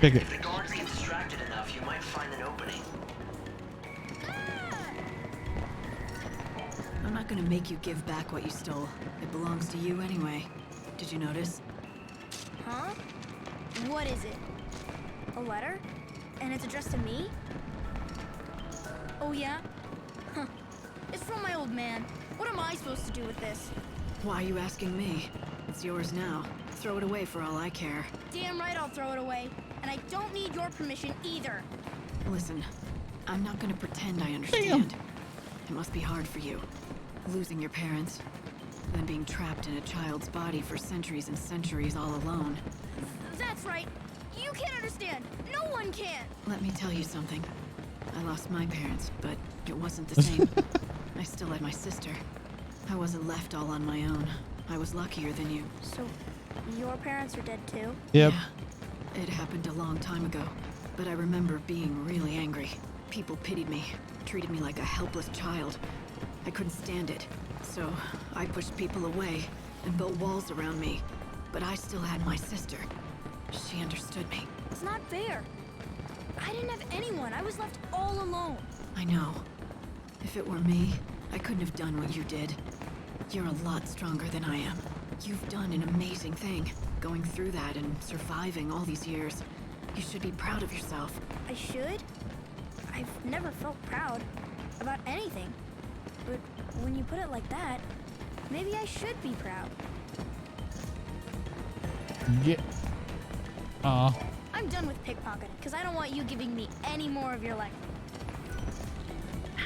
Pickett. If the guards get distracted enough, you might find an opening. I'm not gonna make you give back what you stole. It belongs to you anyway. Did you notice? Huh? What is it? A letter? And it's addressed to me? Oh yeah? Huh. It's from my old man. What am I supposed to do with this? Why are you asking me? It's yours now. Throw it away for all I care. Damn right I'll throw it away. And I don't need your permission either. Listen, I'm not gonna pretend I understand. It must be hard for you. Losing your parents, then being trapped in a child's body for centuries and centuries all alone. That's right. You can't understand. No one can. Let me tell you something. I lost my parents, but it wasn't the same. I still had my sister. I wasn't left all on my own. I was luckier than you. So, your parents are dead too? Yep. Yeah. It happened a long time ago, but I remember being really angry. People pitied me, treated me like a helpless child. I couldn't stand it, so I pushed people away and built walls around me. But I still had my sister. She understood me. It's not fair. I didn't have anyone. I was left all alone. I know. If it were me, I couldn't have done what you did. You're a lot stronger than I am. You've done an amazing thing, going through that and surviving all these years. You should be proud of yourself. I should? I've never felt proud about anything. But when you put it like that, maybe I should be proud. Yeah. Aw. I'm done with pickpocketing, because I don't want you giving me any more of your life.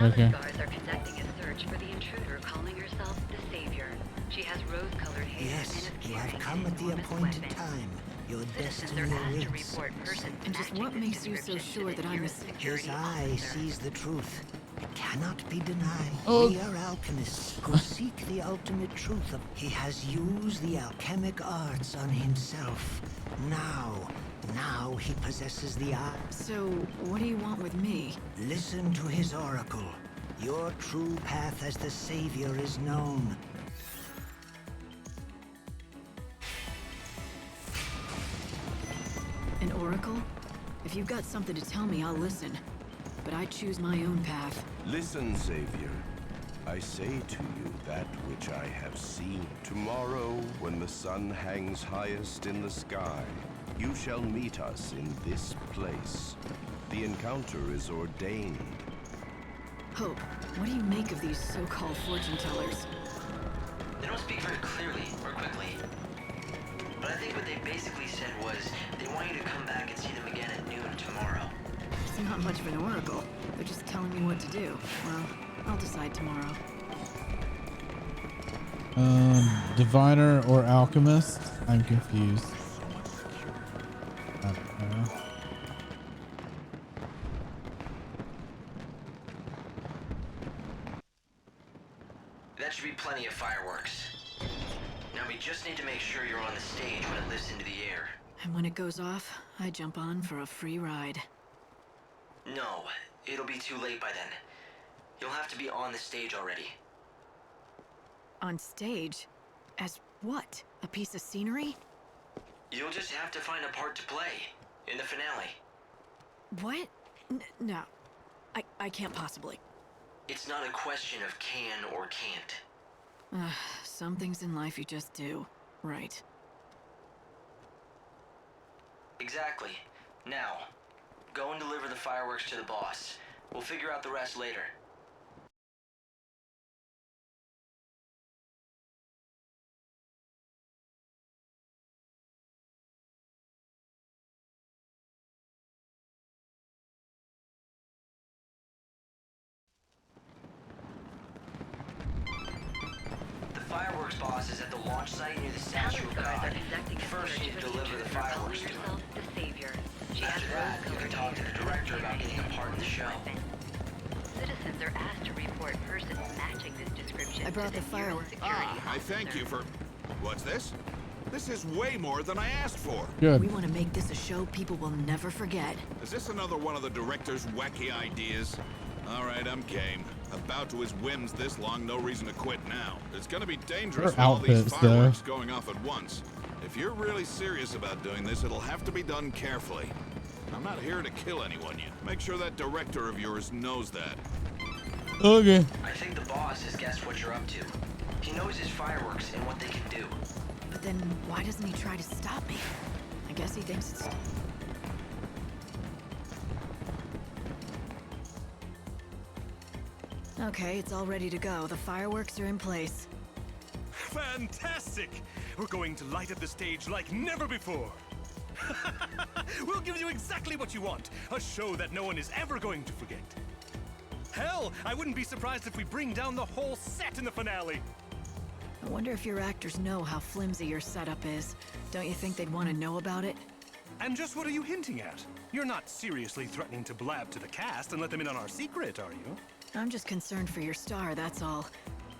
Okay. Palace guards are conducting a search for the intruder calling herself the Savior. She has rose-colored hair and Yes, is you carrying have come an at the enormous appointed weapon. time. Your Citizens destiny are asked to awaits. report persons And just what matching makes the you so description sure to the that I'm a nearest His security eye officer. sees the truth. It cannot be denied. Oh. We are alchemists who seek the ultimate truth of... He has used the alchemic arts on himself. Now he possesses the eye. So, what do you want with me? Listen to his oracle. Your true path as the Savior is known. An oracle? If you've got something to tell me, I'll listen. But I choose my own path. Listen, Savior. I say to you that which I have seen. Tomorrow, when the sun hangs highest in the sky, You shall meet us in this place. The encounter is ordained. Hope, what do you make of these so-called fortune tellers? They don't speak very clearly or quickly. But I think what they basically said was they want you to come back and see them again at noon tomorrow. It's not much of an oracle. They're just telling me what to do. Well, I'll decide tomorrow. Diviner or alchemist? I'm confused. I don't know. That should be plenty of fireworks. Now we just need to make sure you're on the stage when it lifts into the air. And when it goes off, I jump on for a free ride. No, it'll be too late by then. You'll have to be on the stage already. On stage? As what? A piece of scenery? You'll just have to find a part to play in the finale. What? No. I can't possibly. It's not a question of can or can't. Some things in life you just do. Right. Exactly. Now, go and deliver the fireworks to the boss. We'll figure out the rest later. The fireworks boss is at the launch site near the statue of God. First, you deliver the fireworks to him. After that, you can talk to the director about getting a part in the show. Citizens are asked to report persons matching this description. I brought the fireworks. I thank you for... What's this? This is way more than I asked for. Good. We want to make this a show people will never forget. Is this another one of the director's wacky ideas? All right, I'm game. About to his whims this long, no reason to quit now. It's gonna be dangerous with all these fireworks going off at once. If you're really serious about doing this, it'll have to be done carefully. I'm not here to kill anyone yet. Make sure that director of yours knows that. Okay. I think the boss has guessed what you're up to. He knows his fireworks and what they can do. But then why doesn't he try to stop me? I guess he thinks it's... Okay, it's all ready to go. The fireworks are in place. Fantastic! We're going to light up the stage like never before. We'll give you exactly what you want. A show that no one is ever going to forget. Hell, I wouldn't be surprised if we bring down the whole set in the finale. I wonder if your actors know how flimsy your setup is. Don't you think they'd want to know about it? And just what are you hinting at? You're not seriously threatening to blab to the cast and let them in on our secret, are you? I'm just concerned for your star, that's all.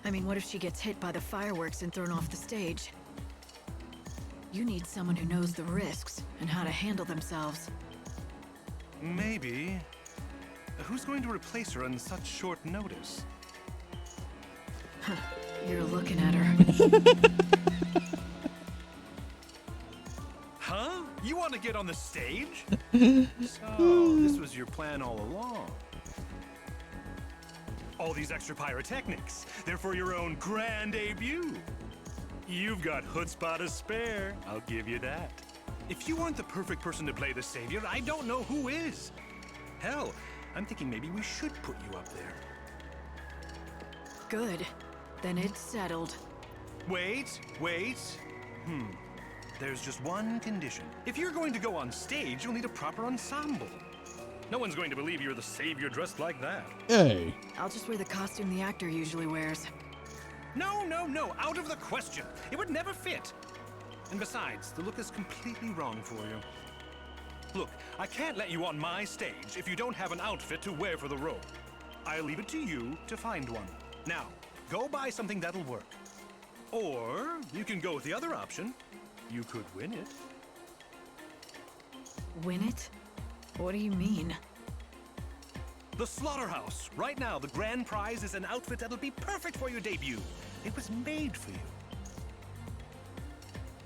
I mean, what if she gets hit by the fireworks and thrown off the stage? You need someone who knows the risks and how to handle themselves. Maybe. Who's going to replace her on such short notice? You're looking at her. Huh? You want to get on the stage? So, this was your plan all along. All these extra pyrotechnics, they're for your own grand debut. You've got chutzpah to spare, I'll give you that. If you aren't the perfect person to play the savior, I don't know who is. Hell, I'm thinking maybe we should put you up there. Good. Then it's settled. Wait. There's just one condition. If you're going to go on stage, you'll need a proper ensemble. No one's going to believe you're the savior dressed like that. Hey. I'll just wear the costume the actor usually wears. No. Out of the question. It would never fit. And besides, the look is completely wrong for you. Look, I can't let you on my stage if you don't have an outfit to wear for the role. I'll leave it to you to find one. Now, go buy something that'll work. Or you can go with the other option. You could win it. Win it? What do you mean? The Slaughterhouse. Right now, the grand prize is an outfit that'll be perfect for your debut. It was made for you.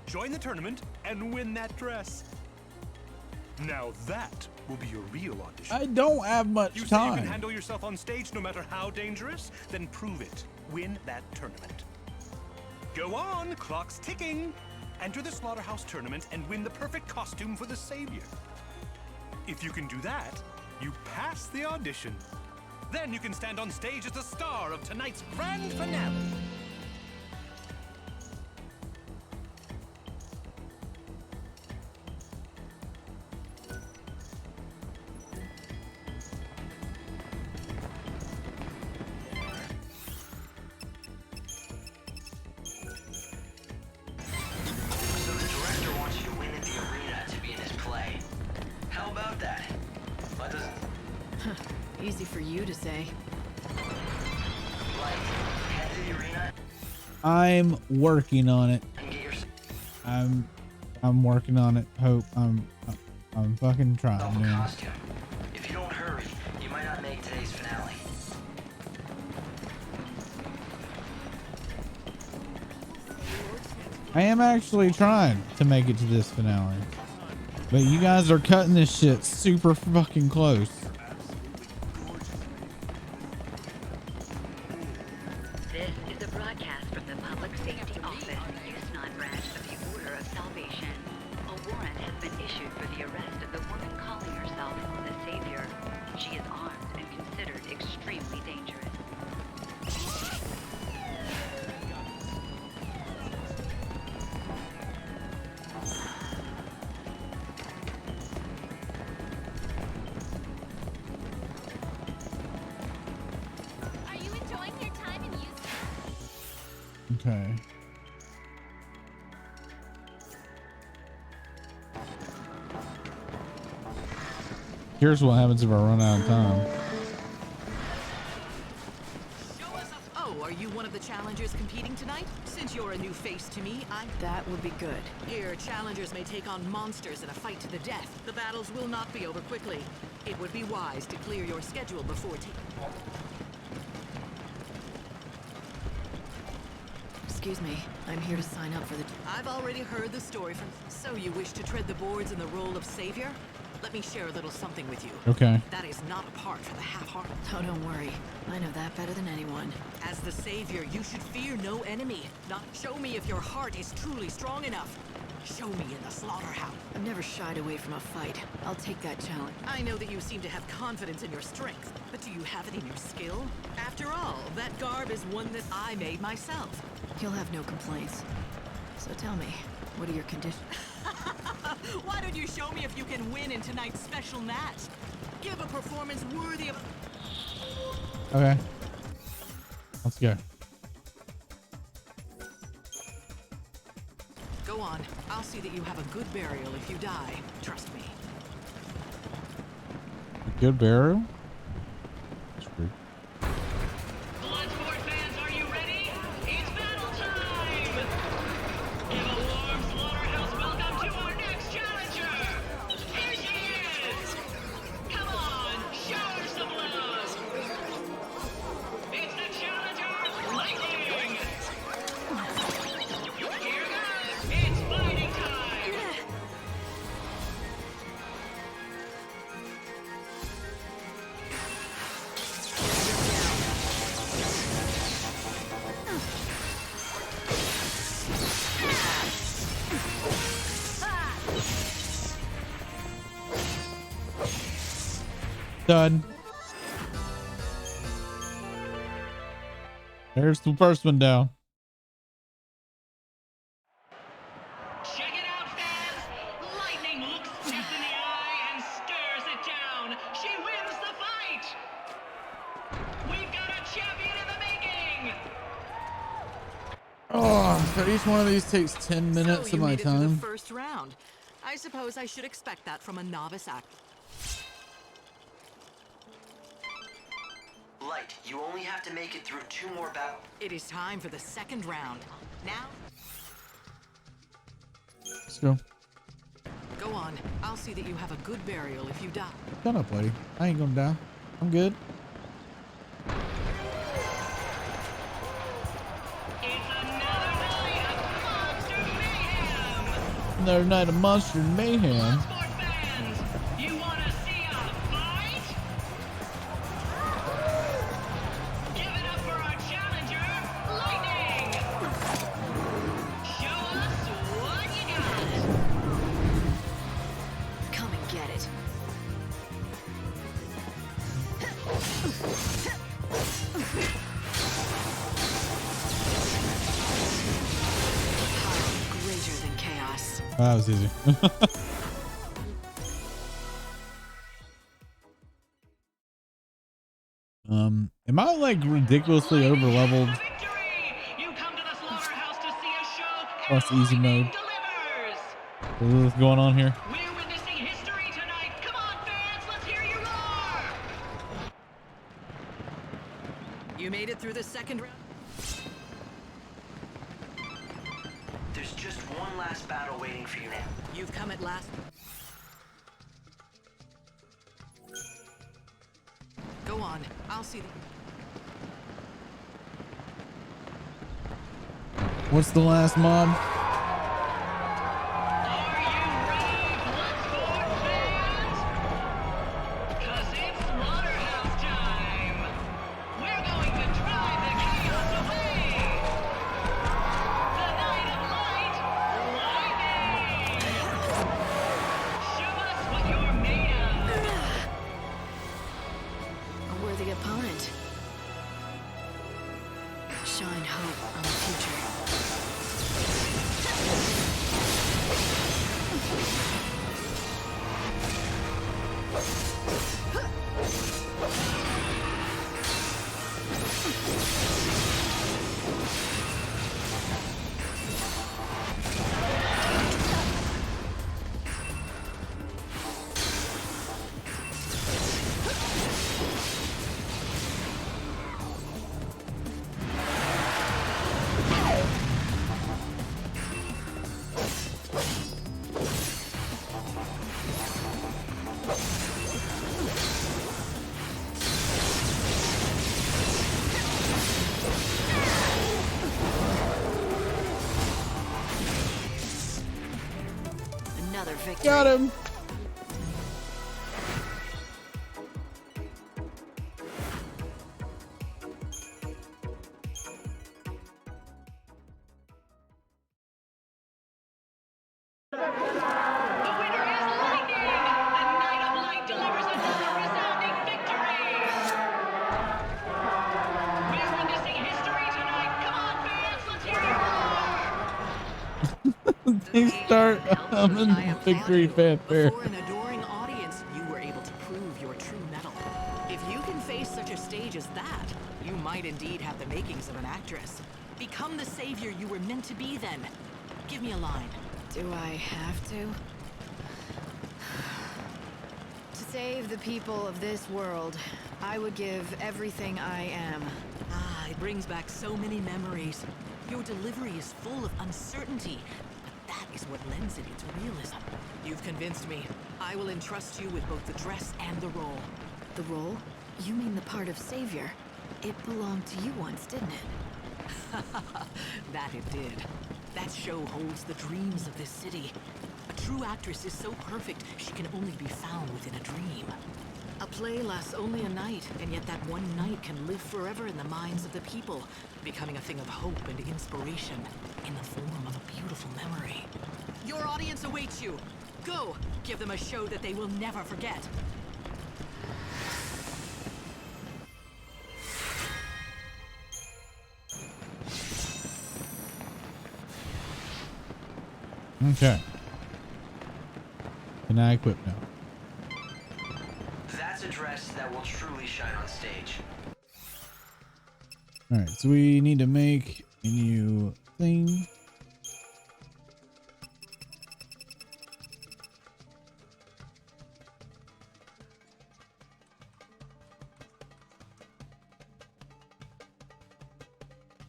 Join the tournament and win that dress. Now that will be your real audition. I don't have much you time. You say you can handle yourself on stage no matter how dangerous? Then prove it. Win that tournament. Go on, clock's ticking. enter the Slaughterhouse tournament and win the perfect costume for the Savior. If you can do that, you pass the audition. Then you can stand on stage as the star of tonight's grand finale. So the director wants you to win in the arena to be in his play. How about that? What does... Easy for you to say. Like, head to the arena I'm working on it. and get your... I'm working on it. Hope I'm fucking trying, man. costume. If you don't hurry, you might not make today's finale. I am actually trying to make it to this finale, but you guys are cutting this shit super fucking close. This is a broadcast from the Public Safety Office, Yusnan branch of the Order of Salvation. A warrant has been issued for the arrest of the woman calling herself the Savior. She is armed and considered extremely dangerous. Are you enjoying your time in Houston? Okay. Here's what happens if I run out of time. Oh, are you one of the challengers competing tonight? Since you're a new face to me, That would be good. Here, challengers may take on monsters in a fight to the death. The battles will not be over quickly. It would be wise to clear your schedule before Excuse me, I'm here to sign up for the... I've already heard the story from... So you wish to tread the boards in the role of Savior? Let me share a little something with you. Okay. That is not a part for the half-hearted. Oh, don't worry. I know that better than anyone. As the Savior, you should fear no enemy. Not show me if your heart is truly strong enough. Show me in the slaughterhouse. I've never shied away from a fight. I'll take that challenge. I know that you seem to have confidence in your strength, but do you have it in your skill? After all, that garb is one that I made myself. You'll have no complaints. So tell me, what are your conditions? Why don't you show me if you can win in tonight's special match? Give a performance worthy of... Okay. Let's go. Go on. I'll see that you have a good burial if you die. Trust me. Good burial? That's weird. Bloodsport fans, are you ready? It's battle time! Give a warm slaughterhouse welcome to our next challenger! Here she is! Come on, show her some love! It's the challenger, Lightning! Here goes! It's fighting time! Done. There's the first one down. Check it out, fans! Lightning looks death in the eye and stares it down. She wins the fight! We've got a champion in the making! Oh, so each one of these takes 10 minutes So of you my made it through time. the first round. I suppose I should expect that from a novice actor. Light, you only have to make it through 2 more battles. It is time for the second round. Now, Let's go. go on. I'll see that you have a good burial if you die. Shut up, lady. I ain't gonna die. I'm good. Another night of monster mayhem. You wanna see a fight? Give it up for our challenger, Lightning! Show us what you get it. Power greater than chaos. That was easy. Am I like ridiculously over leveled? Plus easy mode. What's going on here? We're witnessing history tonight. Come on, fans, let's hear you roar! You made it through the second round? There's just one last battle waiting for you now. You've come at last. Go on. I'll see the... What's the last mob? A worthy opponent. Shine hope on the future. Another victory. Got him. They start humming victory fanfare. Before an adoring audience, you were able to prove your true mettle. If you can face such a stage as that, you might indeed have the makings of an actress. Become the savior you were meant to be then. Give me a line. Do I have to? To save the people of this world, I would give everything I am. Ah, it brings back so many memories. Your delivery is full of uncertainty. That is what lends it its realism. You've convinced me. I will entrust you with both the dress and the role. The role? You mean the part of savior? It belonged to you once, didn't it? That it did. That show holds the dreams of this city. A true actress is so perfect, she can only be found within a dream. A play lasts only a night, and yet that one night can live forever in the minds of the people, becoming a thing of hope and inspiration in the form of a beautiful memory. Your audience awaits you. Go! Give them a show that they will never forget. Okay. Can I equip now? That's a dress that will truly shine on stage. All right, so we need to make a new thing.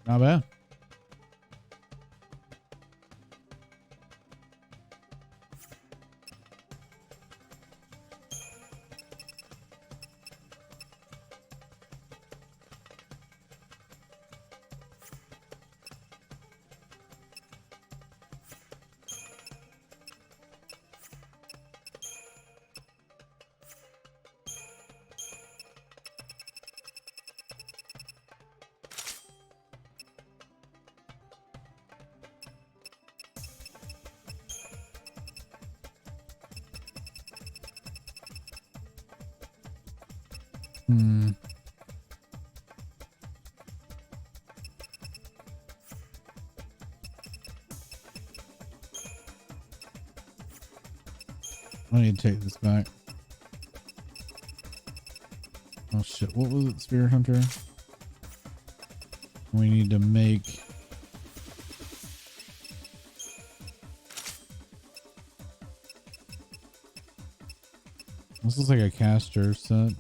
Not bad. Hmm. I need to take this back. Oh shit, what was it, Spear Hunter? We need to make... This is like a caster set.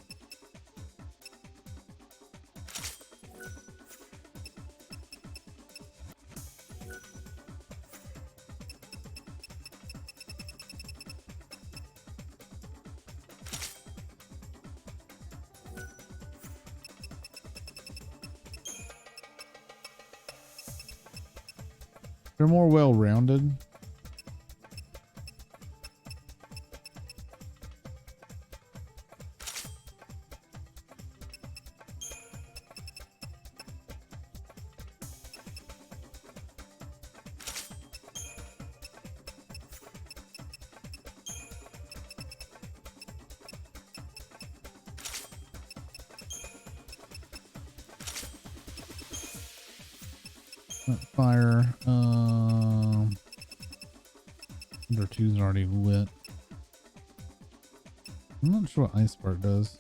They're more well-rounded. Fire. Number 2's already lit. I'm not sure what Ice Spark does.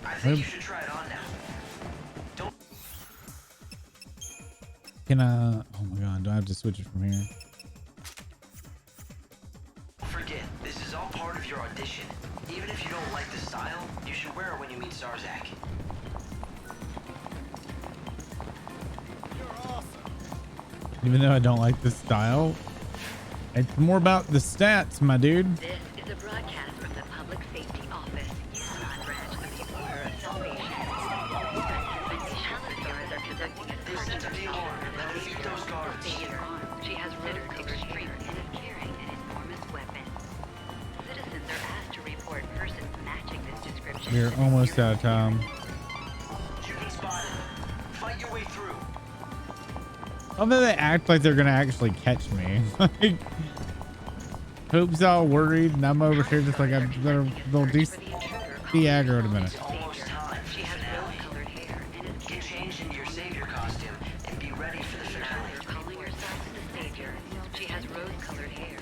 I think you should try it on now. Don't Can I... Oh my god, do I have to switch it from here? forget, this is all part of your audition. Even if you don't like the style, you should wear it when you meet Zarzak. Even though I don't like the style, it's more about the stats, my dude. This is a broadcast from the Public Safety Office, Yukon branch of the Order of Salvation. Guards are conducting a search for She has rose-colored hair and is carrying an enormous weapon. Citizens are asked to report persons matching this description. We're almost out of time. Shooting spotted. Fight your way through. Although they act like they're gonna actually catch me. Like, Hope's all worried, and I'm over here just like they'll be aggro in a minute. Almost time. She has rose-colored hair and is get changed into your savior costume and be ready for the finale. Calling herself the Savior. She has rose-colored hair.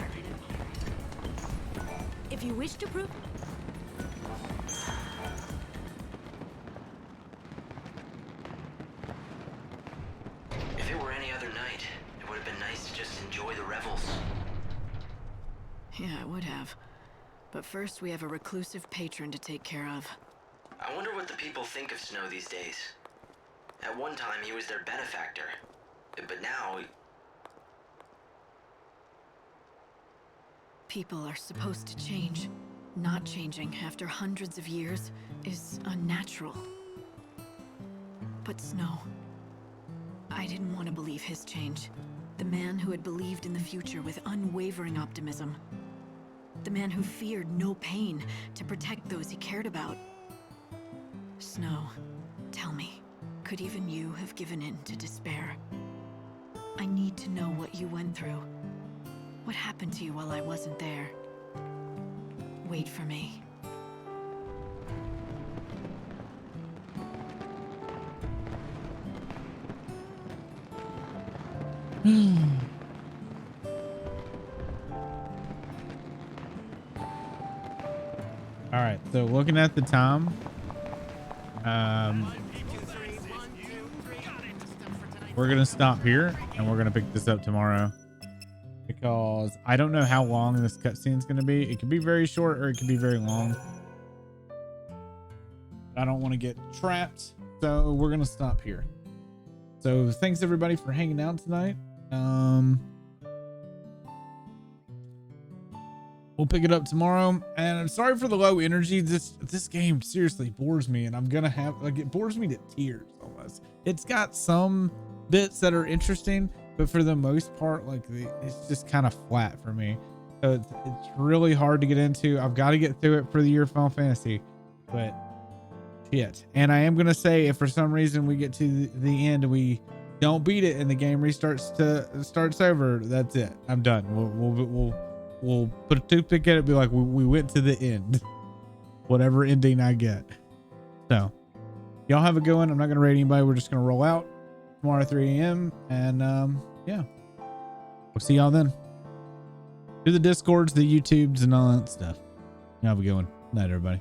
If you wish to prove... If it were any other night, it would have been nice to just enjoy the revels. Yeah, it would have. But first, we have a reclusive patron to take care of. I wonder what the people think of Snow these days. At one time, he was their benefactor. But now... People are supposed to change. Not changing after hundreds of years is unnatural. But Snow... I didn't want to believe his change. The man who had believed in the future with unwavering optimism. The man who feared no pain to protect those he cared about. Snow, tell me, could even you have given in to despair? I need to know what you went through. What happened to you while I wasn't there? Wait for me. All right, so looking at the time, we're gonna stop here and we're gonna pick this up tomorrow, because I don't know how long this cutscene is gonna be. It could be very short or it could be very long. I don't want to get trapped, so we're gonna stop here. So thanks everybody for hanging out tonight. We'll pick it up tomorrow, and I'm sorry for the low energy. This game seriously bores me, and I'm gonna have, like, it bores me to tears almost. It's got some bits that are interesting, but for the most part, like, it's just kind of flat for me. So it's really hard to get into. I've got to get through it for the year of Final Fantasy, but shit. And I am gonna say, if for some reason we get to the end and we don't beat it and the game starts over, that's it. I'm done. We'll put a toothpick at it, be like, we went to the end, whatever ending I get. So y'all have a good one. I'm not going to rate anybody. We're just going to roll out tomorrow at 3 a.m. And yeah, we'll see y'all then. Do the Discords, the YouTubes, and all that stuff. Y'all have a good one. Night, everybody.